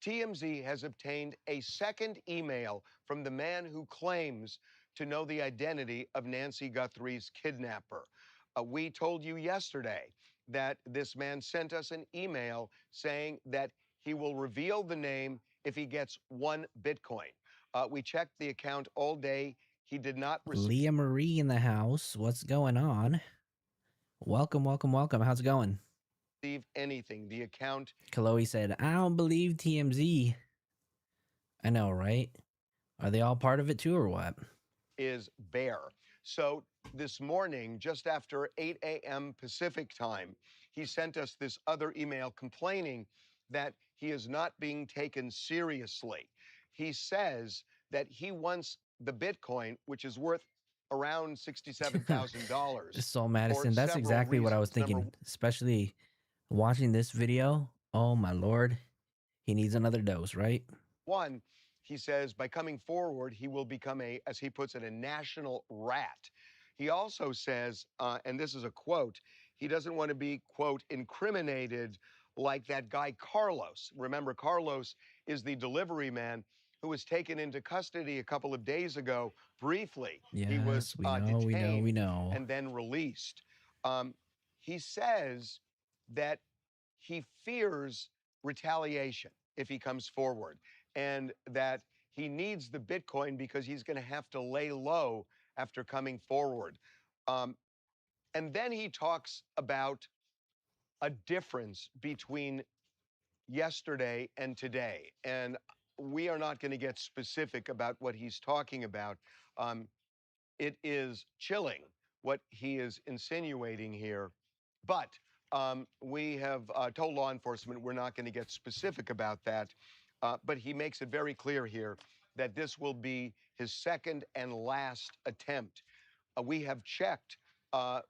TMZ has obtained a second email from the man who claims to know the identity of Nancy Guthrie's kidnapper. We told you yesterday that this man sent us an email saying that he will reveal the name if he gets 1 Bitcoin. We checked the account all day. He did not receive... Leah Marie in the house. What's going on? Welcome, welcome, welcome. How's it going? Anything. The account... Chloe said, I don't believe TMZ. I know, right? Are they all part of it too, or what? Is bare. So this morning, just after 8 a.m. Pacific time, he sent us this other email complaining that he is not being taken seriously. He says that he wants the Bitcoin, which is worth around $67,000. So Madison, that's exactly what I was thinking, especially watching this video. Oh my Lord, he needs another dose, right? One, he says by coming forward, he will become a, as he puts it, a national rat. He also says, and this is a quote, he doesn't want to be, quote, incriminated like that guy Carlos. Remember, Carlos is the delivery man who was taken into custody a couple of days ago briefly. Yes, He was we detained know. and then released. He says that he fears retaliation if he comes forward, and that he needs the Bitcoin because he's going to have to lay low after coming forward. And then he talks about a difference between yesterday and today. And we are not going to get specific about what he's talking about. It is chilling what he is insinuating here. But we have told law enforcement we're not going to get specific about that. But he makes it very clear here that this will be his second and last attempt. We have checked the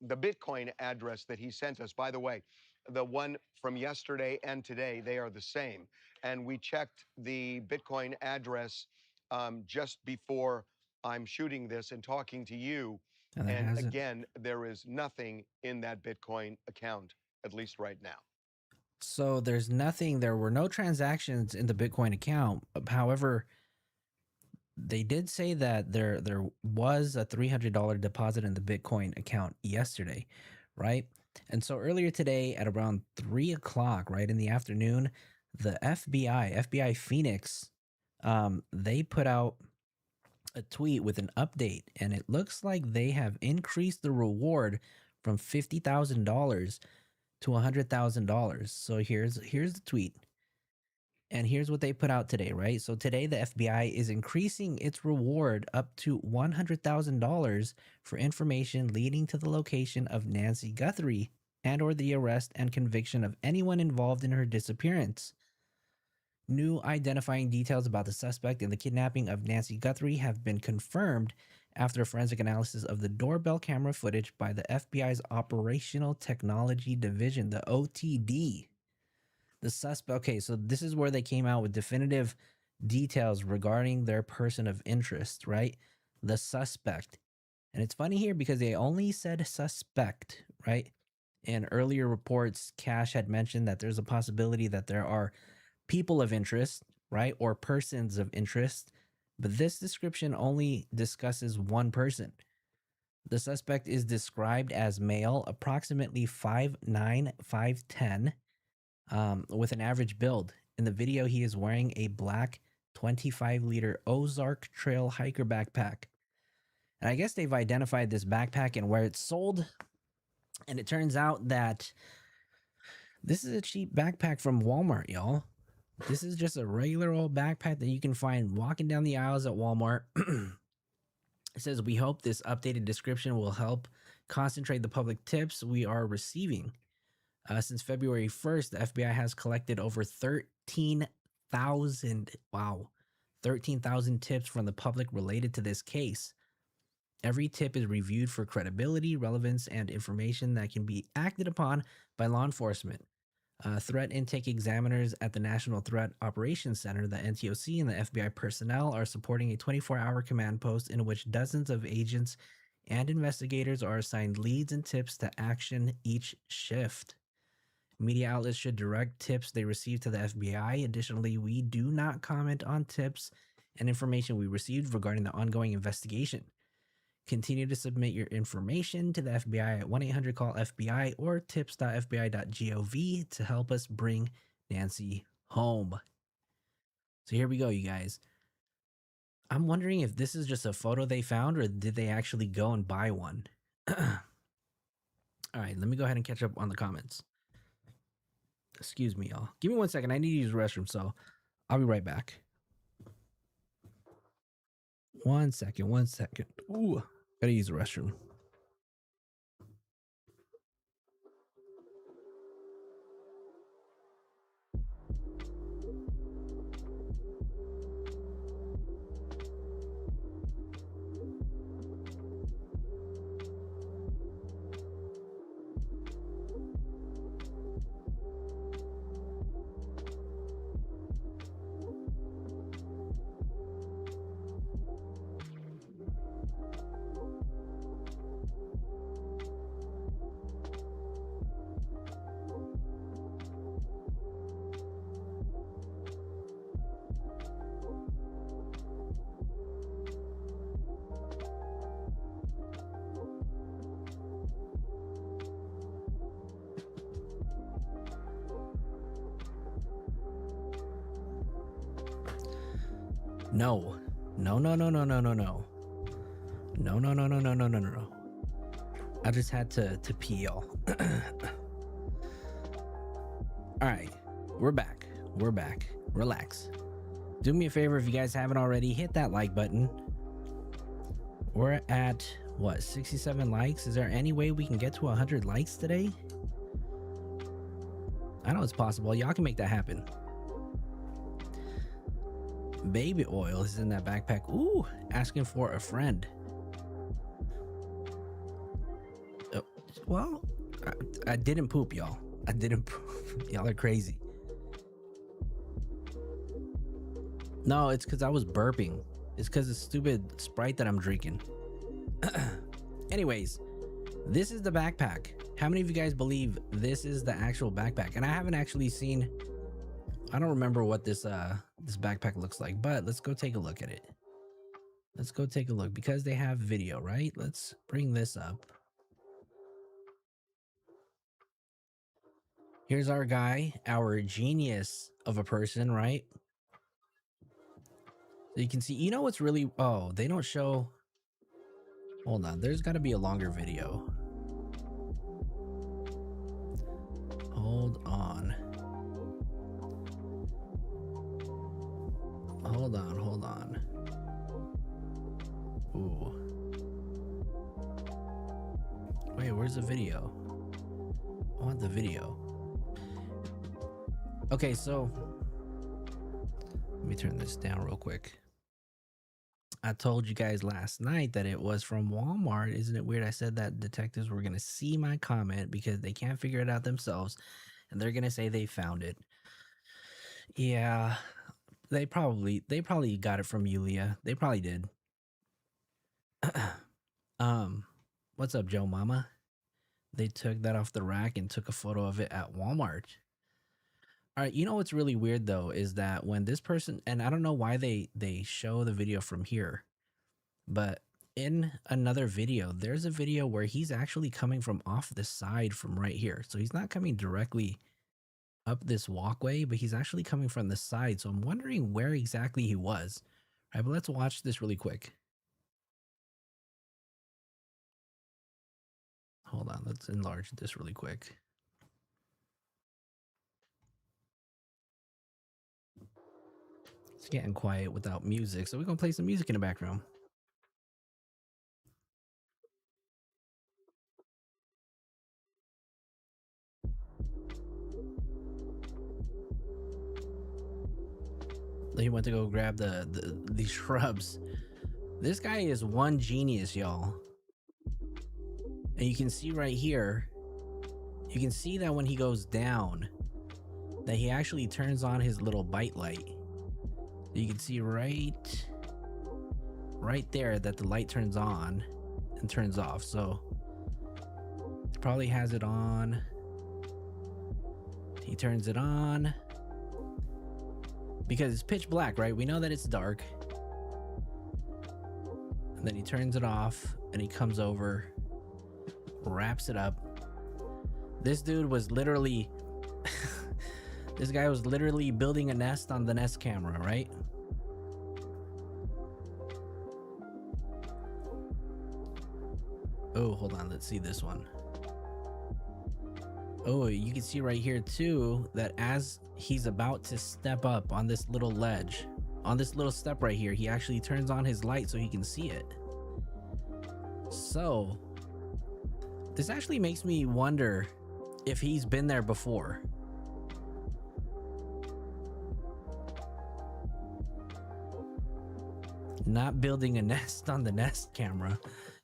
Bitcoin address that he sent us. By the way, the one from yesterday and today, they are the same. And we checked the Bitcoin address just before I'm shooting this and talking to you. And again, there is nothing in that Bitcoin account, at least right now. So there's nothing, there were no transactions in the Bitcoin account. However, they did say that there was a $300 deposit in the Bitcoin account yesterday, right? And so earlier today at around 3 o'clock, right in the afternoon, the FBI Phoenix, they put out a tweet with an update, and it looks like they have increased the reward from $50,000 to $100,000. So here's the tweet. And here's what they put out today, right? So today the FBI is increasing its reward up to $100,000 for information leading to the location of Nancy Guthrie and or the arrest and conviction of anyone involved in her disappearance. New identifying details about the suspect in the kidnapping of Nancy Guthrie have been confirmed after forensic analysis of the doorbell camera footage by the FBI's Operational Technology Division, the OTD. The suspect, okay, so this is where they came out with definitive details regarding their person of interest, right? The suspect. And it's funny here because they only said suspect, right? In earlier reports, Cash had mentioned that there's a possibility that there are people of interest, right? Or persons of interest. But this description only discusses one person. The suspect is described as male, approximately 5'9", 5'10", with an average build. In the video, he is wearing a black 25-liter Ozark Trail hiker backpack. And I guess they've identified this backpack and where it's sold. And it turns out that this is a cheap backpack from Walmart, y'all. This is just a regular old backpack that you can find walking down the aisles at Walmart. It says, we hope this updated description will help concentrate the public tips we are receiving. Since February 1st, the FBI has collected over 13,000 tips from the public related to this case. Every tip is reviewed for credibility, relevance, and information that can be acted upon by law enforcement. Threat intake examiners at the National Threat Operations Center, the NTOC, and the FBI personnel are supporting a 24-hour command post in which dozens of agents and investigators are assigned leads and tips to action each shift. Media outlets should direct tips they receive to the FBI. Additionally, we do not comment on tips and information we received regarding the ongoing investigation. Continue to submit your information to the FBI at 1-800-CALL-FBI or tips.fbi.gov to help us bring Nancy home. So here we go, you guys. I'm wondering if this is just a photo they found or did they actually go and buy one? All right, let me go ahead and catch up on the comments. Excuse me, y'all. Give me 1 second. I need to use the restroom, so I'll be right back. 1 second, 1 second. Ooh, gotta use the restroom. No. No, no, no, no, no, no, no. No, no, no, no, no, no, no, no, no. I just had to pee, y'all. All right, we're back. We're back. Relax. Do me a favor, if you guys haven't already, hit that like button. We're at, what, 67 likes? Is there any way we can get to 100 likes today? I know it's possible. Y'all can make that happen. Baby oil is in that backpack. Ooh, asking for a friend. Well, I didn't poop, y'all. I didn't poop. Y'all are crazy. No, it's because I was burping. It's because of stupid Sprite that I'm drinking. Anyways, this is the backpack. How many of you guys believe this is the actual backpack? And I haven't actually seen... I don't remember what this backpack looks like, but let's go take a look at it. Let's go take a look because they have video, right? Let's bring this up. Here's our guy, our genius of a person, right? So you can see, you know what's really, oh, they don't show, hold on, there's got to be a longer video. Hold on. Hold on, hold on. Ooh. Wait, where's the video? I want the video. Okay, so let me turn this down real quick. I told you guys last night that it was from Walmart. Isn't it weird? I said that detectives were going to see my comment because they can't figure it out themselves and they're going to say they found it. Yeah, they probably got it from Yulia. They probably did. What's up, Joe Mama? They took that off the rack and took a photo of it at Walmart. All right, you know what's really weird though is that when this person, and I don't know why they show the video from here, but in another video, there's a video where he's actually coming from off the side from right here. So he's not coming directly up this walkway, but he's actually coming from the side. So I'm wondering where exactly he was. All right, but let's watch this really quick. Hold on, let's enlarge this really quick. It's getting quiet without music, so we're gonna play some music in the background. He went to go grab the shrubs. This guy is one genius, y'all. And you can see right here, you can see that when he goes down, that he actually turns on his little bite light. You can see right there that the light turns on and turns off. So he probably has it on. He turns it on because it's pitch black, right? We know that it's dark. And then he turns it off and he comes over, wraps it up. This dude was literally this guy was literally building a nest on the Nest camera, right? Oh, hold on, let's see this one. Oh, you can see right here too that as he's about to step up on this little ledge, on this little step right here, he actually turns on his light so he can see it. So this actually makes me wonder if he's been there before. Not building a nest on the Nest camera.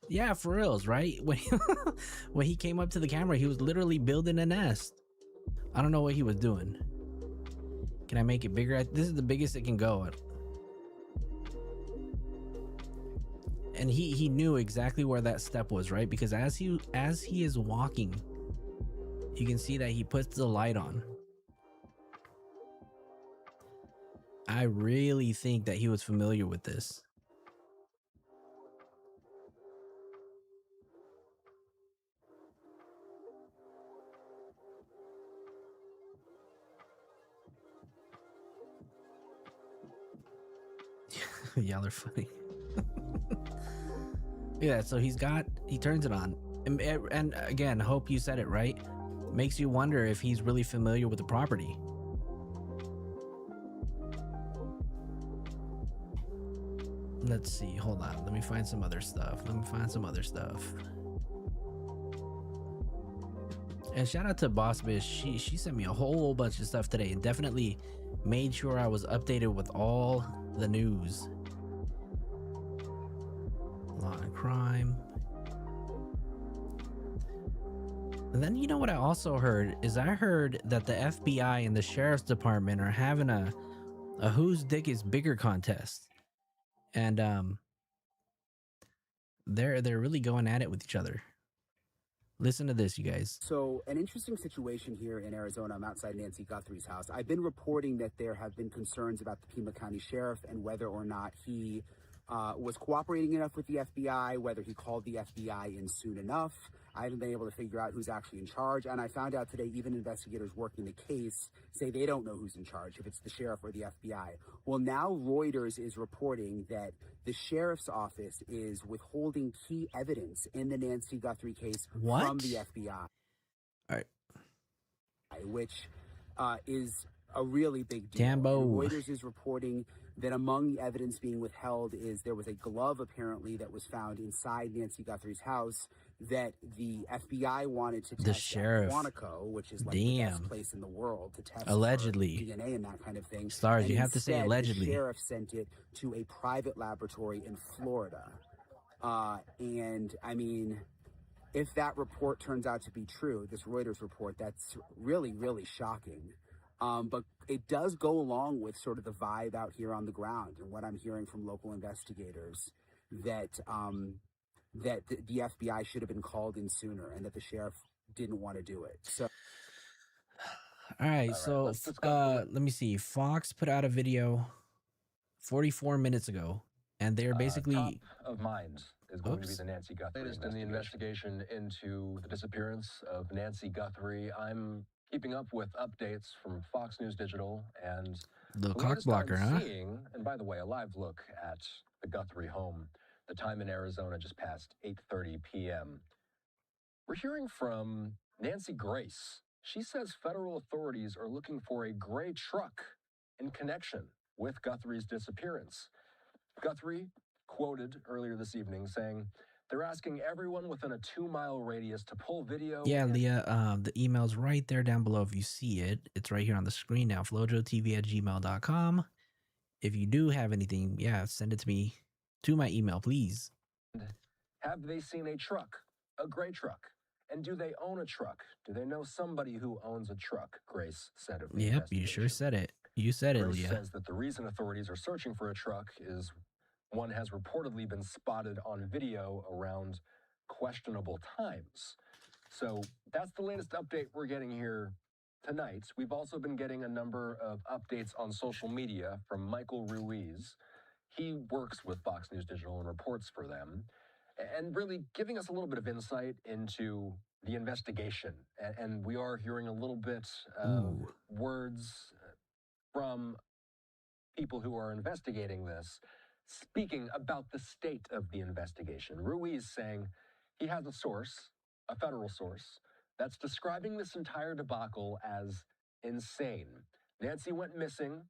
Yeah, for reals, right? When he came up to the camera, he was literally building a nest. I don't know what he was doing. Can I make it bigger? This is the biggest it can go. And he knew exactly where that step was, right? Because as he is walking, you can see that he puts the light on. I really think that he was familiar with this. Y'all are funny. Yeah, so he turns it on. And again, hope you said it right. Makes you wonder if he's really familiar with the property. Let's see, hold on. Let me find some other stuff. And shout out to Boss Bish. She sent me a whole bunch of stuff today and definitely made sure I was updated with all the news. Law and crime. And then you know what I also heard is I heard that the FBI and the sheriff's department are having a whose dick is bigger contest. And they're really going at it with each other. Listen to this, you guys. So an interesting situation here in Arizona. I'm outside Nancy Guthrie's house. I've been reporting that there have been concerns about the Pima County Sheriff and whether or not he was cooperating enough with the FBI, whether he called the FBI in soon enough. I haven't been able to figure out who's actually in charge. And I found out today, even investigators working the case say they don't know who's in charge, if it's the sheriff or the FBI. Well, now Reuters is reporting that the sheriff's office is withholding key evidence in the Nancy Guthrie case from the FBI. All right. Which is a really big deal. Tambo. And Reuters is reporting that among the evidence being withheld is there was a glove apparently that was found inside Nancy Guthrie's house that the FBI wanted to test The sheriff. at Quantico, which is like the best place in the world to test Allegedly. for DNA and that kind of thing. Stars, And you have to say instead, allegedly. The sheriff sent it to a private laboratory in Florida. And I mean, if that report turns out to be true, this Reuters report, that's really, really shocking. But it does go along with sort of the vibe out here on the ground and what I'm hearing from local investigators that that the FBI should have been called in sooner and that the sheriff didn't want to do it. So, All right, so let me see. Fox put out a video 44 minutes ago, and they're basically top of mind is going to be Oops. the Nancy Guthrie latest in the investigation into the disappearance of Nancy Guthrie. I'm keeping up with updates from Fox News Digital and The the latest cockblocker, I'm huh? seeing, and by the way, a live look at the Guthrie home. The time in Arizona just past 8:30 p.m. We're hearing from Nancy Grace. She says federal authorities are looking for a gray truck in connection with Guthrie's disappearance. Guthrie quoted earlier this evening saying they're asking everyone within a 2-mile radius to pull video. Yeah, Leah, the email's right there down below if you see it. It's right here on the screen now, flojotv@gmail.com. If you do have anything, yeah, send it to me to my email, please. Have they seen a truck, a gray truck? And do they own a truck? Do they know somebody who owns a truck? Grace said of the Yep, you sure said it. You said it, Grace Leah. says that the reason authorities are searching for a truck is one has reportedly been spotted on video around questionable times. So that's the latest update we're getting here tonight. We've also been getting a number of updates on social media from Michael Ruiz. He works with Fox News Digital and reports for them, and really giving us a little bit of insight into the investigation. And we are hearing a little bit of words from people who are investigating this, speaking about the state of the investigation. Ruiz saying he has a source, a federal source, that's describing this entire debacle as insane. Nancy went missing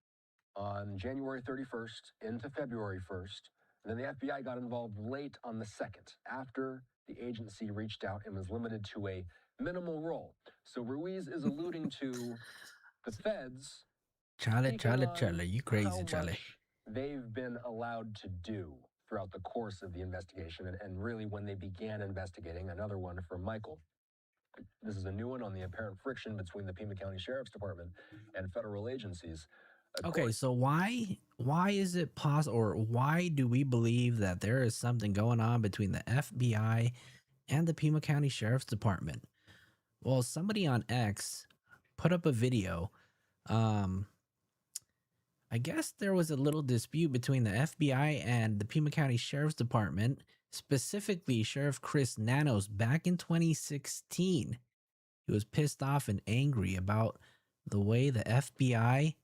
on January 31st into February 1st. And then the FBI got involved late on the 2nd, after the agency reached out and was limited to a minimal role. So Ruiz is alluding to the feds Charlie, speaking Charlie, on Charlie, you how crazy, Charlie. much they've been allowed to do throughout the course of the investigation, and really when they began investigating. Another one from Michael. This is a new one on the apparent friction between the Pima County Sheriff's Department and federal agencies. Okay, so why is it possible, or why do we believe that there is something going on between the FBI and the Pima County Sheriff's Department? Well, somebody on X put up a video. I guess there was a little dispute between the FBI and the Pima County Sheriff's Department, specifically Sheriff Chris Nanos, back in 2016. He was pissed off and angry about the way the FBI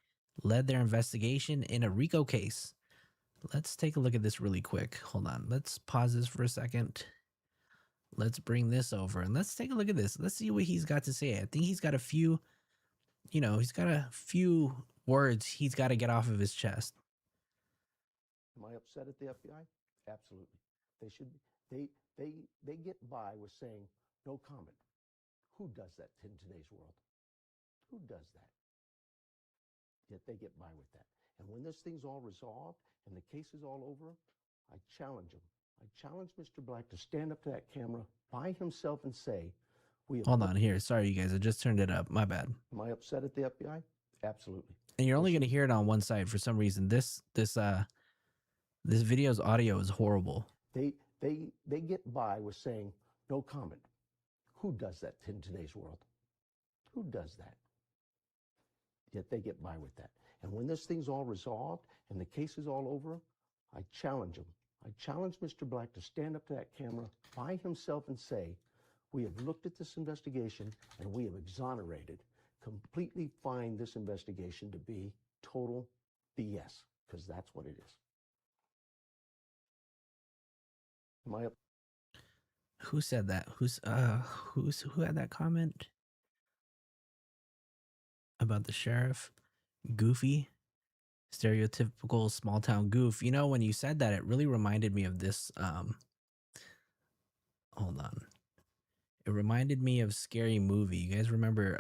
led their investigation in a RICO case. Let's take a look at this really quick. Hold on. Let's pause this for a second. Let's bring this over and let's take a look at this. Let's see what he's got to say. I think he's got a few, he's got a few words he's got to get off of his chest. Am I upset at the FBI? Absolutely. They should be. They get by with saying no comment. Who does that in today's world? Who does that? Yet they get by with that. And when this thing's all resolved and the case is all over, I challenge him. I challenge Mr. Black to stand up to that camera by himself and say, hold on here. Sorry, you guys. I just turned it up. My bad. Am I upset at the FBI? Absolutely. And you're only going to hear it on one side for some reason. This video's audio is horrible. They get by with saying no comment. Who does that in today's world? Who does that? Yet they get by with that. And when this thing's all resolved and the case is all over, I challenge him. I challenge Mr. Black to stand up to that camera by himself and say, we have looked at this investigation and we have exonerated, completely find this investigation to be total BS, because that's what it is. Am I up? Who said that? Who had that comment about the sheriff? Goofy, stereotypical small town goof. When you said that, it really reminded me of this. Hold on. It reminded me of Scary Movie. You guys remember?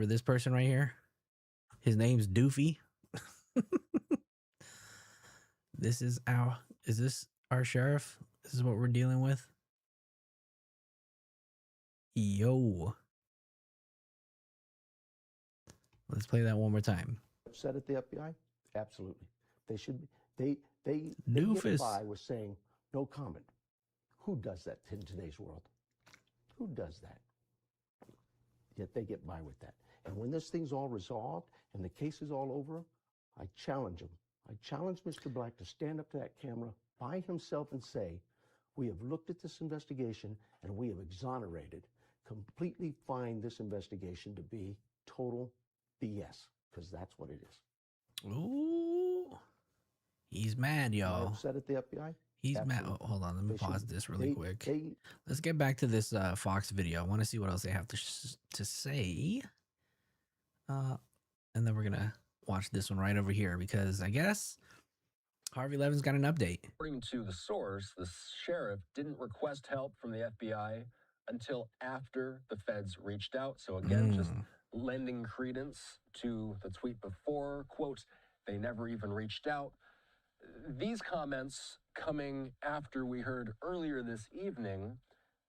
This person right here? His name's Doofy. Is this our sheriff? This is what we're dealing with. Yo. Let's play that one more time. Upset at the FBI? Absolutely. They should be. They get by with saying no comment. Who does that in today's world? Who does that? Yet they get by with that. And when this thing's all resolved and the case is all over, I challenge him. I challenge Mr. Black to stand up to that camera by himself and say, we have looked at this investigation and we have exonerated, completely find this investigation to be total BS, because that's what it is. Ooh. He's mad, y'all. Upset at the FBI? He's mad. Oh, hold on. Let me pause this really quick. Let's get back to this Fox video. I want to see what else they have to say. And then we're going to watch this one right over here, because I guess Harvey Levin's got an update. According to the source, the sheriff didn't request help from the FBI until after the feds reached out. So again, just lending credence to the tweet before, quote, they never even reached out. These comments coming after we heard earlier this evening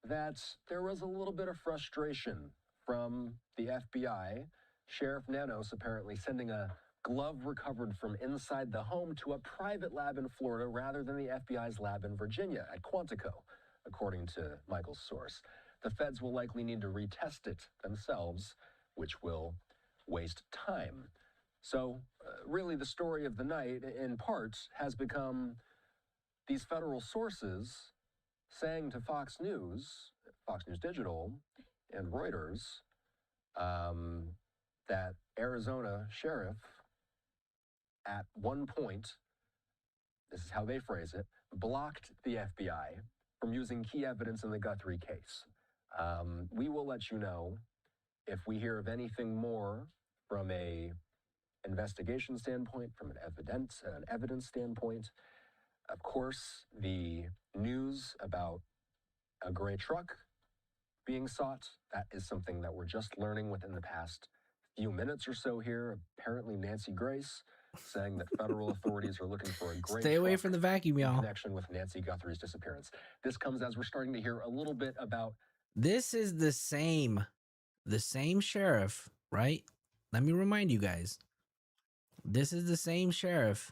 that there was a little bit of frustration from the FBI. Sheriff Nanos apparently sending a glove recovered from inside the home to a private lab in Florida rather than the FBI's lab in Virginia at Quantico, according to Michael's source. The feds will likely need to retest it themselves, which will waste time. So really the story of the night, in part, has become these federal sources saying to Fox News Digital, and Reuters, that Arizona sheriff at one point, this is how they phrase it, blocked the FBI from using key evidence in the Guthrie case. We will let you know if we hear of anything more from a investigation standpoint, from an evidence standpoint. Of course, the news about a gray truck being sought, that is something that we're just learning within the past few minutes or so here. Apparently, Nancy Grace saying that federal authorities are looking for a gray Stay away truck from the vacuum, in y'all. connection with Nancy Guthrie's disappearance. This comes as we're starting to hear a little bit about. This is the same sheriff, right? Let me remind you guys. This is the same sheriff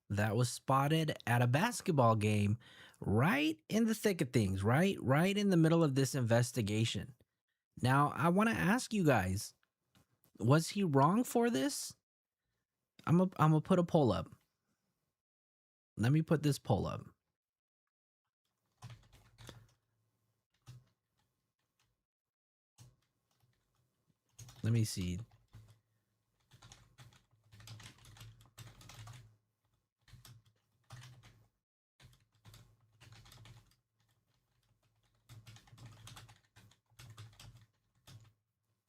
that was spotted at a basketball game right in the thick of things, right in the middle of this investigation. Now, I want to ask you guys, was he wrong for this? I'm gonna put a poll up. Let me put this poll up. Let me see.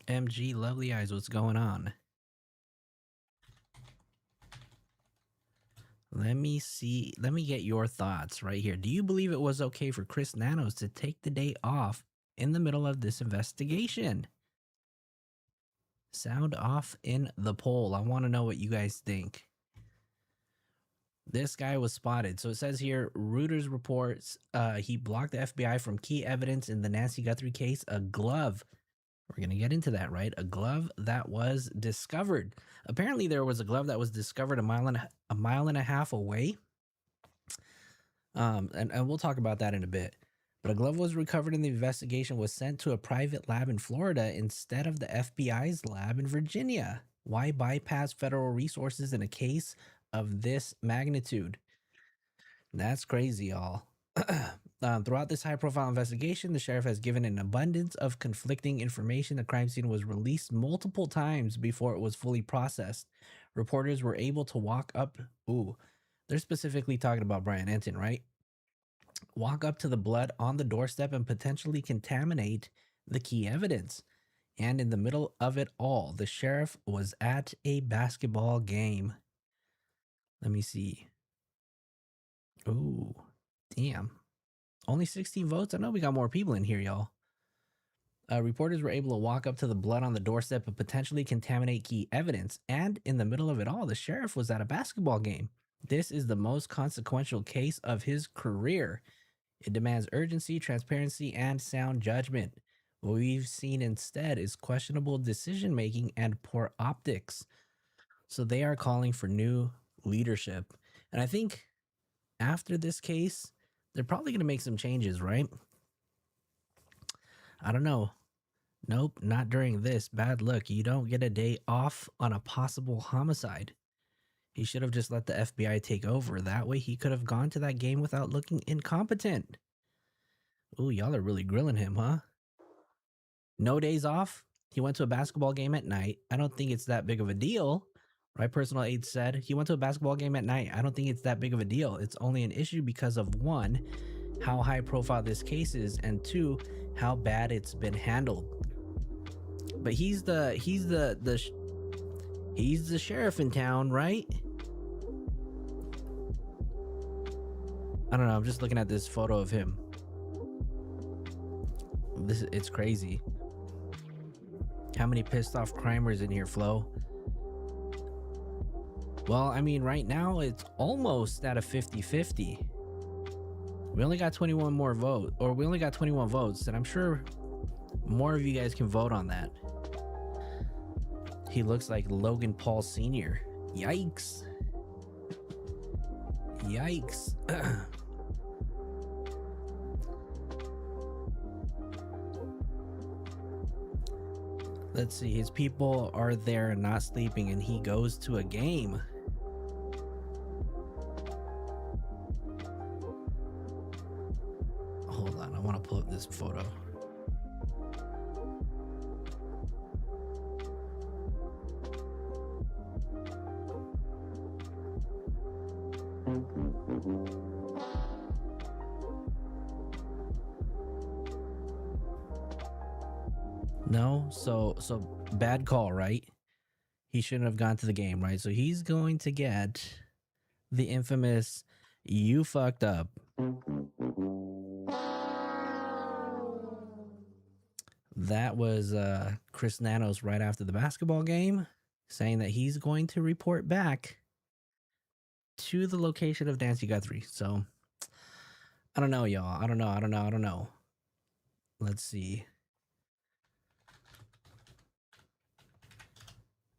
MG Lovely Eyes, what's going on? Let me see. Let me get your thoughts right here. Do you believe it was okay for Chris Nanos to take the day off in the middle of this investigation? Sound off in the poll. I want to know what you guys think. This guy was spotted. So it says here, Reuters reports he blocked the FBI from key evidence in the Nancy Guthrie case, a glove. We're going to get into that, right? A glove that was discovered. Apparently there was a glove that was discovered a mile and a half away. And we'll talk about that in a bit. But a glove was recovered in the investigation, was sent to a private lab in Florida instead of the FBI's lab in Virginia. Why bypass federal resources in a case of this magnitude? That's crazy, y'all. Throughout this high-profile investigation, the sheriff has given an abundance of conflicting information. The crime scene was released multiple times before it was fully processed. Reporters were able to walk up. Ooh, they're specifically talking about Brian Enton, right? Walk up to the blood on the doorstep and potentially contaminate the key evidence. And in the middle of it all, the sheriff was at a basketball game. Let me see. Ooh, damn. Only 16 votes? I know we got more people in here, y'all. Reporters were able to walk up to the blood on the doorstep and potentially contaminate key evidence. And in the middle of it all, the sheriff was at a basketball game. This is the most consequential case of his career. It demands urgency, transparency, and sound judgment. What we've seen instead is questionable decision-making and poor optics. So they are calling for new leadership. And I think after this case, they're probably going to make some changes, right? I don't know. Nope, not during this. Bad luck. You don't get a day off on a possible homicide. He should have just let the FBI take over. That way he could have gone to that game without looking incompetent. Ooh, y'all are really grilling him, huh? No days off? He went to a basketball game at night. I don't think it's that big of a deal. Right, personal aid said. He went to a basketball game at night. I don't think it's that big of a deal. It's only an issue because of, one, how high profile this case is, and two, how bad it's been handled. But he's the sheriff in town, right? I don't know. I'm just looking at this photo of him. It's crazy. How many pissed off crimers in here, Flo? Well, I mean, right now it's almost at a 50-50. We only got 21 more votes, or we only got 21 votes, and I'm sure more of you guys can vote on that. He looks like Logan Paul Sr. Yikes. Yikes. Let's see, his people are there and not sleeping, and he goes to a game. Hold on, I want to pull up this photo. No, so bad call, right? he shouldn't have gone to the game, right? So he's going to get the infamous "you fucked up." That was Chris Nanos right after the basketball game, saying that he's going to report back to the location of Nancy Guthrie. So I don't know, y'all. I don't know. Let's see.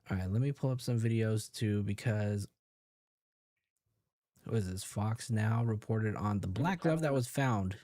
All right, let me pull up some videos too, because what is this? Fox Now reported on the black glove that was found.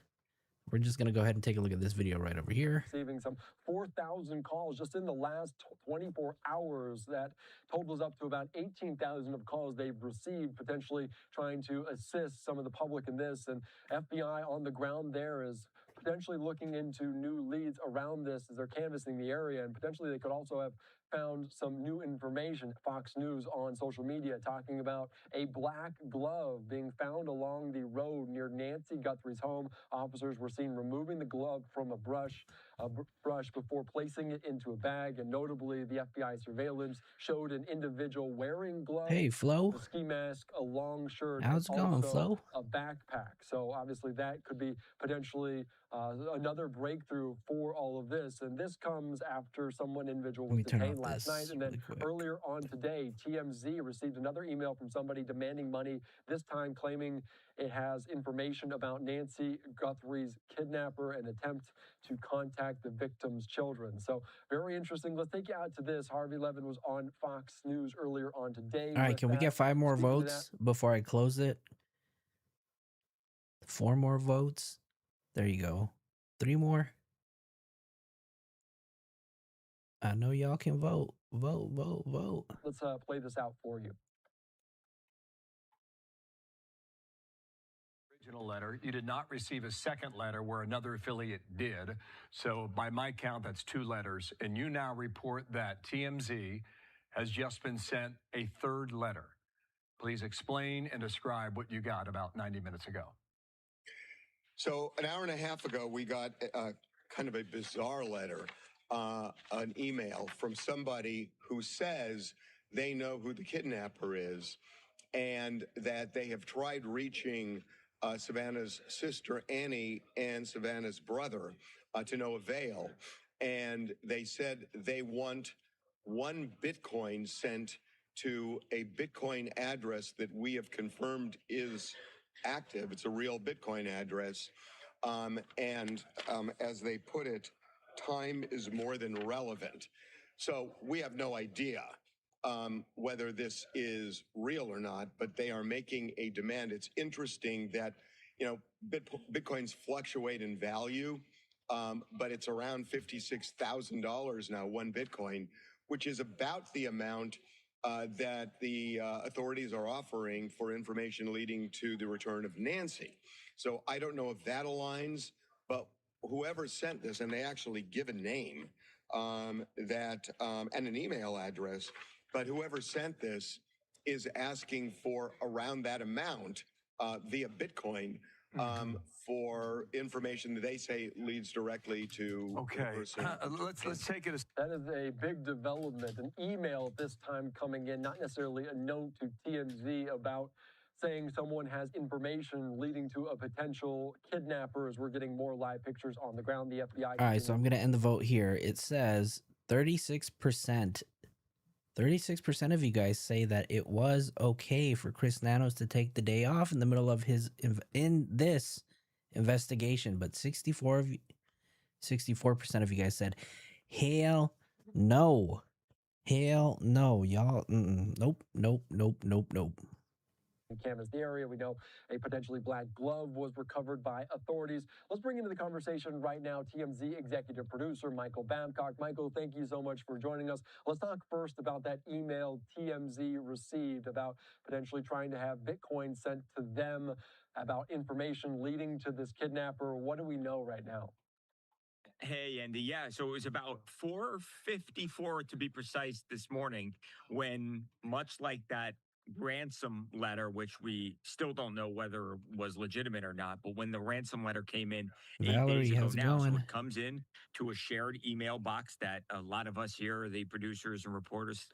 We're just going to go ahead and take a look at this video right over here. Receiving some 4,000 calls just in the last 24 hours. That totals up to about 18,000 of calls they've received, potentially trying to assist some of the public in this. And FBI on the ground there is potentially looking into new leads around this as they're canvassing the area. And potentially they could also have found some new information. Fox News on social media talking about a black glove being found along the road near Nancy Guthrie's home. Officers were seen removing the glove from a brush before placing it into a bag. And notably, the FBI surveillance showed an individual wearing gloves, Hey, Flo. a ski mask, a long shirt, How's it and going, also Flo? a backpack. So obviously that could be potentially another breakthrough for all of this. And this comes after someone individual was detained last night. And then earlier on today, TMZ received another email from somebody demanding money, this time claiming it has information about Nancy Guthrie's kidnapper and attempt to contact the victim's children. So very interesting. Let's take you out to this. Harvey Levin was on Fox News earlier on today. All right, can we get 5 more votes before I close it? 4 more votes. There you go. 3 more. I know y'all can vote. Vote. Let's play this out for you. Original letter. You did not receive a second letter where another affiliate did. So by my count, that's 2 letters. And you now report that TMZ has just been sent a 3rd letter. Please explain and describe what you got about 90 minutes ago. So an hour and a half ago, we got kind of a bizarre letter, an email from somebody who says they know who the kidnapper is and that they have tried reaching Savannah's sister, Annie, and Savannah's brother to no avail. And they said they want 1 Bitcoin sent to a Bitcoin address that we have confirmed is active. It's a real Bitcoin address. As they put it, time is more than relevant. So we have no idea whether this is real or not, but they are making a demand. It's interesting that, Bitcoins fluctuate in value, but it's around $56,000 now, 1 Bitcoin, which is about the amount that the authorities are offering for information leading to the return of Nancy. So I don't know if that aligns, but whoever sent this, and they actually give a name and an email address, but whoever sent this is asking for around that amount via Bitcoin for information that they say leads directly to the person. Let's take it. That is a big development. An email this time coming in, not necessarily a note to TMZ about saying someone has information leading to a potential kidnapper, as we're getting more live pictures on the ground. The FBI. All right, so I'm going to end the vote here. It says 36%. 36% of you guys say that it was okay for Chris Nanos to take the day off in the middle of in this investigation, but 64% of you guys said hell no. Hell no, y'all. Nope. Canvass the area. We know a potentially black glove was recovered by authorities. Let's bring into the conversation right now TMZ executive producer Michael Babcock. Michael, thank you so much for joining us. Let's talk first about that email TMZ received about potentially trying to have Bitcoin sent to them, about information leading to this kidnapper. What do we know right now? Hey, Andy. Yeah, so it was about 4:54 to be precise this morning when, much like that ransom letter, which we still don't know whether it was legitimate or not, but when the ransom letter came in 8 Valerie, days ago how's it now, so going? it comes in to a shared email box that a lot of us here, the producers and reporters,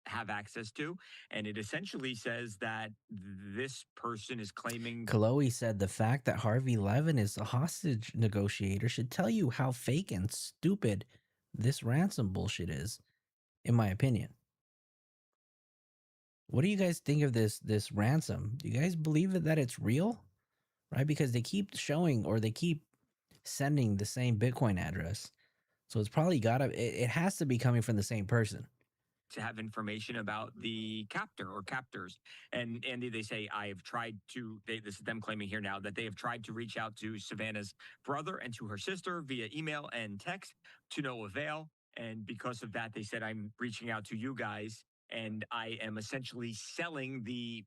have access to, and it essentially says that this person is claiming. Chloe said the fact that Harvey Levin is a hostage negotiator should tell you how fake and stupid this ransom bullshit is, in my opinion. What do you guys think of this ransom? Do you guys believe that it's real? Right? Because they keep showing or they keep sending the same Bitcoin address. So it's probably it has to be coming from the same person. To have information about the captor or captors. And Andy, they say, I have tried to, this is them claiming here now that they have tried to reach out to Savannah's brother and to her sister via email and text to no avail. And because of that, they said, I'm reaching out to you guys and I am essentially selling the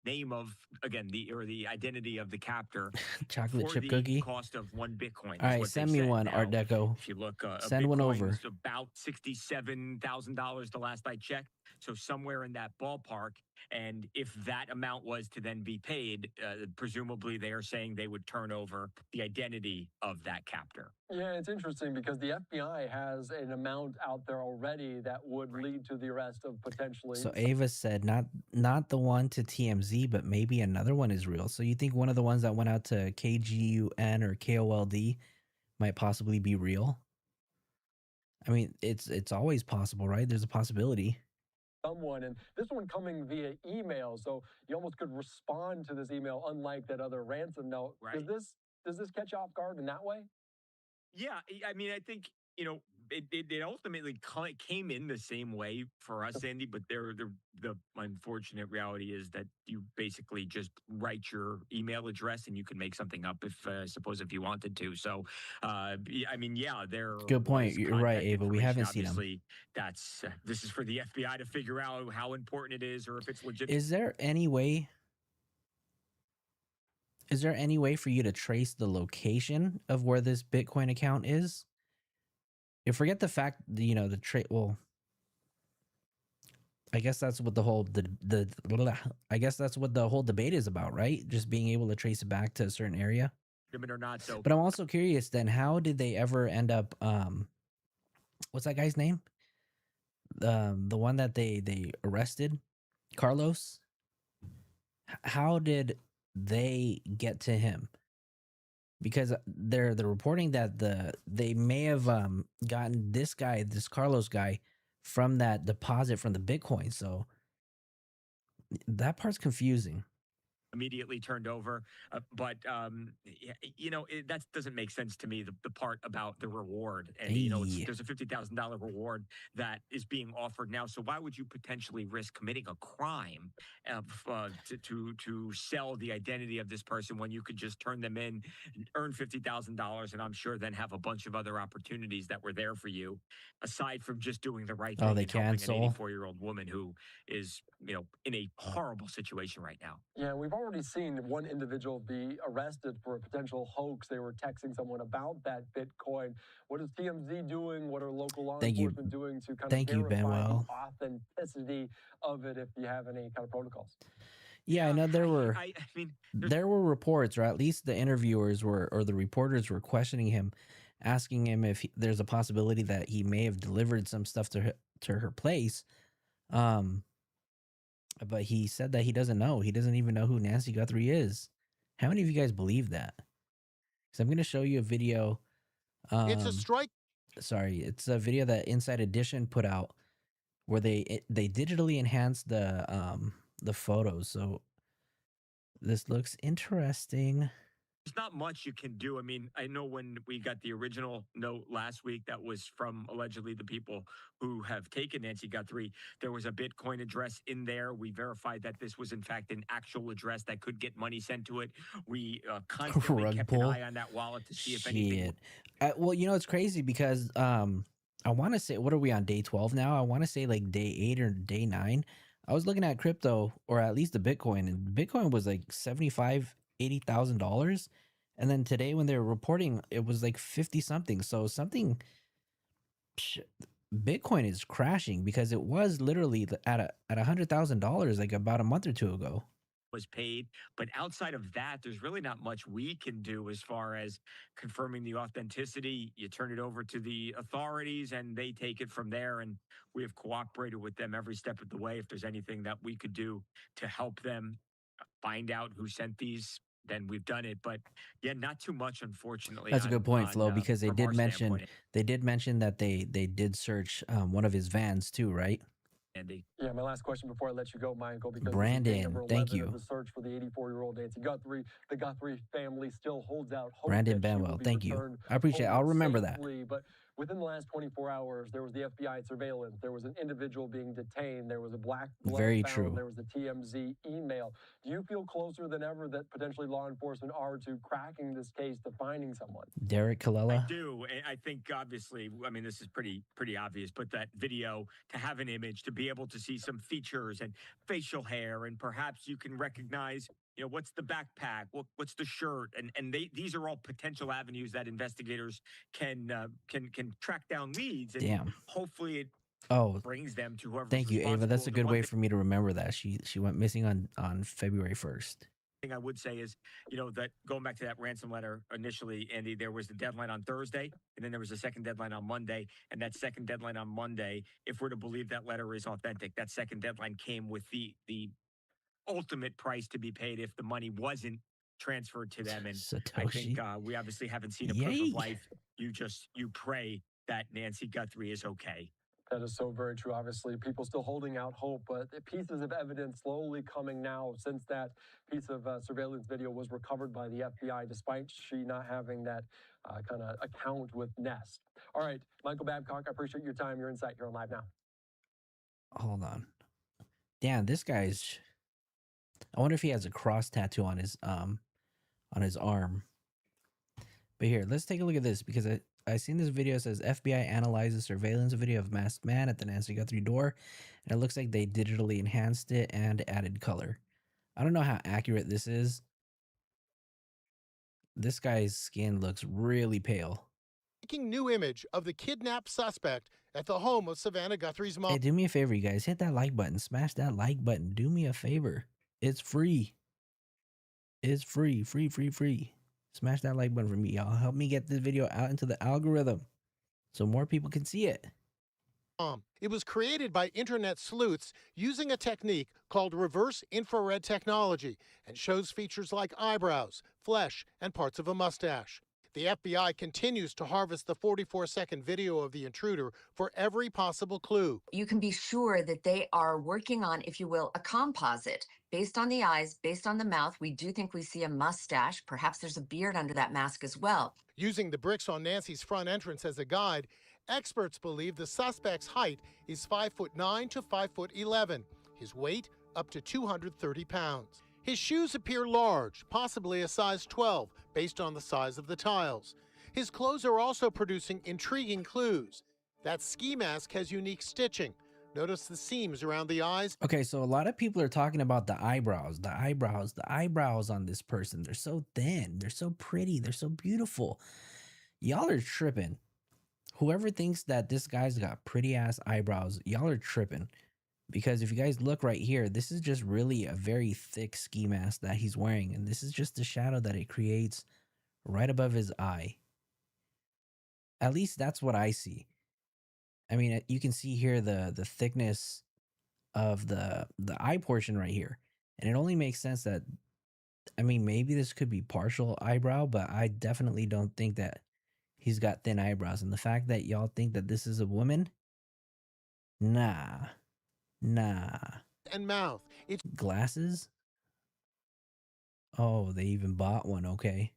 name of, again, the identity of the captor Chocolate for chip the cookie. cost of one Bitcoin. All right, send me one, Art Deco. If you look, send one over. It's about $67,000 the last I checked. So somewhere in that ballpark. And if that amount was to then be paid, presumably they are saying they would turn over the identity of that captor. Yeah, it's interesting because the FBI has an amount out there already that would lead to the arrest of potentially. So Ava said not the one to TMZ, but maybe another one is real. So you think one of the ones that went out to KGUN or KOLD might possibly be real? I mean, it's always possible, right? There's a possibility. Someone, and this one coming via email, so you almost could respond to this email, unlike that other ransom note. Right. Does this catch you off guard in that way? Yeah, I mean, I think, you know, it ultimately came in the same way for us, Andy, but the unfortunate reality is that you basically just write your email address and you can make something up if suppose you wanted to. So, I mean, yeah, there. Good point. You're right, Ava. We haven't seen them. Obviously, this is for the FBI to figure out how important it is or if it's legit. Is there any way for you to trace the location of where this Bitcoin account is? You forget the fact, you know, the trade. Well, I guess that's what the whole I guess that's what the whole debate is about, right? Just being able to trace it back to a certain area. Or not, so. But I'm also curious. Then, how did they ever end up? What's that guy's name? The one that they arrested, Carlos. How did they get to him? Because they're reporting that they may have gotten this Carlos guy from that deposit from the Bitcoin. So that part's confusing. Immediately turned over, but you know, that doesn't make sense to me. The part about the reward, and you know, there's a $50,000 reward that is being offered now. So why would you potentially risk committing a crime to sell the identity of this person when you could just turn them in, earn $50,000, and I'm sure then have a bunch of other opportunities that were there for you, aside from just doing the right thing. Oh, they and helping cancel. an 84-year-old woman who is, you know, in a horrible situation right now. Yeah, we've already seen one individual be arrested for a potential hoax. They were texting someone about that Bitcoin. What is TMZ doing? What are local law enforcement doing to kind of verify the authenticity of it if you have any kind of protocols? Yeah, I know there were reports, or at least the interviewers or the reporters were questioning him, asking him if there's a possibility that he may have delivered some stuff to her place. But he said that he doesn't know. He doesn't even know who Nancy Guthrie is. How many of you guys believe that? Because I'm going to show you a video. It's a strike. Sorry, it's a video that Inside Edition put out where they digitally enhanced the photos. So this looks interesting. There's not much you can do. I mean, I know when we got the original note last week that was from allegedly the people who have taken Nancy Guthrie, there was a Bitcoin address in there. We verified that this was, in fact, an actual address that could get money sent to it. We constantly kept an eye on that wallet to see if anything. Well, you know, it's crazy because I want to say, what are we on, day 12 now? I want to say like day 8 or day 9. I was looking at crypto, or at least the Bitcoin, and Bitcoin was like $80,000, and then today when they were reporting, it was like 50 something. So something, Bitcoin is crashing because it was literally at $100,000 like about a month or two ago. Was paid, but outside of that, there's really not much we can do as far as confirming the authenticity. You turn it over to the authorities and they take it from there, and we have cooperated with them every step of the way. If there's anything that we could do to help them find out who sent these, then we've done it. But yeah, not too much, unfortunately. That's a good point, Flo, because they from did our mention standpoint. that they did search one of his vans too, right? Andy. Yeah, my last question before I let you go, Michael, because Brandon, this is day number 11 thank you. of the search for the 84-year-old Nancy Guthrie. The Guthrie family still holds out hope Brandon that she will Benwell, be thank you. returned I appreciate it. home I'll remember that. safely. But within the last 24 hours, there was the FBI surveillance. There was an individual being detained. There was a black glove Very found. true. There was the TMZ email. Do you feel closer than ever that potentially law enforcement are to cracking this case, to finding someone? Derek Colella. I do. And I think obviously, I mean, this is pretty obvious, but that video, to have an image, to be able to see some features and facial hair, and perhaps you can recognize, you know, what's the backpack, what's the shirt, and these are all potential avenues that investigators can track down leads, and Damn. hopefully it brings them to whoever. Thank you, Ava. That's a good way for me to remember that. She went missing on February 1st. Thing I would say is, you know, that going back to that ransom letter initially, Andy, there was the deadline on Thursday, and then there was a second deadline on Monday. And that second deadline on Monday, if we're to believe that letter is authentic, that second deadline came with the ultimate price to be paid if the money wasn't transferred to them. And I think we obviously haven't seen a proof of life. You pray that Nancy Guthrie is okay. That is so very true. Obviously, people still holding out hope, but pieces of evidence slowly coming now since that piece of surveillance video was recovered by the FBI, despite she not having that kind of account with Nest. All right, Michael Babcock, I appreciate your time, your insight here on Live Now. Hold on. Damn, this guy's... I wonder if he has a cross tattoo on his arm. But here, let's take a look at this, because I seen this video. It says FBI analyzes surveillance video of masked man at the Nancy Guthrie door, and it looks like they digitally enhanced it and added color. I don't know how accurate this is. This guy's skin looks really pale. Breaking new image of the kidnapped suspect at the home of Savannah Guthrie's mom. Hey, do me a favor, you guys. Hit that like button. Smash that like button. Do me a favor. It's free. It's free. Free. Smash that like button for me, y'all. Help me get this video out into the algorithm so more people can see it. It was created by internet sleuths using a technique called reverse infrared technology and shows features like eyebrows, flesh, and parts of a mustache. The FBI continues to harvest the 44-second video of the intruder for every possible clue. You can be sure that they are working on, if you will, a composite. Based on the eyes, based on the mouth, we do think we see a mustache. Perhaps there's a beard under that mask as well. Using the bricks on Nancy's front entrance as a guide, experts believe the suspect's height is 5'9" to 5'11". His weight up to 230 pounds. His shoes appear large, possibly a size 12, based on the size of the tiles. His clothes are also producing intriguing clues. That ski mask has unique stitching. Notice the seams around the eyes. Okay, so a lot of people are talking about the eyebrows on this person. They're so thin. They're so pretty. They're so beautiful. Y'all are tripping. Whoever thinks that this guy's got pretty ass eyebrows, y'all are tripping. Because if you guys look right here, this is just really a very thick ski mask that he's wearing. And this is just the shadow that it creates right above his eye. At least that's what I see. I mean, you can see here the thickness of the eye portion right here. And it only makes sense that, I mean, maybe this could be partial eyebrow, but I definitely don't think that he's got thin eyebrows. And the fact that y'all think that this is a woman, nah. And mouth. It's glasses? Oh, they even bought one, okay.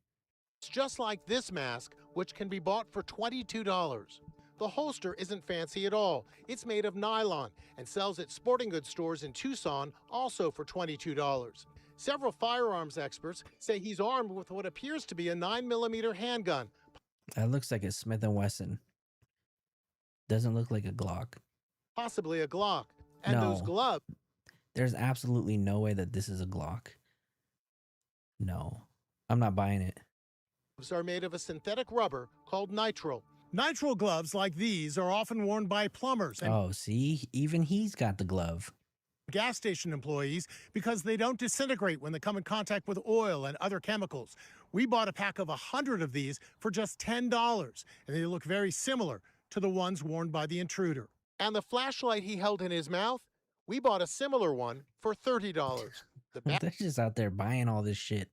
It's just like this mask, which can be bought for $22. The holster isn't fancy at all. It's made of nylon and sells at sporting goods stores in Tucson, also for $22. Several firearms experts say he's armed with what appears to be a 9mm handgun. That looks like a Smith & Wesson. Doesn't look like a Glock. Possibly a Glock. And no, those gloves. There's absolutely no way that this is a Glock. No, I'm not buying it. Are made of a synthetic rubber called nitrile. Nitrile gloves like these are often worn by plumbers and Oh, see, even he's got the glove. gas station employees because they don't disintegrate when they come in contact with oil and other chemicals. We bought a pack of 100 of these for just $10, and they look very similar to the ones worn by the intruder. And the flashlight he held in his mouth, we bought a similar one for $30. They're just out there buying all this shit.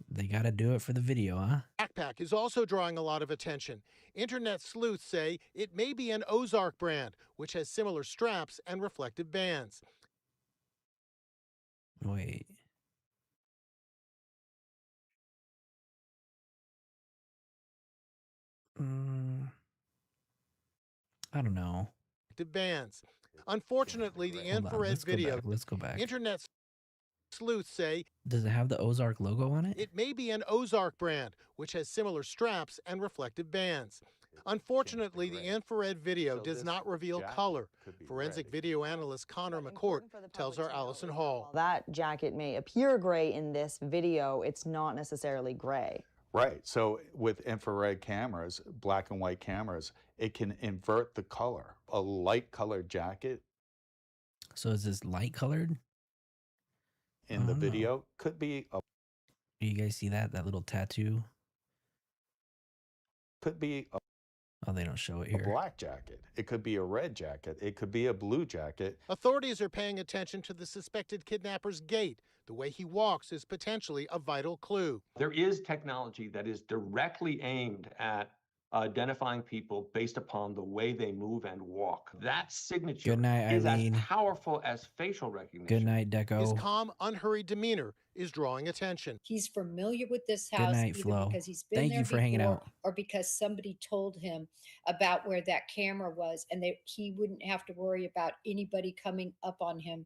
They got to do it for the video, huh? Backpack is also drawing a lot of attention. Internet sleuths say it may be an Ozark brand, which has similar straps and reflective bands. Wait. I don't know. Bands. Unfortunately, the infrared video. Let's go back. Internet sleuths say, does it have the Ozark logo on it? It may be an Ozark brand, which has similar straps and reflective bands. Unfortunately, the infrared video does not reveal color. Forensic video analyst Connor McCourt tells our Allison Hall. That jacket may appear gray in this video. It's not necessarily gray. Right. So with infrared cameras, black and white cameras, it can invert the color. A light colored jacket. So is this light colored? In the video could be a. Do you guys see that little tattoo? Could be a. Oh, they don't show it here. A black jacket. It could be a red jacket. It could be a blue jacket. Authorities are paying attention to the suspected kidnapper's gait. The way he walks is potentially a vital clue. There is technology that is directly aimed at identifying people based upon the way they move and walk. That signature Good night, is Eileen. as powerful as facial recognition. Good night, Deco. His calm, unhurried demeanor is drawing attention. He's familiar with this Good house night, either Flo. because he's been Thank there you for hanging before out. or because somebody told him about where that camera was, and he wouldn't have to worry about anybody coming up on him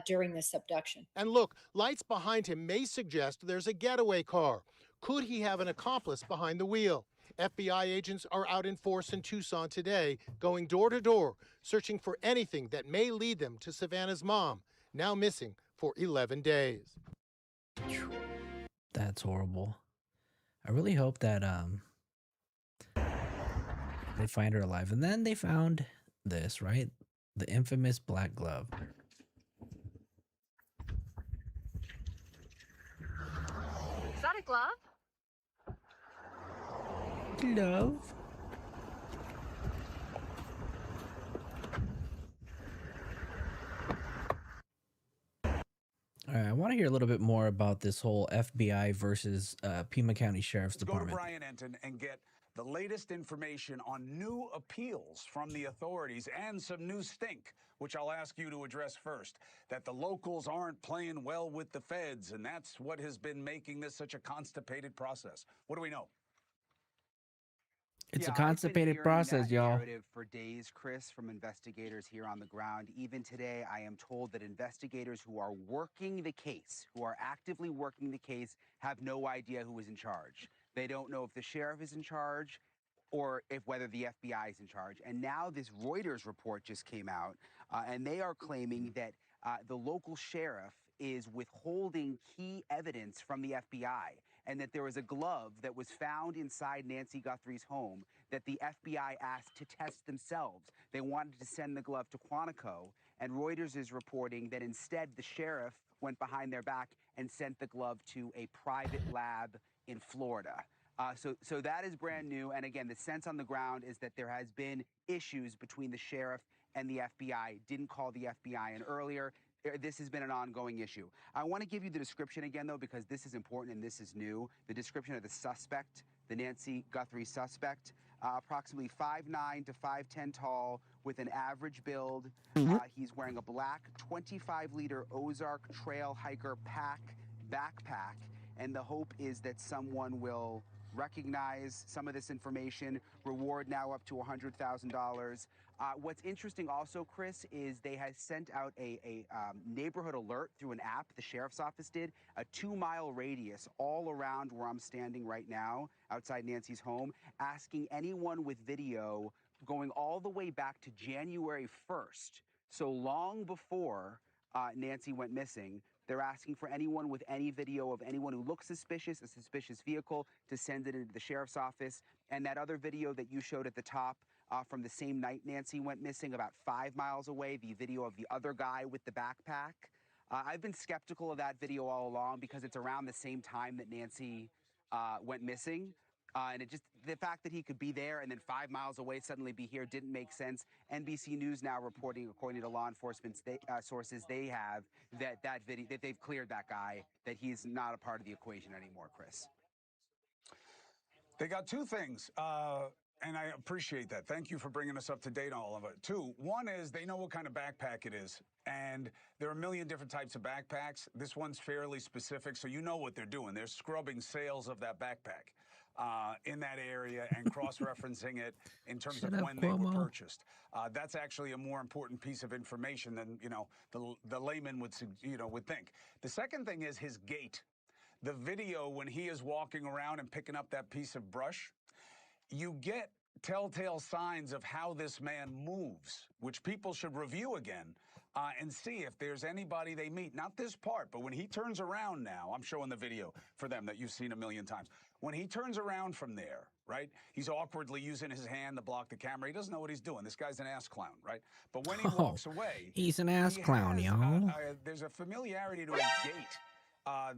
during this abduction. And look, lights behind him may suggest there's a getaway car. Could he have an accomplice behind the wheel? FBI agents are out in force in Tucson today, going door to door, searching for anything that may lead them to Savannah's mom, now missing for 11 days. That's horrible. I really hope that they find her alive. And then they found this, right? The infamous black glove. Is that a glove? Glove. All right, I want to hear a little bit more about this whole FBI versus Pima County Sheriff's Department. Go to Brian Enton and get the latest information on new appeals from the authorities and some new stink, which I'll ask you to address first. That the locals aren't playing well with the feds, and that's what has been making this such a constipated process. What do we know? It's a constipated process, y'all. Narrative for days, Chris, from investigators here on the ground. Even today, I am told that investigators who are working the case, who are actively working the case, have no idea who is in charge. They don't know if the sheriff is in charge or whether the FBI is in charge. And now this Reuters report just came out, and they are claiming that the local sheriff is withholding key evidence from the FBI, and that there was a glove that was found inside Nancy Guthrie's home that the FBI asked to test themselves. They wanted to send the glove to Quantico, and Reuters is reporting that instead the sheriff went behind their back and sent the glove to a private lab in Florida. So that is brand new. And again, the sense on the ground is that there has been issues between the sheriff and the FBI. Didn't call the FBI in earlier. This has been an ongoing issue. I want to give you the description again, though, because this is important and this is new. The description of the suspect, the Nancy Guthrie suspect, approximately 5'9" to 5'10" tall with an average build. He's wearing a black 25-liter Ozark Trail Hiker backpack. And the hope is that someone will recognize some of this information. Reward now up to $100,000. What's interesting also, Chris, is they have sent out a neighborhood alert through an app, the sheriff's office did, a 2-mile radius all around where I'm standing right now, outside Nancy's home, asking anyone with video going all the way back to January 1st, so long before Nancy went missing, They're asking for anyone with any video of anyone who looks suspicious, a suspicious vehicle, to send it into the sheriff's office. And that other video that you showed at the top from the same night Nancy went missing, about 5 miles away, the video of the other guy with the backpack. I've been skeptical of that video all along because it's around the same time that Nancy went missing. And it just, the fact that he could be there and then 5 miles away suddenly be here didn't make sense. NBC News now reporting, according to law enforcement sources they have, that video, that they've cleared that guy, that he's not a part of the equation anymore, Chris. They got two things, and I appreciate that. Thank you for bringing us up to date on all of it. Two, one is they know what kind of backpack it is, and there are a million different types of backpacks. This one's fairly specific, so you know what they're doing. They're scrubbing sales of that backpack in that area and cross-referencing it in terms of when they were purchased. That's actually a more important piece of information than, you know, the layman would think. The second thing is his gait. The video when he is walking around and picking up that piece of brush, you get telltale signs of how this man moves, which people should review again and see if there's anybody they meet. Not this part, but when he turns around now, I'm showing the video for them that you've seen a million times. When he turns around from there, right, he's awkwardly using his hand to block the camera. He doesn't know what he's doing. This guy's an ass clown, right? But when he walks away, he's an ass clown, y'all. There's a familiarity to his gait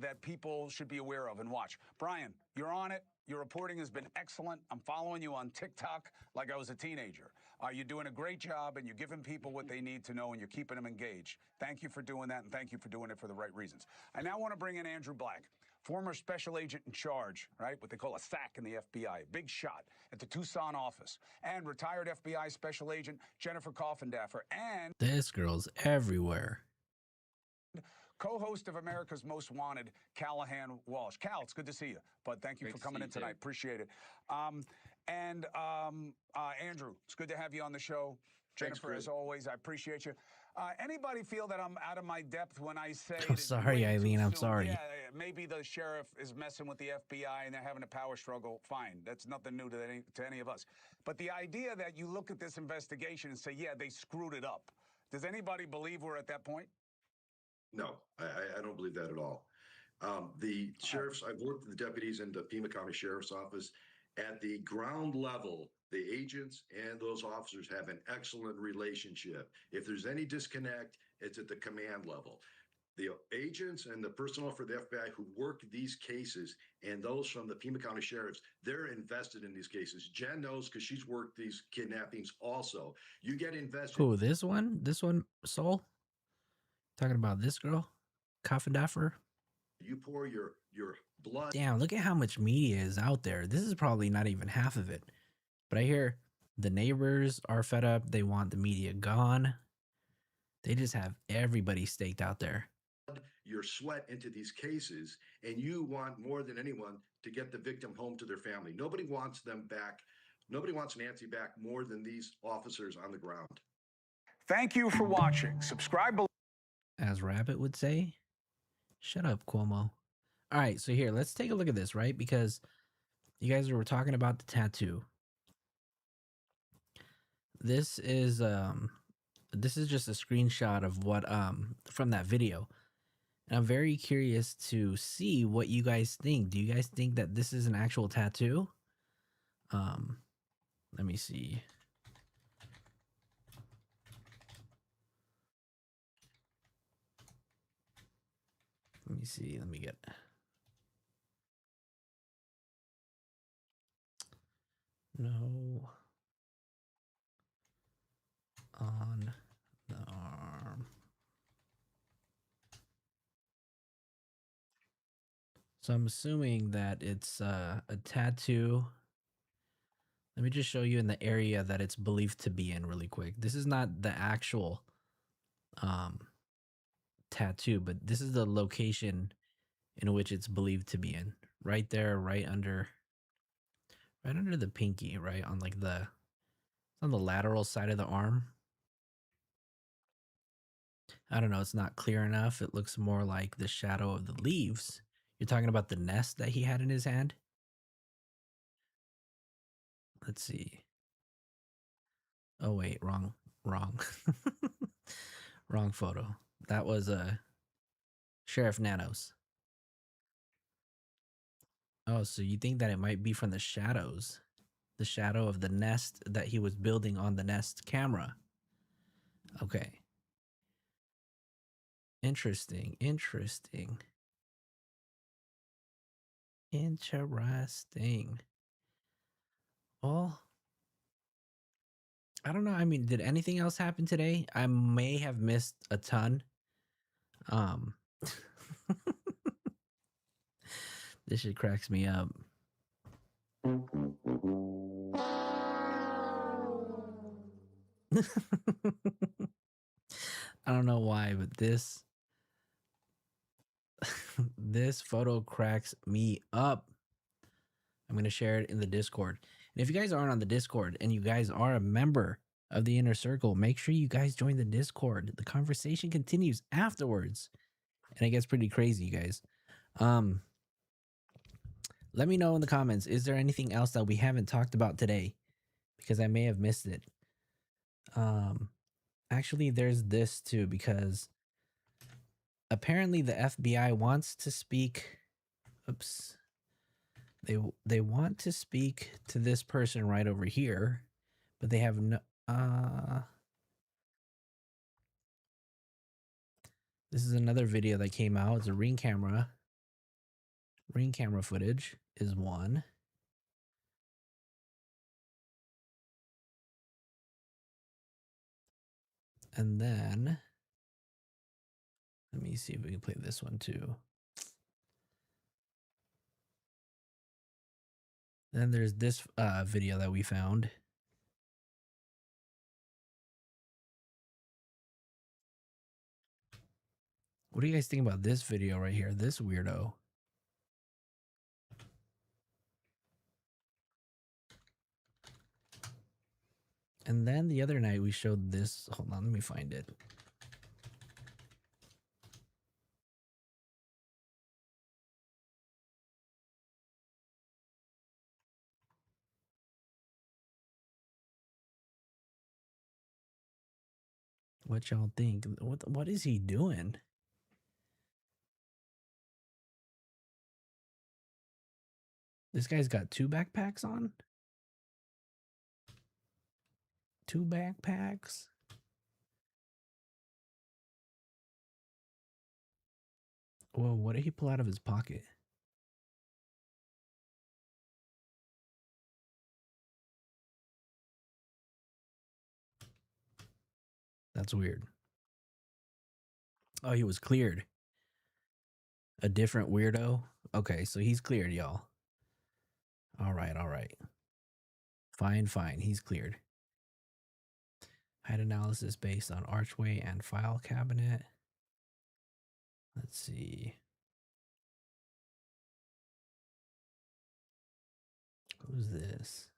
that people should be aware of and watch. Brian, you're on it. Your reporting has been excellent. I'm following you on TikTok like I was a teenager. You're doing a great job, and you're giving people what they need to know, and you're keeping them engaged. Thank you for doing that, and thank you for doing it for the right reasons. I now want to bring in Andrew Black, former special agent in charge, right, what they call a SAC in the FBI, a big shot at the Tucson office, and retired FBI special agent Jennifer Coffindaffer, and this girl's everywhere. Co-host of America's Most Wanted, Callahan Walsh. Cal, it's good to see you, but thank you for coming in tonight. Appreciate it. Andrew, it's good to have you on the show. Jennifer, as always, I appreciate you. Anybody feel that I'm out of my depth when I say... I'm sorry, Eileen, I'm sorry. Yeah, maybe the sheriff is messing with the FBI and they're having a power struggle. Fine, that's nothing new to any of us. But the idea that you look at this investigation and say, yeah, they screwed it up. Does anybody believe we're at that point? No, I don't believe that at all. The sheriffs, I've worked with the deputies in the Pima County Sheriff's Office. At the ground level, the agents and those officers have an excellent relationship. If there's any disconnect, it's at the command level. The agents and the personnel for the FBI who work these cases and those from the Pima County Sheriffs, they're invested in these cases. Jen knows because she's worked these kidnappings also. You get invested. Who, this one? This one, Soul? Talking about this girl? Coffindaffer? You pour your blood. Damn, look at how much media is out there. This is probably not even half of it. But I hear the neighbors are fed up. They want the media gone. They just have everybody staked out there. Your sweat into these cases, and you want more than anyone to get the victim home to their family. Nobody wants them back. Nobody wants Nancy back more than these officers on the ground. Thank you for watching. Subscribe below. As Rabbit would say, shut up, Cuomo. All right, so here, let's take a look at this, right? Because you guys were talking about the tattoo. This is just a screenshot of what from that video. And I'm very curious to see what you guys think. Do you guys think that this is an actual tattoo? Let me see. Let me see. Let me get. No. On the arm. So I'm assuming that it's a tattoo. Let me just show you in the area that it's believed to be in really quick. This is not the actual tattoo, but this is the location in which it's believed to be in. Right there, right under the pinky, right on like on the lateral side of the arm. I don't know, it's not clear enough. It looks more like the shadow of the leaves. You're talking about the nest that he had in his hand? Let's see. Oh wait, wrong. Wrong photo. That was Sheriff Nanos. Oh, so you think that it might be from the shadows? The shadow of the nest that he was building on the Nest camera. Okay. Interesting. Interesting. Interesting. Well, I don't know. I mean, did anything else happen today? I may have missed a ton. This shit cracks me up. I don't know why, but this this photo cracks me up. I'm going to share it in the Discord. And if you guys aren't on the Discord and you guys are a member of the Inner Circle, make sure you guys join the Discord. The conversation continues afterwards. And it gets pretty crazy, you guys. Let me know in the comments, is there anything else that we haven't talked about today? Because I may have missed it. Actually, there's this too, because apparently the FBI wants to speak. Oops. They want to speak to this person right over here, but they have no. This is another video that came out. It's a Ring camera. Ring camera footage is one. And then let me see if we can play this one too. Then there's this video that we found. What do you guys think about this video right here? This weirdo. And then the other night we showed this. Hold on, let me find it. What y'all think? What is he doing? This guy's got 2 backpacks on? 2 backpacks? Whoa, what did he pull out of his pocket? That's weird. Oh, he was cleared. A different weirdo? Okay, so he's cleared, y'all. All right, all right. Fine, fine. He's cleared. Height analysis based on archway and file cabinet. Let's see. Who's this?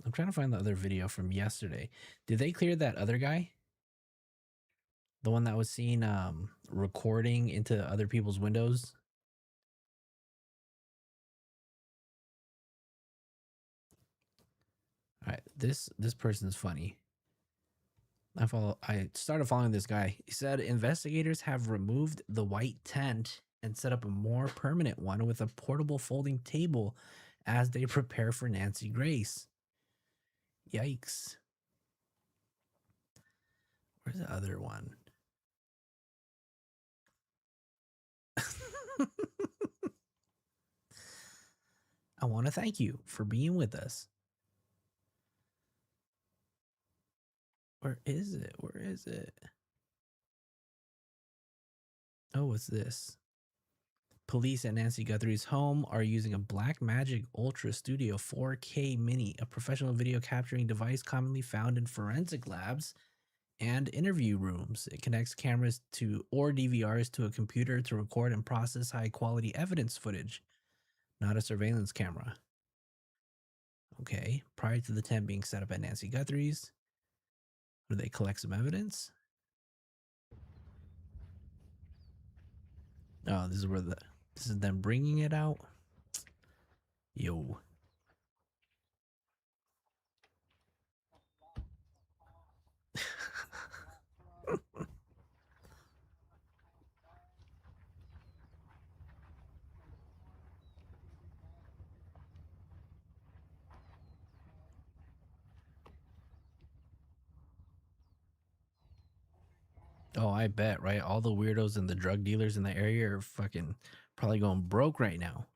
I'm trying to find the other video from yesterday. Did they clear that other guy? The one that was seen recording into other people's windows? All right, this person's funny. I started following this guy. He said investigators have removed the white tent and set up a more permanent one with a portable folding table as they prepare for Nancy Grace. Yikes. Where's the other one? I want to thank you for being with us. Where is it? Where is it? Oh, what's this? Police at Nancy Guthrie's home are using a Blackmagic Ultra Studio 4K Mini, a professional video capturing device commonly found in forensic labs and interview rooms. It connects cameras to or DVRs to a computer to record and process high-quality evidence footage, not a surveillance camera. Okay, prior to the tent being set up at Nancy Guthrie's, do they collect some evidence? Oh, this is them bringing it out. Yo. Oh, I bet, right? All the weirdos and the drug dealers in the area are fucking probably going broke right now.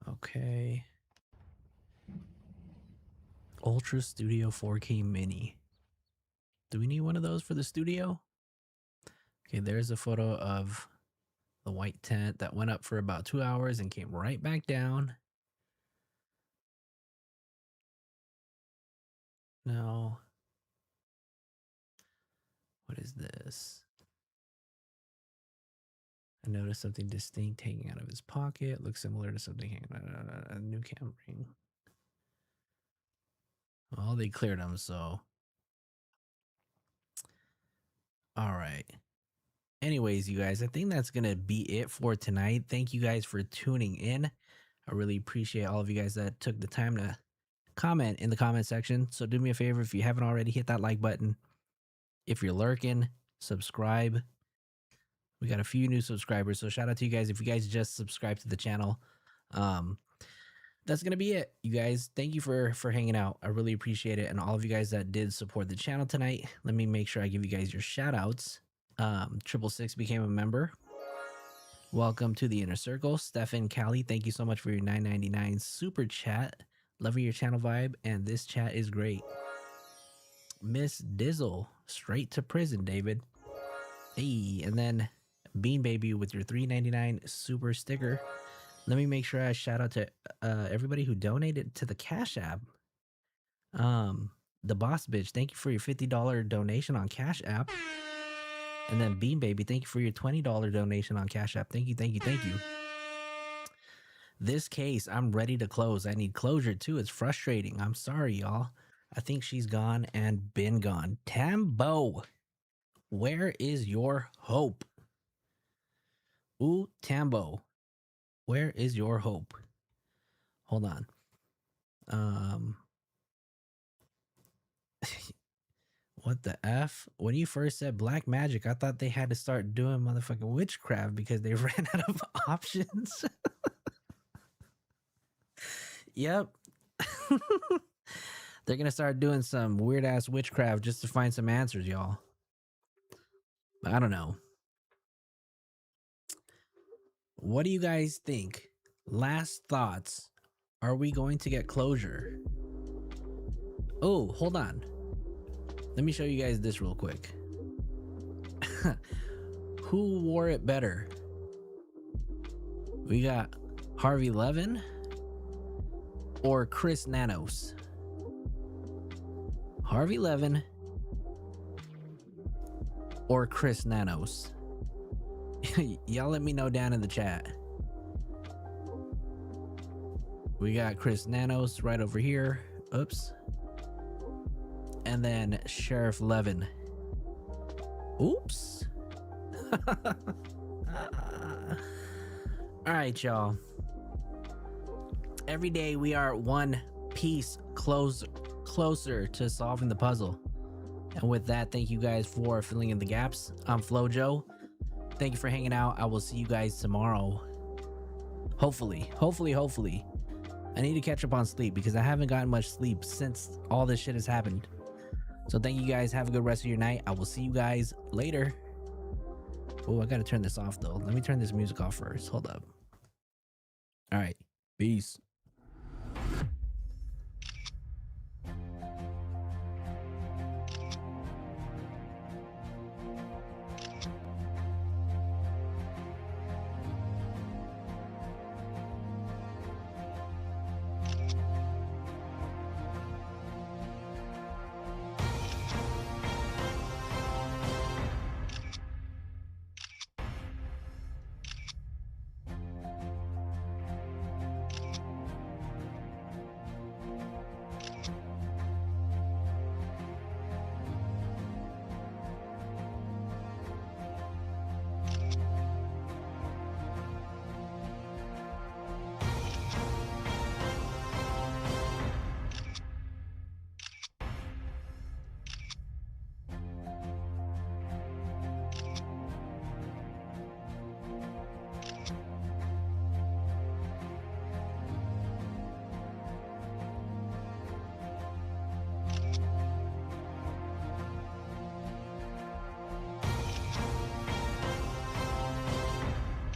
Okay. Ultra Studio 4K Mini. Do we need one of those for the studio? Okay, there's a photo of the white tent that went up for about 2 hours and came right back down. No. What is this? I noticed something distinct hanging out of his pocket. Looks similar to something hanging out of a new cam ring. Well, they cleared him, so. All right. Anyways, you guys, I think that's going to be it for tonight. Thank you guys for tuning in. I really appreciate all of you guys that took the time to comment in the comment section. So do me a favor, if you haven't already, hit that like button. If you're lurking, subscribe. We got a few new subscribers, so shout out to you guys if you guys just subscribed to the channel. That's gonna be it, you guys. Thank you for hanging out. I really appreciate it. And all of you guys that did support the channel tonight, let me make sure I give you guys your shout outs. 666 became a member. Welcome to the inner circle. Stefan Callie, thank you so much for your $9.99 super chat. Loving your channel vibe, and this chat is great. Miss Dizzle, straight to prison, David. Hey, and then Bean Baby with your $3.99 super sticker. Let me make sure I shout out to everybody who donated to the Cash App. The Boss Bitch, thank you for your $50 donation on Cash App. And then Bean Baby, thank you for your $20 donation on Cash App. Thank you, thank you, thank you. This case, I'm ready to close. I need closure too. It's frustrating. I'm sorry, y'all. I think she's gone and been gone. Tambo, where is your hope? Ooh, Tambo, where is your hope? Hold on. What the F? When you first said black magic, I thought they had to start doing motherfucking witchcraft because they ran out of options. Yep. They're going to start doing some weird ass witchcraft just to find some answers, y'all. I don't know. What do you guys think? Last thoughts. Are we going to get closure? Oh, hold on. Let me show you guys this real quick. Who wore it better? We got Harvey Levin or Chris Nanos? Harvey Levin or Chris Nanos? Y'all let me know down in the chat. We got Chris Nanos right over here. Oops. And then Sheriff Levin. Oops. All right, y'all. Every day we are one piece closer to solving the puzzle. And with that, thank you guys for filling in the gaps. I'm FloJo. Thank you for hanging out. I will see you guys tomorrow. Hopefully. I need to catch up on sleep because I haven't gotten much sleep since all this shit has happened. So thank you guys. Have a good rest of your night. I will see you guys later. Oh, I gotta turn this off though. Let me turn this music off first. Hold up. All right. Peace.